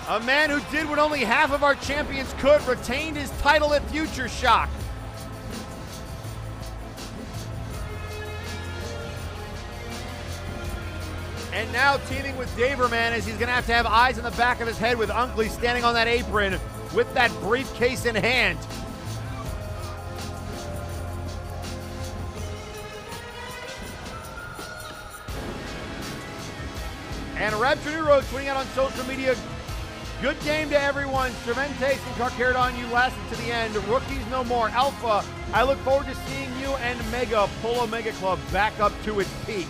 A man who did what only half of our champions could, retained his title at Future Shock. And now teaming with Daverman, as he's going to have eyes in the back of his head with Unkley standing on that apron with that briefcase in hand. And Rapture New Road tweeting out on social media, good game to everyone. Trementes and Carcharodon, you lasted to the end. Rookies no more. Alpha, I look forward to seeing you and Mega pull Omega Club back up to its peak.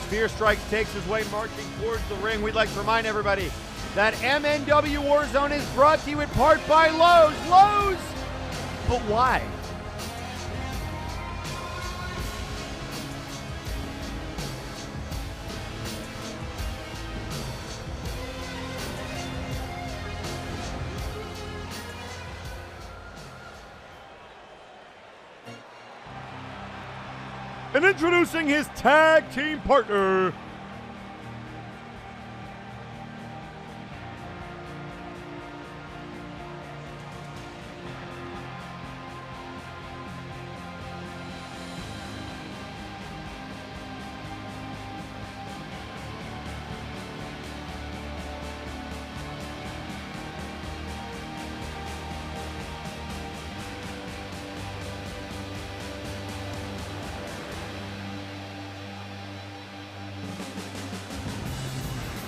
Fierce Strike takes his way marching towards the ring. We'd like to remind everybody that MNW Warzone is brought to you in part by Lawds. Lawds! But why? And introducing his tag team partner,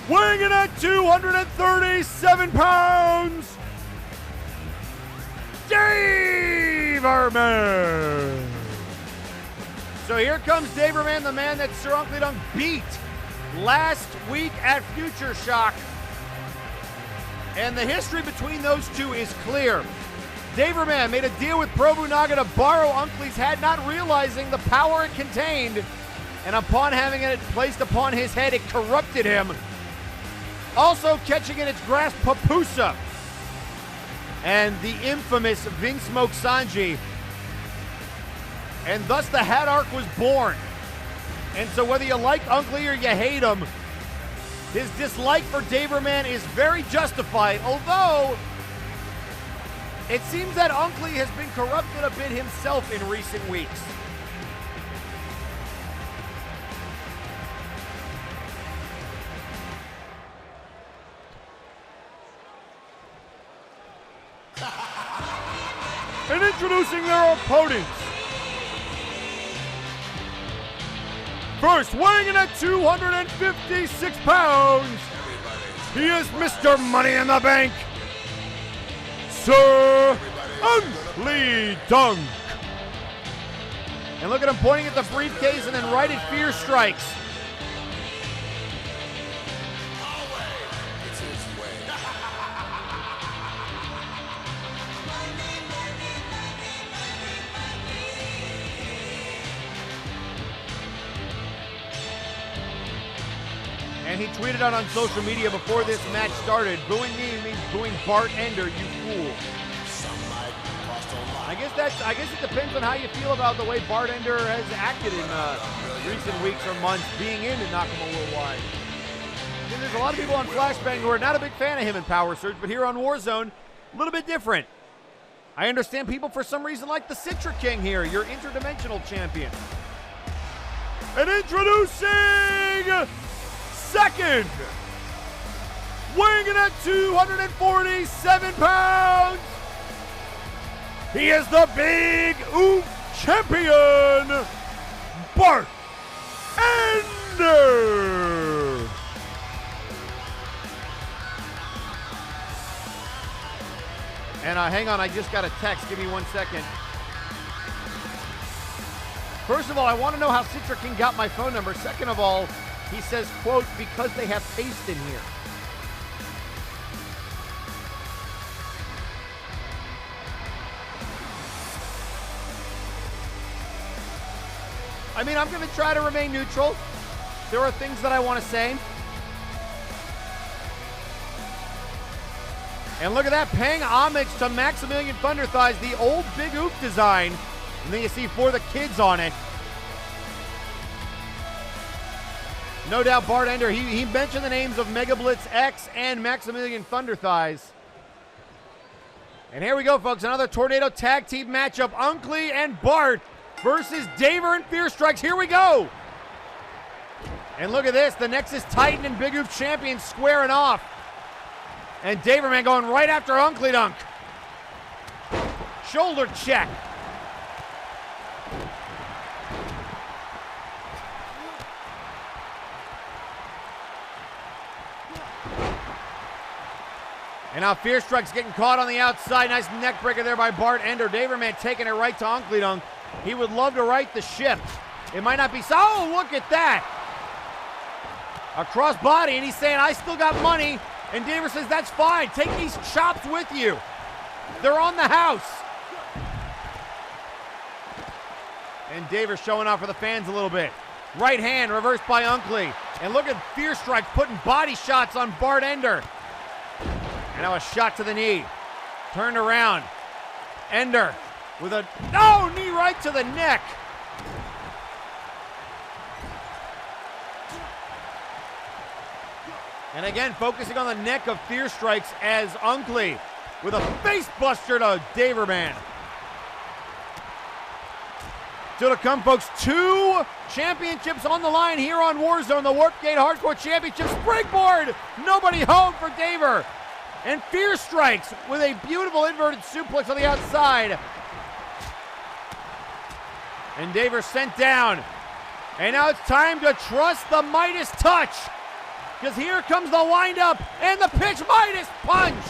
weighing in at 237 pounds, Daverman. So here comes Daverman, the man that Sir Unklydunk beat last week at Future Shock. And the history between those two is clear. Daverman made a deal with Probunaga to borrow Unkley's head, not realizing the power it contained. And upon having it placed upon his head, it corrupted him. Also catching in its grasp Pupusa and the infamous Vinsmoke Sanji. And thus the Hat Arc was born. And so whether you like Unkley or you hate him, his dislike for Daverman is very justified, although it seems that Unkley has been corrupted a bit himself in recent weeks. And introducing their opponents. First, weighing in at 256 pounds, he is Mr. Money in the Bank, Sir Unklydunk. And look at him pointing at the briefcase and then right at Fear Strikes. And he tweeted out on social media before this match started, "Booing me means booing Bart Ender, you fool." I guess it depends on how you feel about the way Bart Ender has acted in recent weeks or months being in Nakano Worldwide. I mean, there's a lot of people on Flashbang who are not a big fan of him in Power Surge, but here on Warzone, a little bit different. I understand people for some reason like the Citra King here, your interdimensional champion. And introducing second, weighing in at 247 pounds, he is the Big Oof champion, Bart Ender. And hang on, I just got a text. Give me 1 second. First of all, I want to know how Citra King got my phone number. Second of all, he says, quote, "because they have paste in here." I mean, I'm going to try to remain neutral. There are things that I want to say. And look at that, paying homage to Maximilian Thunderthighs, the old Big Oop design. And then you see For the Kids on it. No doubt Bart Ender, he mentioned the names of Megablitz X and Maximilian Thunderthighs. And here we go, folks, another Tornado Tag Team matchup. Unkley and Bart versus Daver and Fear Strikes. Here we go. And look at this, the Nexus Titan and Big Oop champions squaring off. And Daverman going right after Unklydunk. Shoulder check. And now Fear Strike's getting caught on the outside. Nice neck breaker there by Bart Ender. Daverman taking it right to Unklydunk. He would love to right the ship. It might not be so. Oh, look at that. A cross body, and he's saying, "I still got money." And Daver says, "That's fine. Take these chops with you. They're on the house." And Daver showing off for the fans a little bit. Right hand reversed by Unkley. And look at Fear Strike putting body shots on Bart Ender. And now a shot to the knee. Turned around. Ender with a knee right to the neck. And again, focusing on the neck of Fear Strikes as Unkley with a face buster to Daverman. Still to come, folks. 2 championships on the line here on Warzone. The Warpgate Hardcore Championship springboard. Nobody home for Daver. And Fear Strikes with a beautiful inverted suplex on the outside. And Daver sent down. And now it's time to trust the Midas touch. Because here comes the windup and the pitch Midas punch.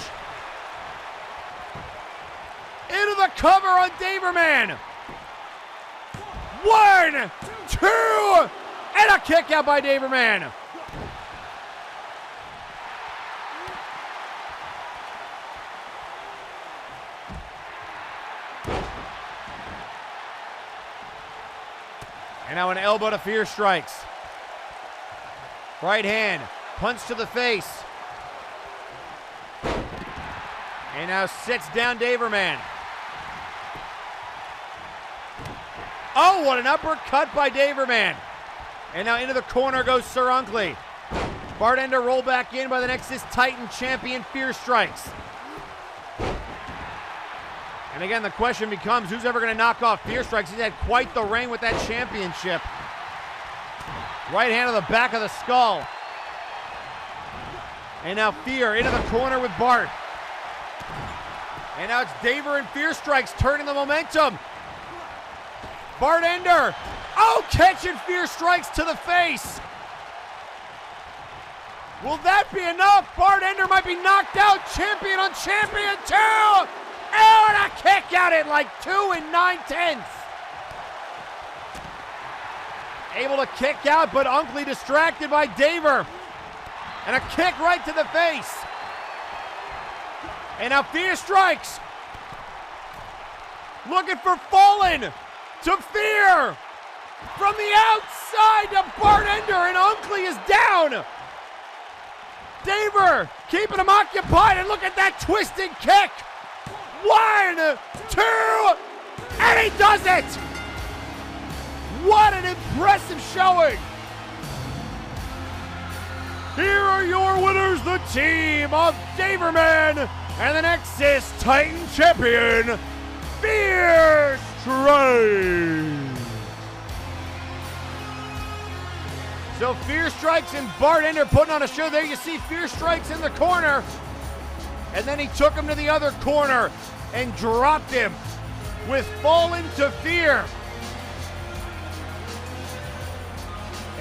Into the cover on Daverman. 1, 2, and a kick out by Daverman. And now an elbow to Fear Strikes. Right hand, punch to the face. And now sits down Daverman. Oh, what an uppercut by Daverman. And now into the corner goes Sir Unklydunk. Bart Ender rolled back in by the Nexus Titan champion, Fear Strikes. And again, the question becomes, who's ever going to knock off Fear Strikes? He's had quite the reign with that championship. Right hand to the back of the skull. And now Fear into the corner with Bart. And now it's Daver and Fear Strikes turning the momentum. Bart Ender, oh, catching Fear Strikes to the face. Will that be enough? Bart Ender might be knocked out. Champion on champion 2. Oh, and a kick out at like 2 9/10. Able to kick out, but Unklydunk distracted by Daver. And a kick right to the face. And now Fear Strikes. Looking for Fallen to Fear. From the outside to Bart Ender, and Unklydunk is down. Daver keeping him occupied, and look at that twisting kick. 1, 2, and he does it! What an impressive showing! Here are your winners, the team of Daverman and the Nexus Titan champion, Fear Strikes! So Fear Strikes and Bart Ender putting on a show. There you see Fear Strikes in the corner. And then he took him to the other corner and dropped him with Fallen to Fear.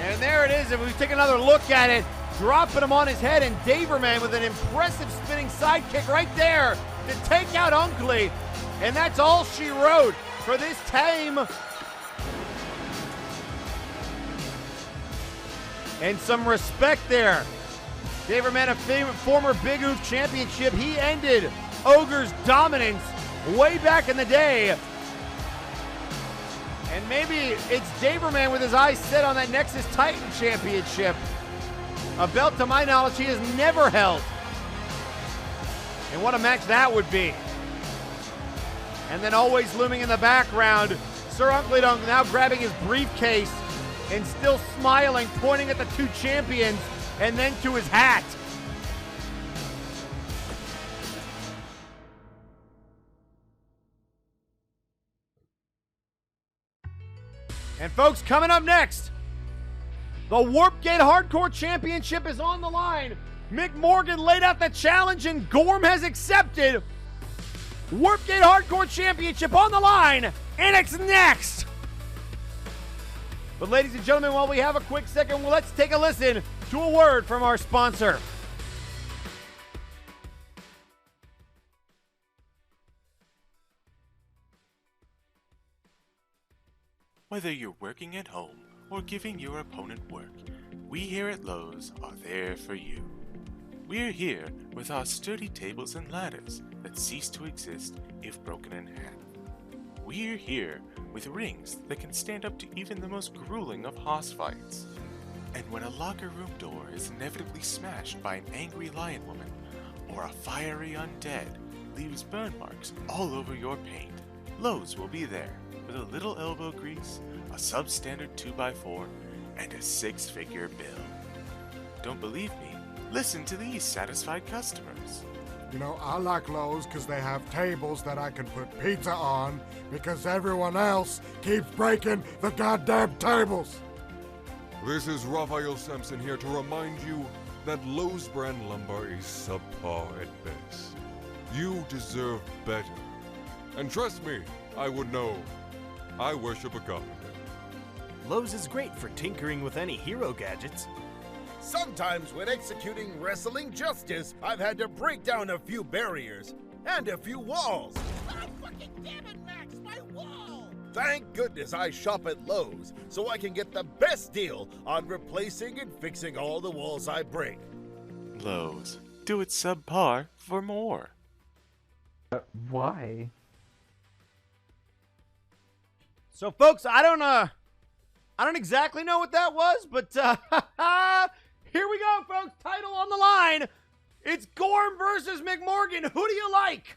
And there it is. If we take another look at it, dropping him on his head, and Daverman with an impressive spinning sidekick right there to take out Unklydunk. And that's all she wrote for this team. And some respect there. Daverman, a former Big Oof championship. He ended Ogre's dominance way back in the day. And maybe it's Daverman with his eyes set on that Nexus Titan championship. A belt, to my knowledge, he has never held. And what a match that would be. And then always looming in the background, Sir Unklydunk now grabbing his briefcase and still smiling, pointing at the two champions, and then to his hat. And folks, coming up next, the Warpgate Hardcore Championship is on the line. McMorgan laid out the challenge and Gorm has accepted. Warpgate Hardcore Championship on the line, and it's next. But ladies and gentlemen, while we have a quick second, well, let's take a listen to a word from our sponsor. Whether you're working at home or giving your opponent work, we here at Lawds are there for you. We're here with our sturdy tables and ladders that cease to exist if broken in half. We're here with rings that can stand up to even the most grueling of hoss fights. And when a locker room door is inevitably smashed by an angry lion woman, or a fiery undead leaves burn marks all over your paint, Lawds will be there with a little elbow grease, a substandard 2x4, and a 6-figure bill. Don't believe me? Listen to these satisfied customers. You know, I like Lowe's because they have tables that I can put pizza on because everyone else keeps breaking the goddamn tables. This is Raphael Sampson here to remind you that Lowe's brand lumber is subpar at best. You deserve better. And trust me, I would know. I worship a carpenter. Lowe's is great for tinkering with any hero gadgets. Sometimes when executing wrestling justice, I've had to break down a few barriers and a few walls. Ah, fucking damn it, Max, my wall! Thank goodness I shop at Lowe's so I can get the best deal on replacing and fixing all the walls I break. Lawds, do it subpar for more. Why? So folks, I don't exactly know what that was, but here we go, folks. Title on the line. It's Gorm versus McMorgan. Who do you like?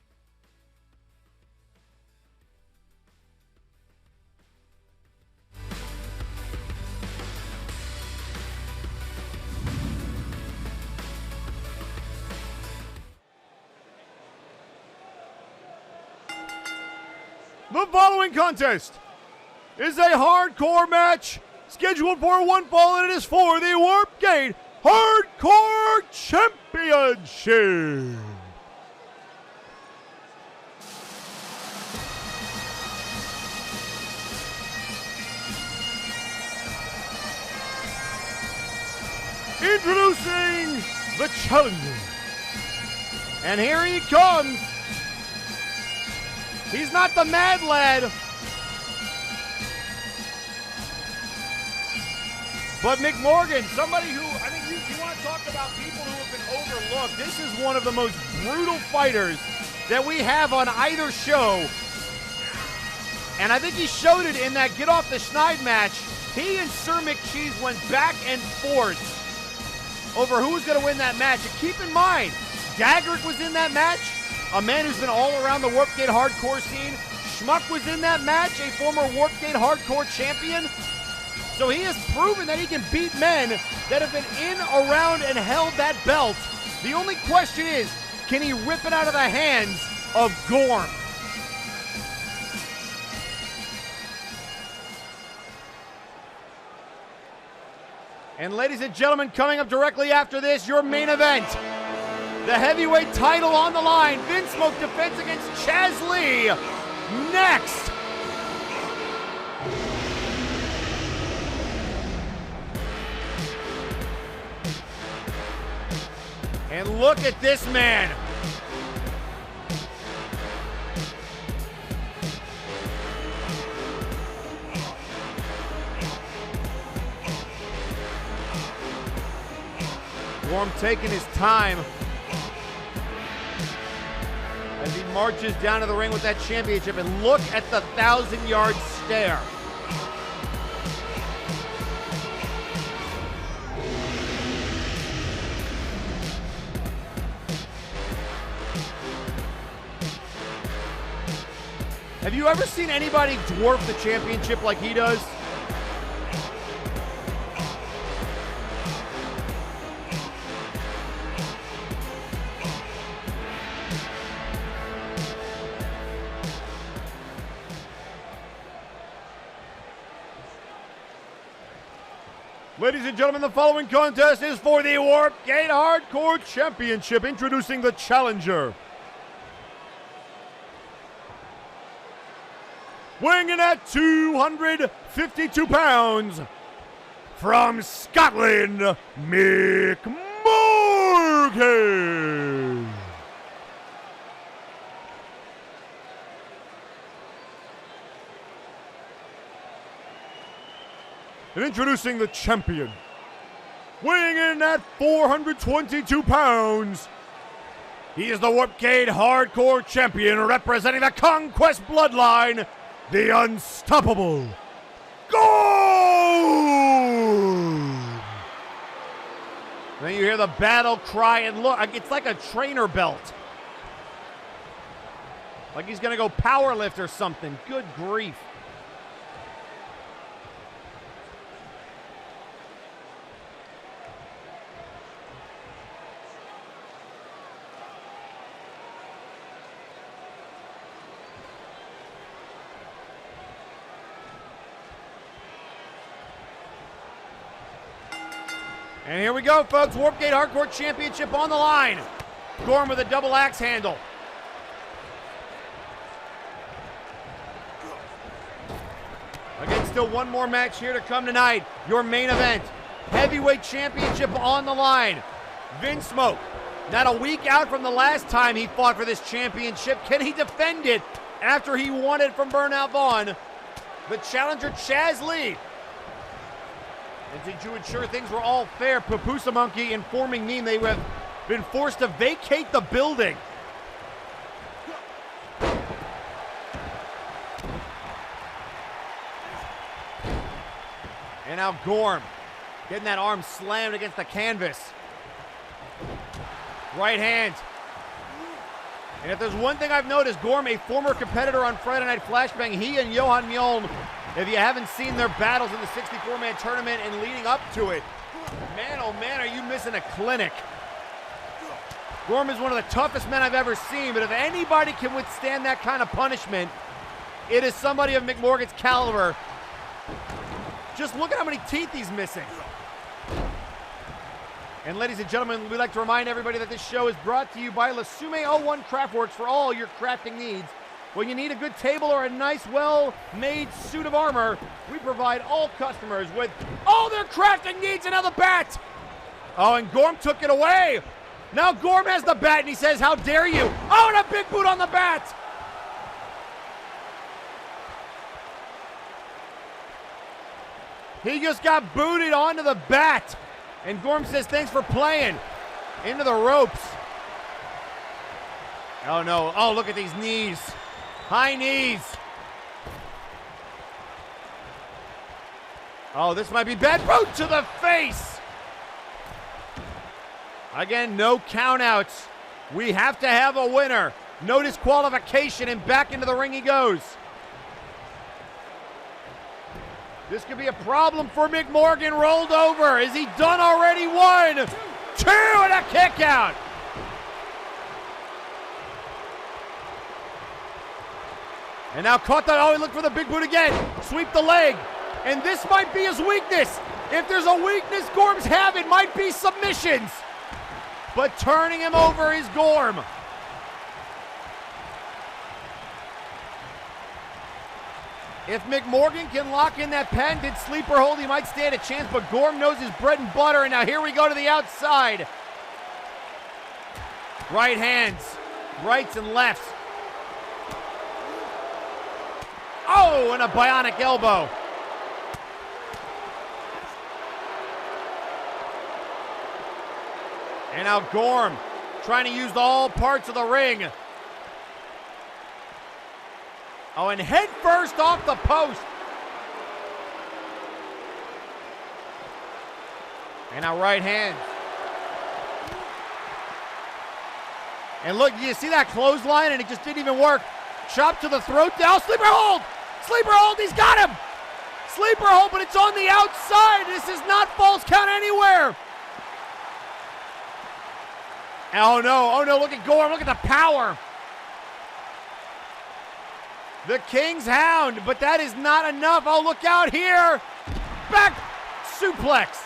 The following contest is a hardcore match scheduled for one fall, and it is for the Workrate Hardcore Championship. Introducing the challenger. And here he comes. He's not the mad lad, but McMorgan, somebody who, I think you want to talk about people who have been overlooked. This is one of the most brutal fighters that we have on either show. And I think he showed it in that Get Off the Schneid match. He and Sir McCheese went back and forth over who was going to win that match. And keep in mind, Dagarik was in that match, a man who's been all around the Workrate hardcore scene. Schmuck was in that match, a former Workrate hardcore champion. So he has proven that he can beat men that have been in, around, and held that belt. The only question is, can he rip it out of the hands of Gorm? And ladies and gentlemen, coming up directly after this, your main event. The heavyweight title on the line. Vinsmoke defense against Chaz Lee. Next. And look at this man. Gorm taking his time as he marches down to the ring with that championship. And look at the 1,000-yard stare. Have you ever seen anybody dwarf the championship like he does? Ladies and gentlemen, the following contest is for the Workrate Hardcore Championship. Introducing the challenger. Weighing in at 252 pounds, from Scotland, McMorgan. And introducing the champion, weighing in at 422 pounds, he is the Workrate Hardcore Champion, representing the Conquest Bloodline, the unstoppable Gorm! Then you hear the battle cry, and look, it's like a trainer belt. Like he's gonna go power lift or something. Good grief. And here we go, folks. Workrate Hardcore Championship on the line. Gorm with a double axe handle. Again, still one more match here to come tonight. Your main event. Heavyweight Championship on the line. Vinsmoke, not a week out from the last time he fought for this championship. Can he defend it after he won it from Burnout Vaughn? The challenger, Chaz Lee. And to ensure things were all fair, Pupusa Monkey informing me they have been forced to vacate the building. And now Gorm getting that arm slammed against the canvas. Right hand. And if there's one thing I've noticed, Gorm, a former competitor on Friday Night Flashbang, he and Johan Mjoln, if you haven't seen their battles in the 64-man tournament and leading up to it, man, oh man, are you missing a clinic. Gorm is one of the toughest men I've ever seen, but if anybody can withstand that kind of punishment, it is somebody of McMorgan's caliber. Just look at how many teeth he's missing. And ladies and gentlemen, we'd like to remind everybody that this show is brought to you by Lasume01 Craftworks for all your crafting needs. When you need a good table or a nice, well-made suit of armor, we provide all customers with all their crafting needs. And now the bat. Oh, and Gorm took it away. Now Gorm has the bat, and he says, how dare you? Oh, and a big boot on the bat. He just got booted onto the bat. And Gorm says, thanks for playing. Into the ropes. Oh, no. Oh, look at these knees. High knees. Oh, this might be bad. Boot to the face. Again, no countouts. We have to have a winner. No disqualification, and back into the ring he goes. This could be a problem for McMorgan. Rolled over. Is he done already? 1, 2, and a kick out. And now caught that. Oh, he looked for the big boot again. Sweep the leg. And this might be his weakness. If there's a weakness Gorm's having, might be submissions. But turning him over is Gorm. If McMorgan can lock in that patented sleeper hold, he might stand a chance, but Gorm knows his bread and butter, and now here we go to the outside. Right hands, rights and lefts. Oh, and a bionic elbow. And now Gorm trying to use all parts of the ring. Oh, and head first off the post. And now right hand. And look, you see that clothesline, and it just didn't even work. Chop to the throat. Now sleeper hold. Sleeper hold. He's got him. Sleeper hold, but it's on the outside. This is not false count anywhere. Oh no. Oh no. Look at Gorm. Look at the power. The King's Hound, but that is not enough. Oh, look out here. Back suplex.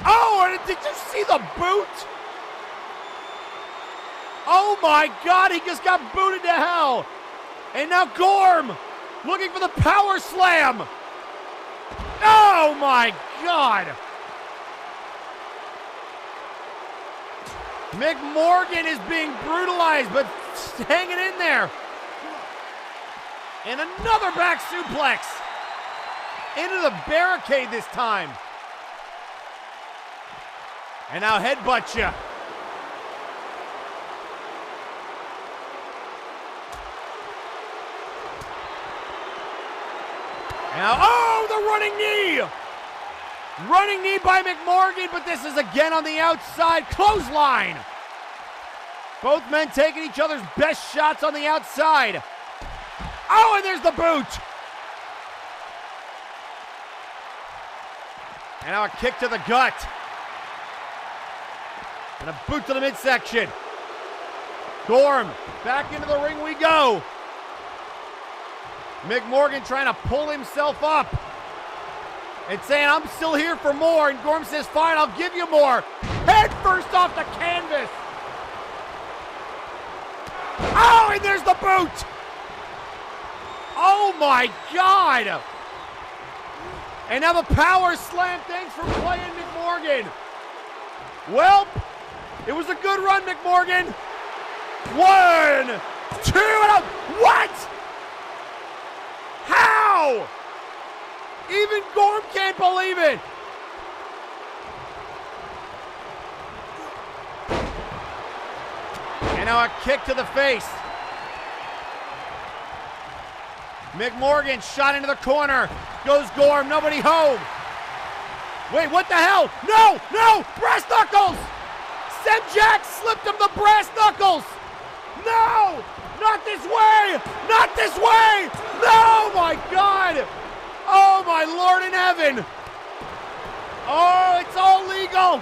Oh, and did you see the boot? Oh my God, he just got booted to hell. And now Gorm looking for the power slam. Oh my God. McMorgan is being brutalized, but hanging in there. And another back suplex. Into the barricade this time. And now headbutt you. Now, oh, the running knee. Running knee by McMorgan, but this is again on the outside. Clothesline. Both men taking each other's best shots on the outside. Oh, and there's the boot. And now a kick to the gut. And a boot to the midsection. Gorm, back into the ring we go. McMorgan trying to pull himself up. And saying, I'm still here for more. And Gorm says, fine, I'll give you more. Head first off the canvas. Oh, and there's the boot. Oh, my God. And now the power slam. Thanks for playing, McMorgan. Well, it was a good run, McMorgan. 1, 2, and a... What? How? Even Gorm can't believe it. And now a kick to the face. McMorgan shot into the corner. Goes Gorm, nobody home. Wait, what the hell? No, no, brass knuckles. Sam Jack slipped him the brass knuckles. No, not this way, not this way. No, my God. Oh, my Lord in heaven. Oh, it's all legal.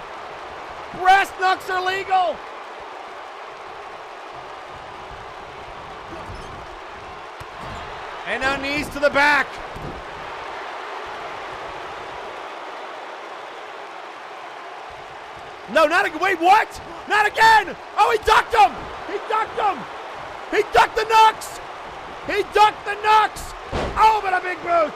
Brass knucks are legal. And now knees to the back. No, not again. Wait, what? Not again. Oh, he ducked him. He ducked him. He ducked the knucks. He ducked the knucks. Oh, but a big boot.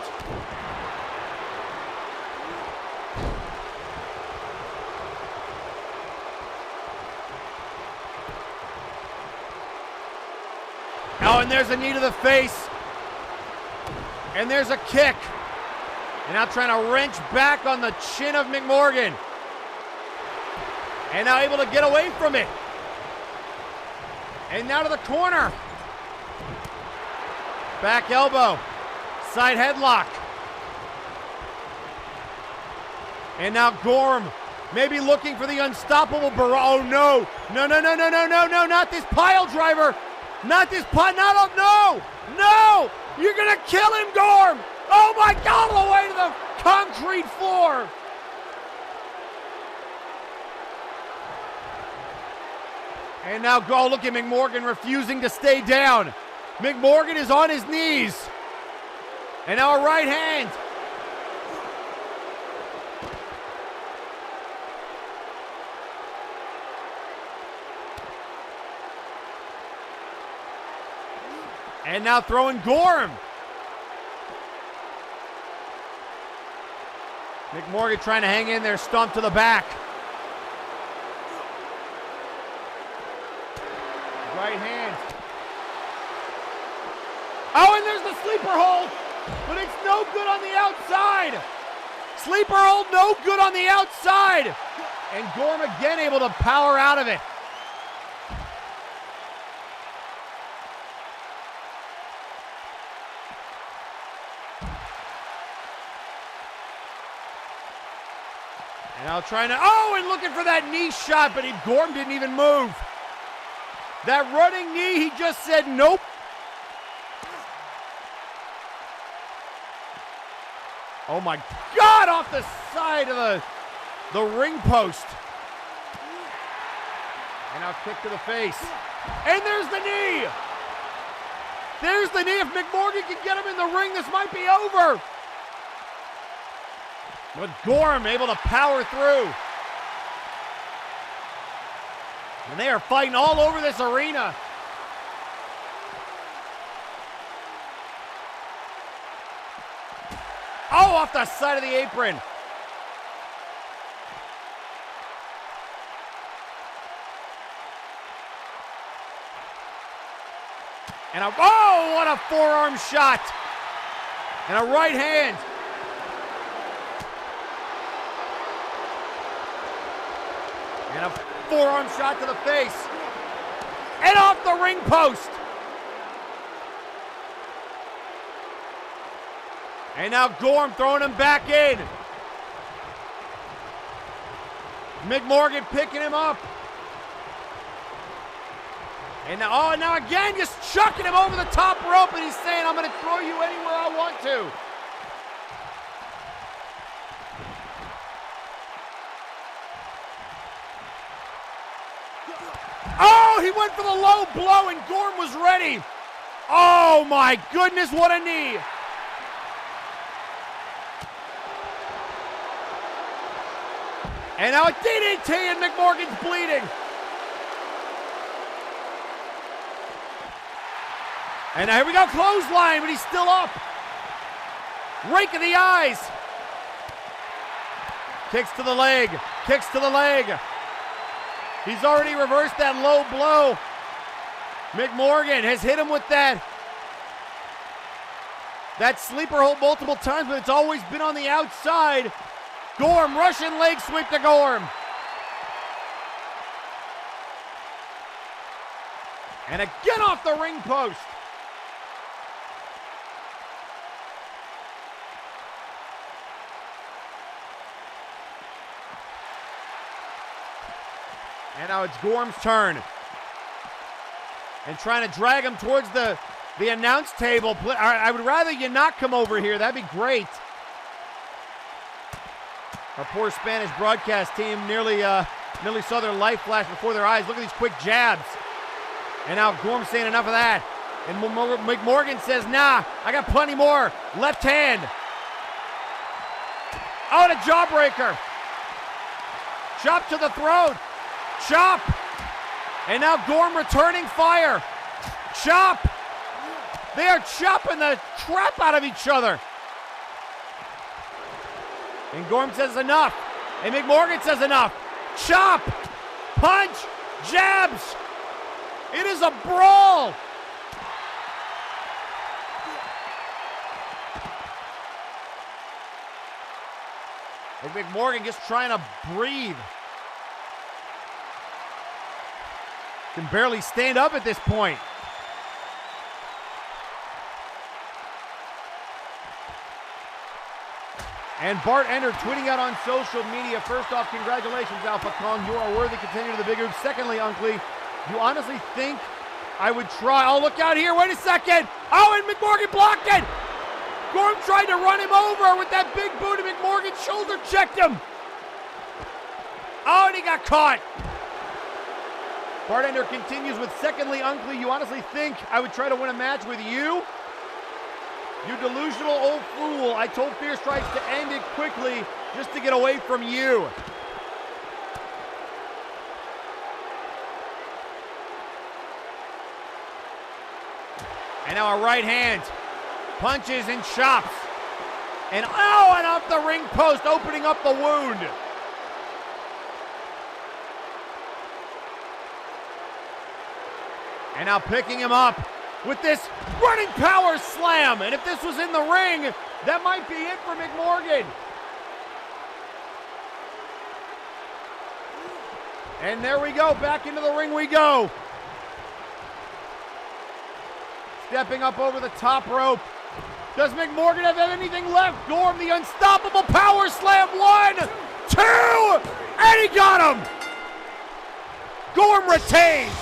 Oh, and there's a knee to the face. And there's a kick. And now trying to wrench back on the chin of McMorgan. And now able to get away from it. And now to the corner. Back elbow. Side headlock. And now Gorm maybe looking for the unstoppable Oh no. No, no, no, no, no, no, no, not this pile driver. Not this no! No! You're gonna kill him, Gorm! Oh my God, all the way to the concrete floor! And now go look at McMorgan refusing to stay down. McMorgan is on his knees. And now a right hand. And now throwing Gorm. McMorgan trying to hang in there, stomp to the back. Right hand. Oh, and there's the sleeper hold, but it's no good on the outside. Sleeper hold, no good on the outside. And Gorm again able to power out of it. And now trying to, and looking for that knee shot, but Gorm didn't even move. That running knee, he just said nope. Oh my God, off the side of the ring post. And now kick to the face. And there's the knee. There's the knee. If McMorgan can get him in the ring, this might be over. But Gorm able to power through. And they are fighting all over this arena. Oh, off the side of the apron. And what a forearm shot. And a right hand. And a forearm shot to the face. And off the ring post. And now Gorm throwing him back in. McMorgan picking him up. And now again just chucking him over the top rope, and he's saying, I'm going to throw you anywhere I want to. Oh, he went for the low blow, and Gorm was ready. Oh my goodness, what a knee. And now a DDT, and McMorgan's bleeding. And now here we go, clothesline, but he's still up. Rake of the eyes. Kicks to the leg, kicks to the leg. He's already reversed that low blow. McMorgan has hit him with that sleeper hold multiple times, but it's always been on the outside. Gorm, Russian leg sweep to Gorm. And again off the ring post. And now it's Gorm's turn. And trying to drag him towards the announce table. I would rather you not come over here. That'd be great. Our poor Spanish broadcast team nearly saw their life flash before their eyes. Look at these quick jabs. And now Gorm saying enough of that. And McMorgan says, nah, I got plenty more. Left hand. Oh, and a jawbreaker. Chop to the throat. Chop. And now Gorm returning fire. Chop. They are chopping the crap out of each other. And Gorm says enough. And McMorgan says enough. Chop. Punch. Jabs. It is a brawl. And McMorgan just trying to breathe. Can barely stand up at this point. And Bart Ender tweeting out on social media, first off, congratulations, Alpha Kong. You are a worthy contender to the big hoop. Secondly, Unkley, you honestly think I would try? Oh, look out here. Wait a second. Oh, and McMorgan blocked it. Gorm tried to run him over with that big boot, and McMorgan shoulder checked him. Oh, and he got caught. Bart Ender continues with, secondly, Unkley, you honestly think I would try to win a match with you? You delusional old fool. I told Fierce Trice to end it quickly just to get away from you. And now a right hand. Punches and chops. And oh, and off the ring post, opening up the wound. And now picking him up with this running power slam. And if this was in the ring, that might be it for McMorgan. And there we go, back into the ring we go. Stepping up over the top rope. Does McMorgan have anything left? Gorm, the unstoppable power slam. 1, 2, and he got him. Gorm retains.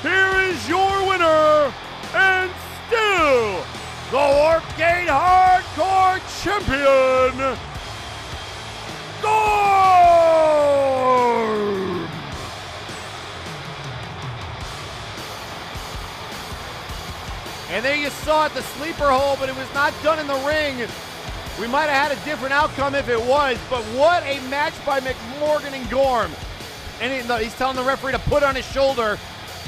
Here is your winner, and still the Workrate Hardcore Champion, Gorm! And there you saw it, the sleeper hole, but it was not done in the ring. We might have had a different outcome if it was, but what a match by McMorgan and Gorm. And he's telling the referee to put on his shoulder,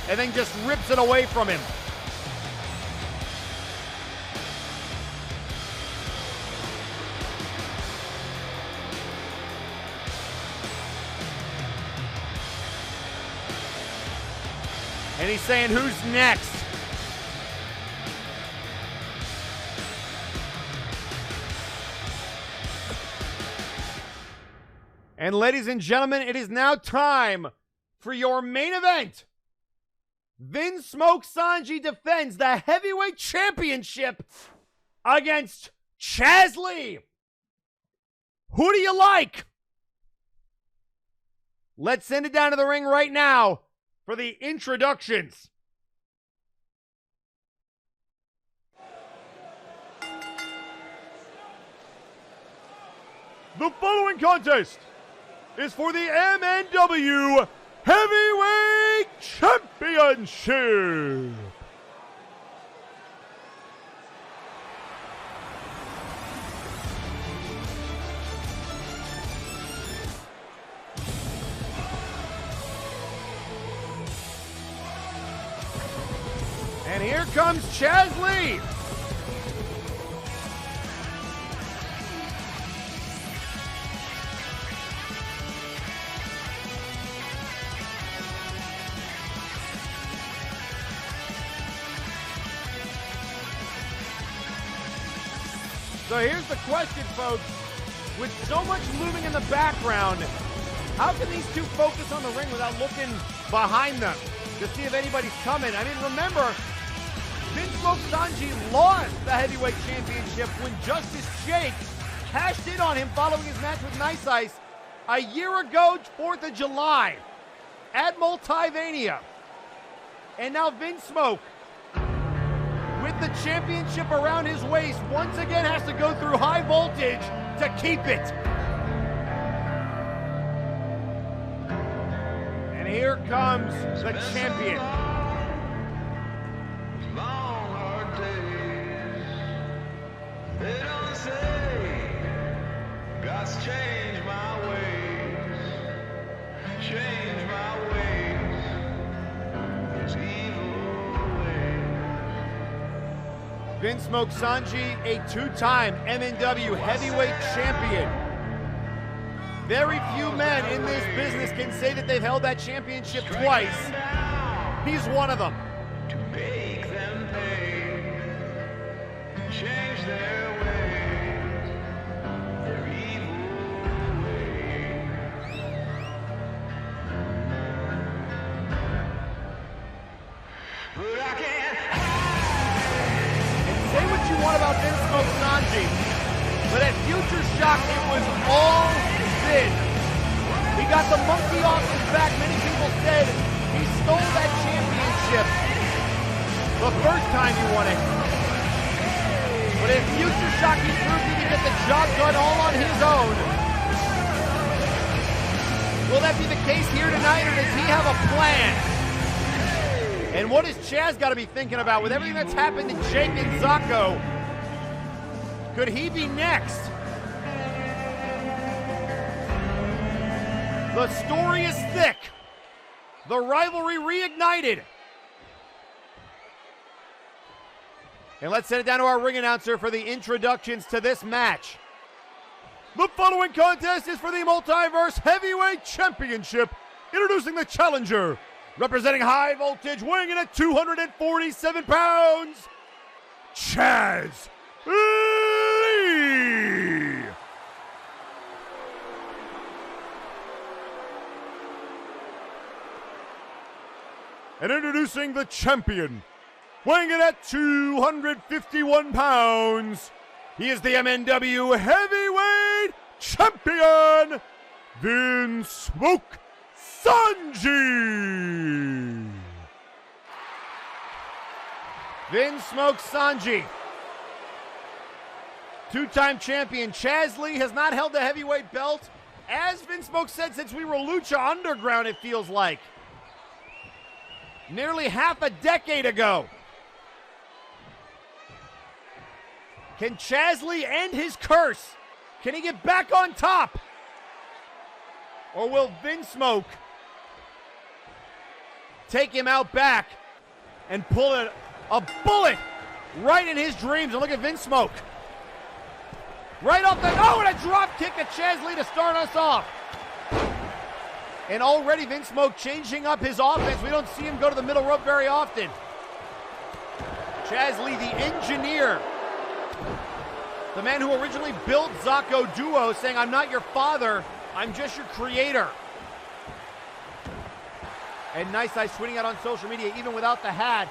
and then just rips it away from him. And he's saying, who's next? And ladies and gentlemen, it is now time for your main event. Vinsmoke Sanju defends the heavyweight championship against Chaz Lee. Who do you like? Let's send it down to the ring right now for the introductions. The following contest is for the MNW Heavyweight Championship. And here comes Chaz Lee. So here's the question, folks. With so much moving in the background, how can these two focus on the ring without looking behind them to see if anybody's coming? I mean, remember, Vinsmoke Sanju lost the heavyweight championship when Justice Jake cashed in on him following his match with Nice Ice a year ago, 4th of July, at Multivania. And now Vinsmoke, with the championship around his waist, once again has to go through high voltage to keep it. here comes the champion. Long hard days. They don't say God's changed my ways. Change my ways. There's evil ways. Vinsmoke Sanji, a two-time MNW heavyweight champion. Very few men in this business can say that they've held that championship twice. He's one of them. To make them pay. Change their ways. Their evil ways. But I can't Say what you want about Vinsmoke Sanji, but at Future Shock, it was all Vin. He got the monkey off his back. Many people said he stole that championship the first time he won it. But at Future Shock, he proved he could get the job done all on his own. Will that be the case here tonight, or does he have a plan? And what has Chaz got to be thinking about with everything that's happened to Jake and Zako? Could he be next? The story is thick. The rivalry reignited. And let's send it down to our ring announcer for the introductions to this match. The following contest is for the Multiverse Heavyweight Championship. Introducing the challenger, representing High Voltage, weighing in at 247 pounds, Chaz Lee. And introducing the champion, weighing in at 251 pounds, he is the MNW Heavyweight Champion, Vinsmoke Sanji. Vinsmoke Sanji, two-time champion. Chaz Lee has not held the heavyweight belt, as Vinsmoke said, since we were Lucha Underground, it feels like. Nearly half a decade ago. Can Chaz Lee end his curse? Can he get back on top? Or will Vinsmoke take him out back and pull a bullet right in his dreams? And look at Vinsmoke. Right off the... Oh, and a drop kick to Chaz Lee to start us off. And already Vinsmoke changing up his offense. We don't see him go to the middle rope very often. Chaz Lee, the engineer. The man who originally built Zako Duo, saying, I'm not your father, I'm just your creator. And Nice Eyes tweeting out on social media, even without the hat,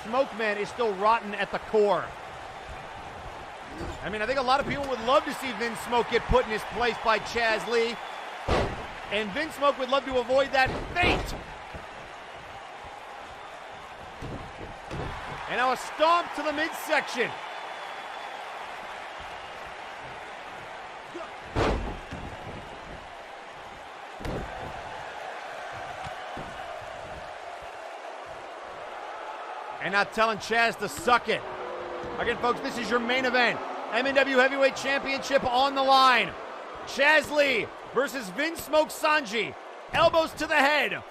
Smoke Man is still rotten at the core. I mean, I think a lot of people would love to see Vinsmoke get put in his place by Chaz Lee. And Vinsmoke would love to avoid that fate. And now a stomp to the midsection. And now telling Chaz to suck it. Again, folks, this is your main event. MNW Heavyweight Championship on the line. Chaz Lee versus Vinsmoke Sanji. Elbows to the head.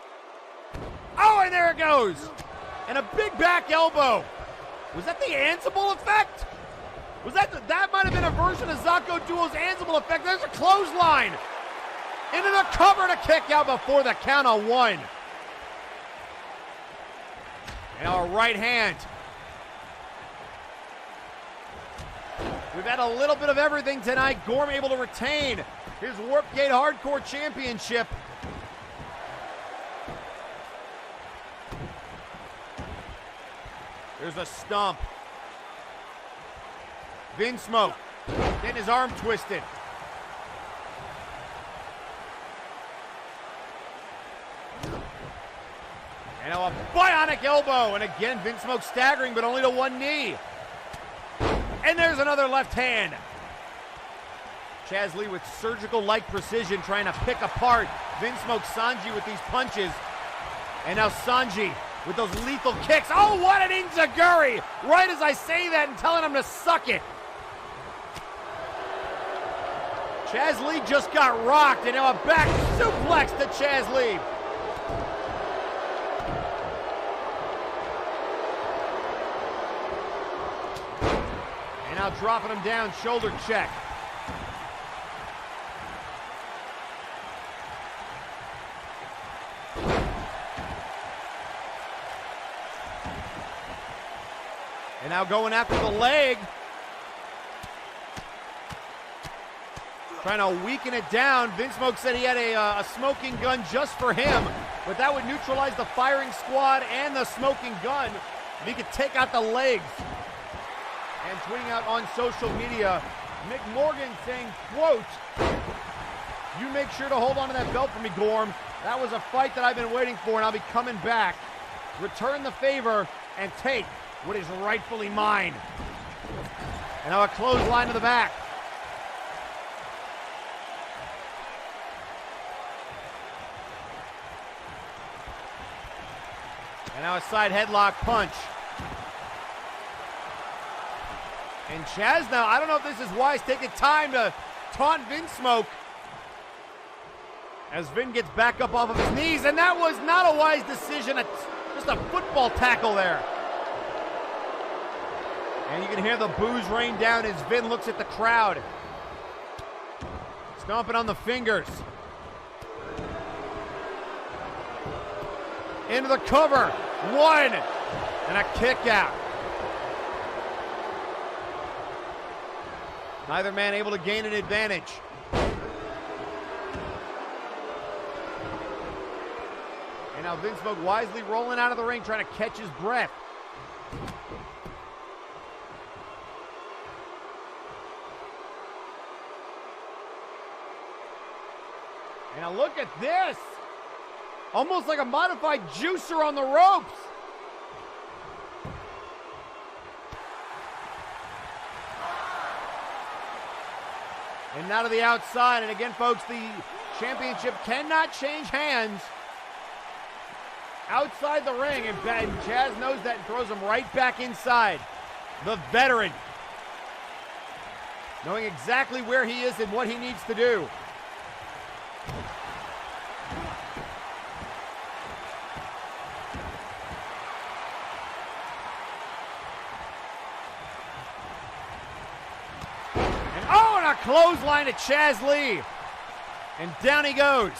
Oh, and there it goes. And a big back elbow. Was that the Ansible effect? Was that might have been a version of Zako Duo's Ansible effect. There's a clothesline. Into the cover to kick out before the count of one. And our right hand. We've had a little bit of everything tonight. Gorm able to retain his Warpgate Hardcore Championship. There's a stomp. Vinsmoke getting his arm twisted. And now a bionic elbow. And again, Vinsmoke staggering, but only to one knee. And there's another left hand. Chaz Lee with surgical-like precision trying to pick apart Vinsmoke Sanji with these punches. And now Sanju with those lethal kicks. Oh, what an enziguri! Right as I say that and telling him to suck it. Chaz Lee just got rocked, and now a back suplex to Chaz Lee. And now dropping him down, shoulder check. And now going after the leg. Trying to weaken it down. Vinsmoke said he had a smoking gun just for him, but that would neutralize the firing squad and the smoking gun. He could take out the legs. And tweeting out on social media, McMorgan saying, quote, "You make sure to hold on to that belt for me, Gorm. That was a fight that I've been waiting for, and I'll be coming back. Return the favor and take what is rightfully mine." And now a clothesline to the back. And now a side headlock punch. And Chaz now, I don't know if this is wise, taking time to taunt Vinsmoke. As Vin gets back up off of his knees, and that was not a wise decision. Just a football tackle there. And you can hear the boos rain down as Vin looks at the crowd. Stomping on the fingers. Into the cover. One. And a kick out. Neither man able to gain an advantage. And now Vinsmoke wisely rolling out of the ring, trying to catch his breath. And now look at this. Almost like a modified juicer on the ropes. And now to the outside. And again, folks, the championship cannot change hands outside the ring. And Chaz knows that and throws him right back inside. The veteran, knowing exactly where he is and what he needs to do. Clothesline to Chaz Lee. And down he goes.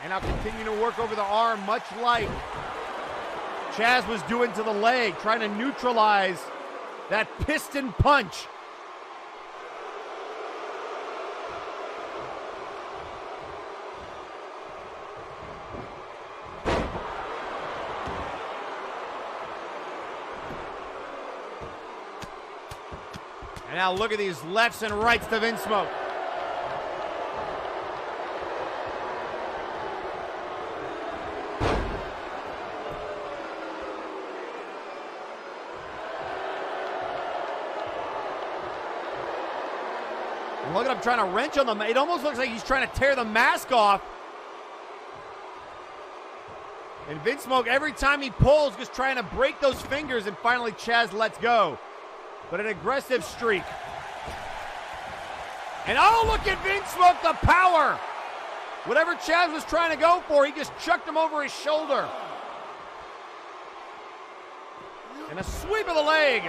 And now continuing to work over the arm, much like Chaz was doing to the leg, trying to neutralize that piston punch. And now look at these lefts and rights to Vinsmoke. And look at him trying to wrench on them. It almost looks like he's trying to tear the mask off. And Vinsmoke, every time he pulls, just trying to break those fingers, and finally Chaz lets go. But an aggressive streak. And oh, look at Vinsmoke, the power. Whatever Chaz was trying to go for, he just chucked him over his shoulder. And a sweep of the leg.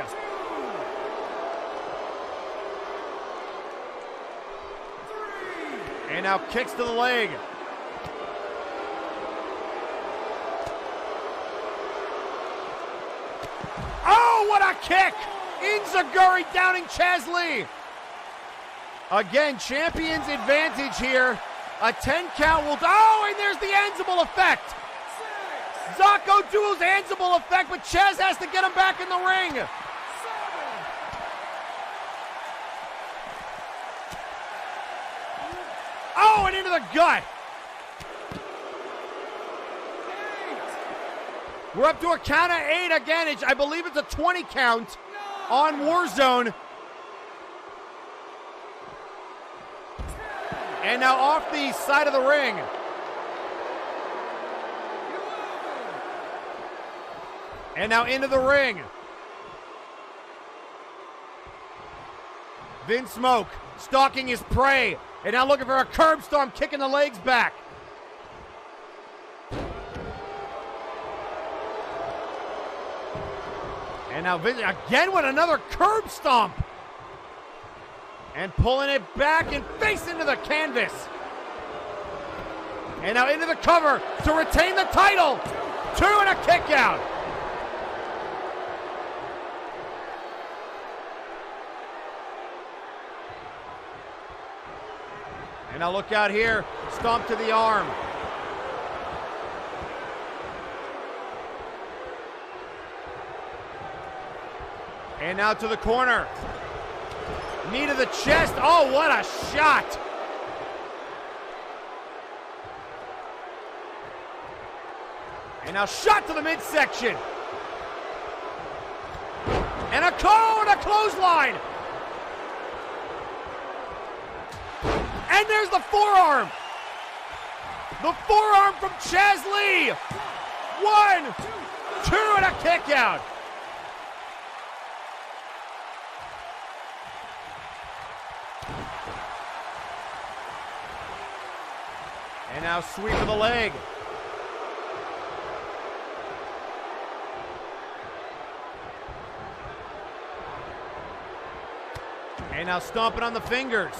And now kicks to the leg. Oh, what a kick! Enziguri downing Chaz Lee. Again, champion's advantage here. A 10 count will... Oh, and there's the Ansible effect. Zako duels Ansible effect, but Chaz has to get him back in the ring. Oh, and into the gut. We're up to a count of 8 again. I believe it's a 20 count on Warzone. And now off the side of the ring. And now into the ring. Vinsmoke stalking his prey. And now looking for a curb storm, kicking the legs back. And now Vince again with another curb stomp. And pulling it back and face into the canvas. And now into the cover to retain the title. 2 and a kick out. And now look out here. Stomp to the arm. And now to the corner. Knee to the chest. Oh, what a shot. And now shot to the midsection. And a clothesline. And there's the forearm. The forearm from Chaz Lee. 1, 2, and a kick out. And now sweep of the leg. And now stomping on the fingers.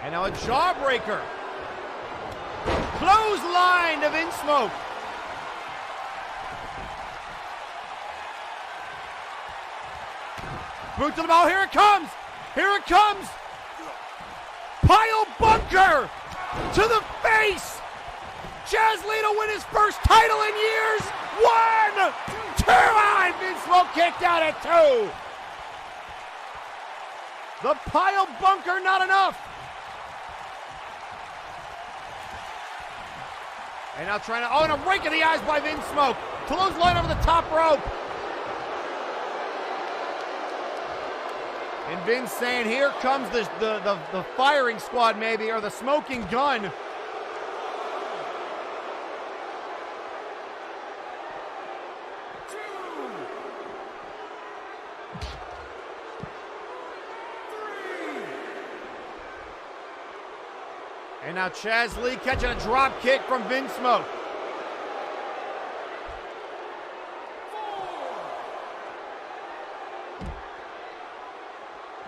And now a jawbreaker. Clothesline to Vinsmoke. Boot to the ball. Here it comes. Here it comes. Pile bunker to the face. Chaz Lee to win his first title in years. 1, 2, and Vinsmoke kicked out at 2. The pile bunker, not enough. And now trying to, and a rake of the eyes by Vinsmoke. Clothesline over the top rope. And Vince saying, here comes the firing squad maybe, or the smoking gun. And now Chaz Lee catching a drop kick from Vinsmoke.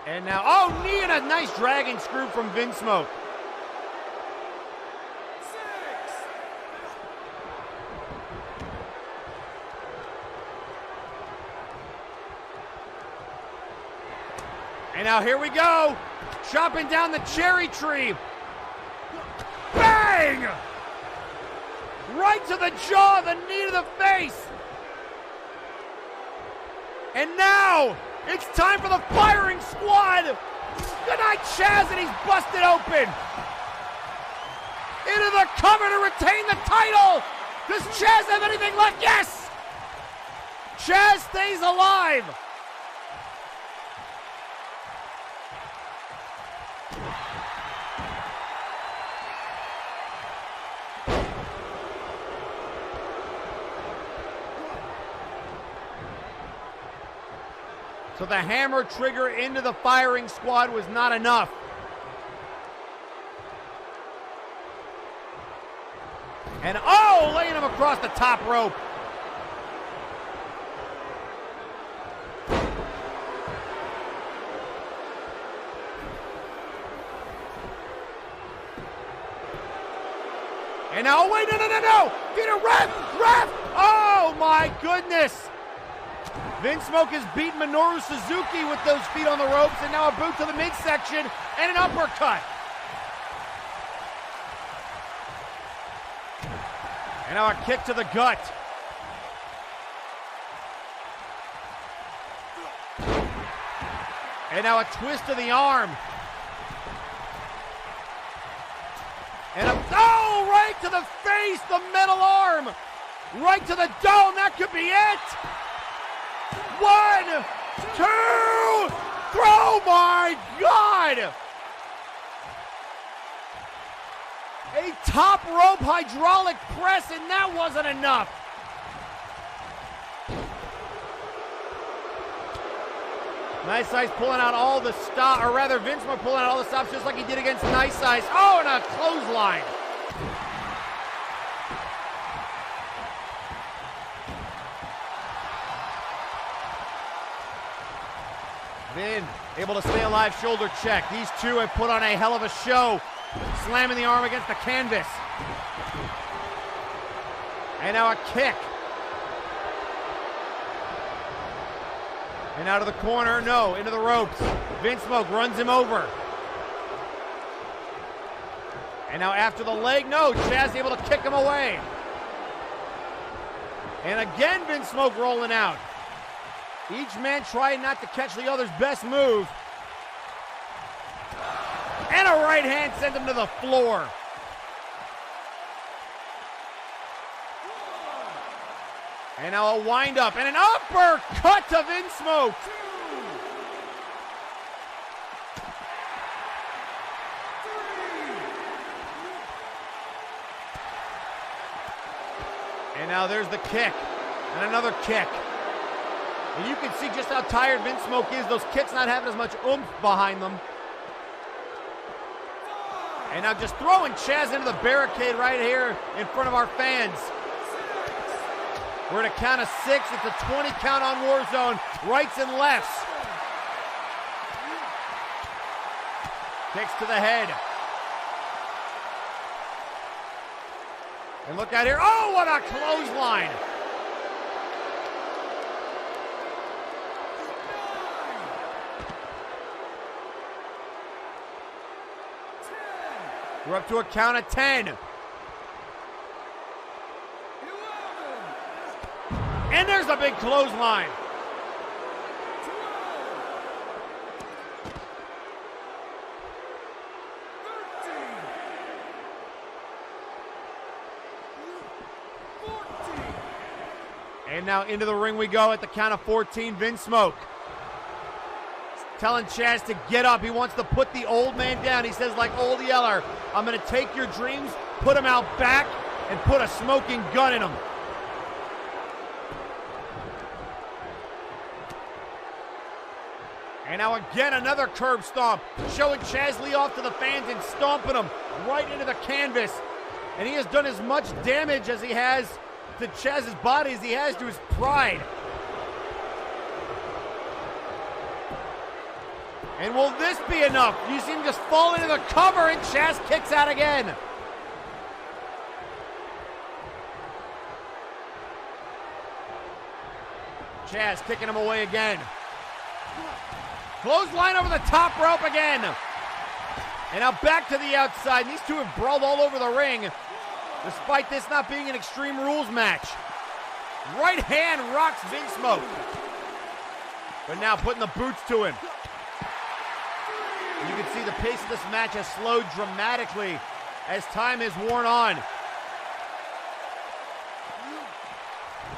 And now, knee and a nice dragon screw from Vinsmoke. 6. And now here we go. Chopping down the cherry tree. Bang! Right to the jaw, the knee to the face. And now, it's time for the firing squad. Good night, Chaz, and he's busted open. Into the cover to retain the title. Does Chaz have anything left? Yes! Chaz stays alive. So the hammer trigger into the firing squad was not enough. And laying him across the top rope. And now, wait, no. Get a ref. Oh my goodness. Vinsmoke has beaten Minoru Suzuki with those feet on the ropes, and now a boot to the midsection and an uppercut. And now a kick to the gut. And now a twist of the arm. And right to the face, the metal arm. Right to the dome, that could be it. 1, 2, throw, my God! A top rope hydraulic press, and that wasn't enough. Nice Ice pulling out all the stops, or rather Vinsmoke pulling out all the stops just like he did against Nice Ice. Oh, and a clothesline. Vin able to stay alive, shoulder check. These two have put on a hell of a show. Slamming the arm against the canvas. And now a kick. And out of the corner, no, into the ropes. Vinsmoke runs him over. And now after the leg, no, Chaz able to kick him away. And again, Vinsmoke rolling out. Each man trying not to catch the other's best move. And a right hand sent him to the floor. And now a wind up and an uppercut to Vinsmoke. And now there's the kick and another kick. And you can see just how tired Vinsmoke is. Those kicks not having as much oomph behind them. And now just throwing Chaz into the barricade right here in front of our fans. We're at a count of 6. It's a 20 count on Warzone. Rights and lefts. Kicks to the head. And look out here. Oh, what a clothesline. We're up to a count of 10. And there's a big clothesline. And now into the ring we go at the count of 14. Vinsmoke telling Chaz to get up. He wants to put the old man down. He says, like Old Yeller, I'm going to take your dreams, put them out back, and put a smoking gun in them. And now again, another curb stomp, showing Chaz Lee off to the fans and stomping him right into the canvas. And he has done as much damage as he has to Chaz's body as he has to his pride. And will this be enough? You see him just fall into the cover and Chaz kicks out again. Chaz kicking him away again. Clothesline over the top rope again. And now back to the outside. These two have brawled all over the ring, despite this not being an Extreme Rules match. Right hand rocks Vinsmoke. But now putting the boots to him. You can see the pace of this match has slowed dramatically as time has worn on.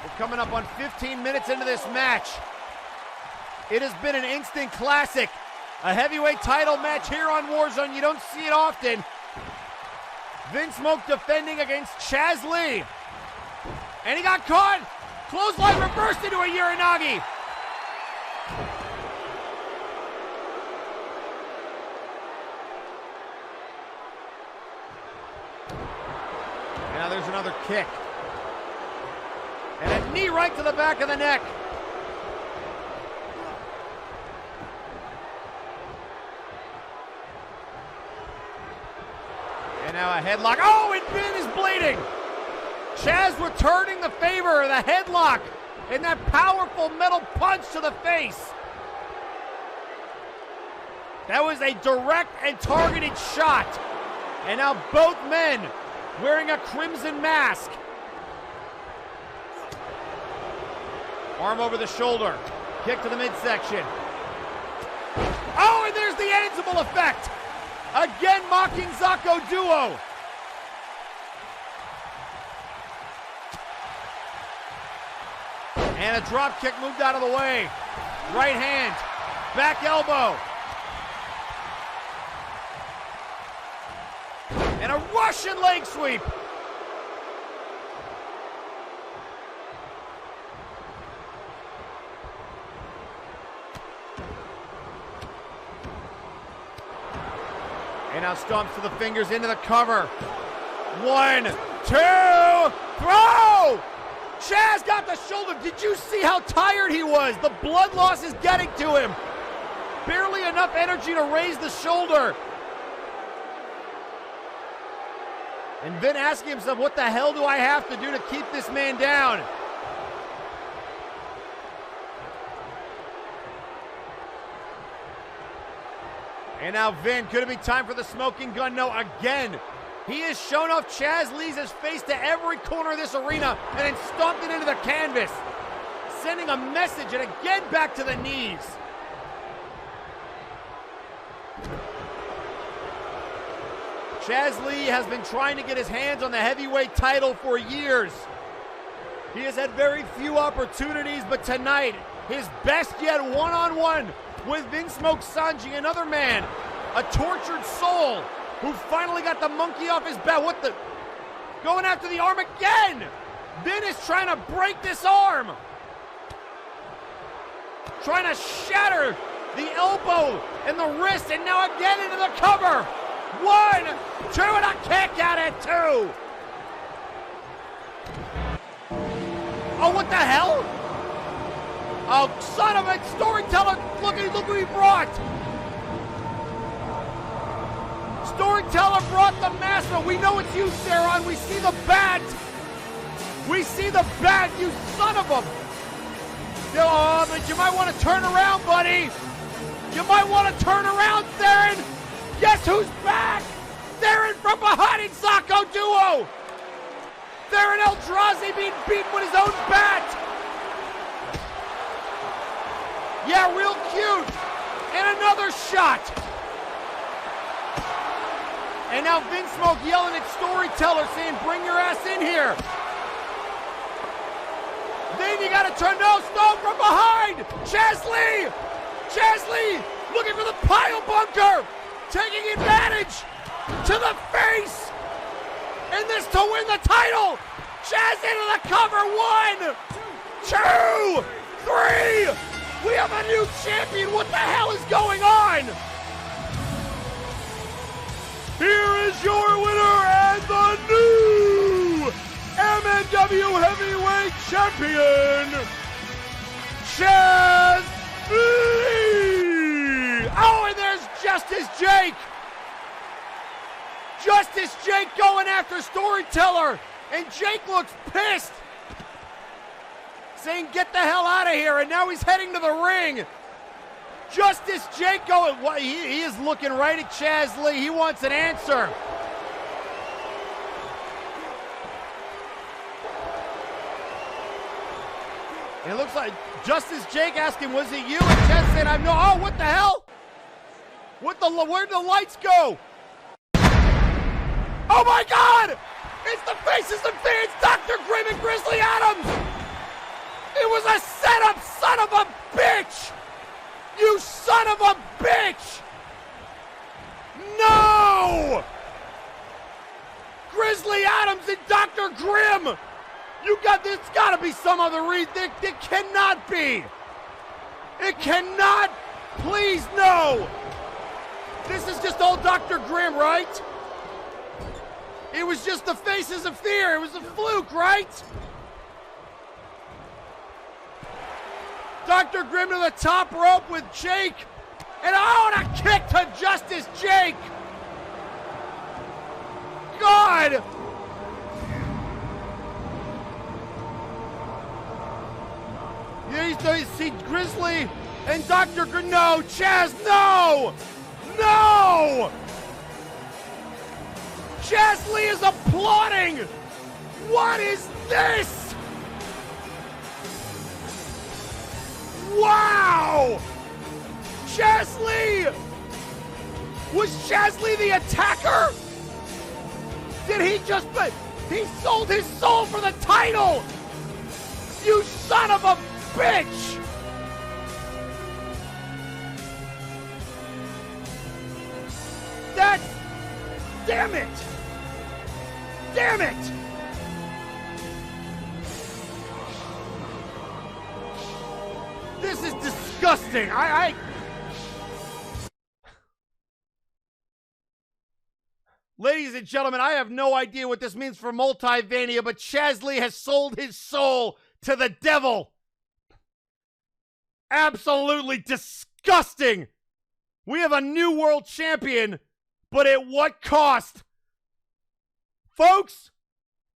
We're coming up on 15 minutes into this match. It has been an instant classic. A heavyweight title match here on Warzone. You don't see it often. Vinsmoke defending against Chaz Lee. And he got caught. Clothesline reversed into a Uranagi. Now there's another kick. And a knee right to the back of the neck. And now a headlock. Oh, and Ben is bleeding. Chaz returning the favor of the headlock and that powerful metal punch to the face. That was a direct and targeted shot. And now both men wearing a crimson mask. Arm over the shoulder. Kick to the midsection. Oh, and there's the Ansible effect. Again mocking Zako duo. And a drop kick moved out of the way. Right hand. Back elbow. And a Russian leg sweep. And now stomps to the fingers into the cover. 1, 2, throw! Chaz got the shoulder. Did you see how tired he was? The blood loss is getting to him. Barely enough energy to raise the shoulder. And Vin asking himself, what the hell do I have to do to keep this man down? And now Vin, could it be time for the smoking gun? No, again. He has shown off Chaz Lee's face to every corner of this arena and then stomped it into the canvas. Sending a message and again back to the knees. Chaz Lee has been trying to get his hands on the heavyweight title for years. He has had very few opportunities, but tonight, his best yet one-on-one with Vinsmoke Sanju, another man, a tortured soul, who finally got the monkey off his back. What the? Going after the arm again! Vin is trying to break this arm. Trying to shatter the elbow and the wrist, and now again into the cover. 1, 2, and a kick out at 2. Oh, what the hell? Oh, son of a storyteller, look who he brought. Storyteller brought the master. We know it's you, Saron. We see the bat. We see the bat, you son of a... Oh, but you might want to turn around, buddy. You might want to turn around, Theron. Guess who's back? Theron from behind in Zako duo. Theron Eldrazi being beaten with his own bat. Yeah, real cute. And another shot. And now Vinsmoke yelling at Storyteller saying, bring your ass in here. Then you gotta turn, no, Stone from behind. Chaz Lee looking for the pile bunker. Taking advantage to the face. And this to win the title. Chaz into the cover. 1, 2, 3. We have a new champion. What the hell is going on? Here is your winner and the new MNW Heavyweight Champion, Chaz Lee! Oh, and there's Justice Jake! Justice Jake going after Storyteller, and Jake looks pissed, saying get the hell out of here, and now he's heading to the ring. Justice Jake going, he is looking right at Chaz Lee. He wants an answer. And it looks like Justice Jake asking, was it you? And Chaz said, I'm no. Oh, what the hell? Where'd the lights go? Oh my God! It's the faces of fans, Dr. Grimm and Grizzly Adams! It was a setup, son of a bitch! You son of a bitch! No! Grizzly Adams and Dr. Grimm! There's gotta be some other reason. It cannot be! It cannot! Please, no! This is just all Dr. Grimm, right? It was just the faces of fear. It was a fluke, right? Dr. Grimm to the top rope with Jake. And oh, and a kick to Justice Jake. God. You see Grizzly and Dr. Grimm. No, Chaz, no. No. Chaz Lee is applauding. What is this? Wow! Chaz Lee! Was Chaz Lee the attacker? Did he just... He sold his soul for the title! You son of a bitch! That's... Damn it! damn it! This is disgusting. Ladies and gentlemen, I have no idea what this means for Multivania, but Chaz has sold his soul to the devil. Absolutely disgusting. We have a new world champion, but at what cost? Folks,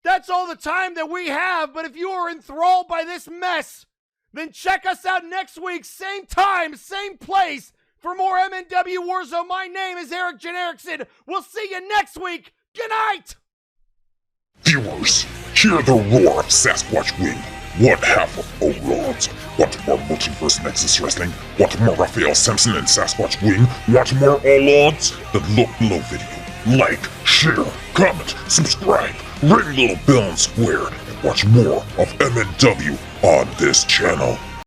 that's all the time that we have, but if you are enthralled by this mess, then check us out next week, same time, same place, for more MNW Warzone. My name is Eric Jenerickson. We'll see you next week. Good night! Viewers, hear the roar of Sasquatch Wing. One half of Lawds. Want more Multiverse Nexus Wrestling? Want more Raphael Sampson and Sasquatch Wing? Want more Lawds? Then look below video. Like, share, comment, subscribe, ring little bell and square, and watch more of MNW on this channel.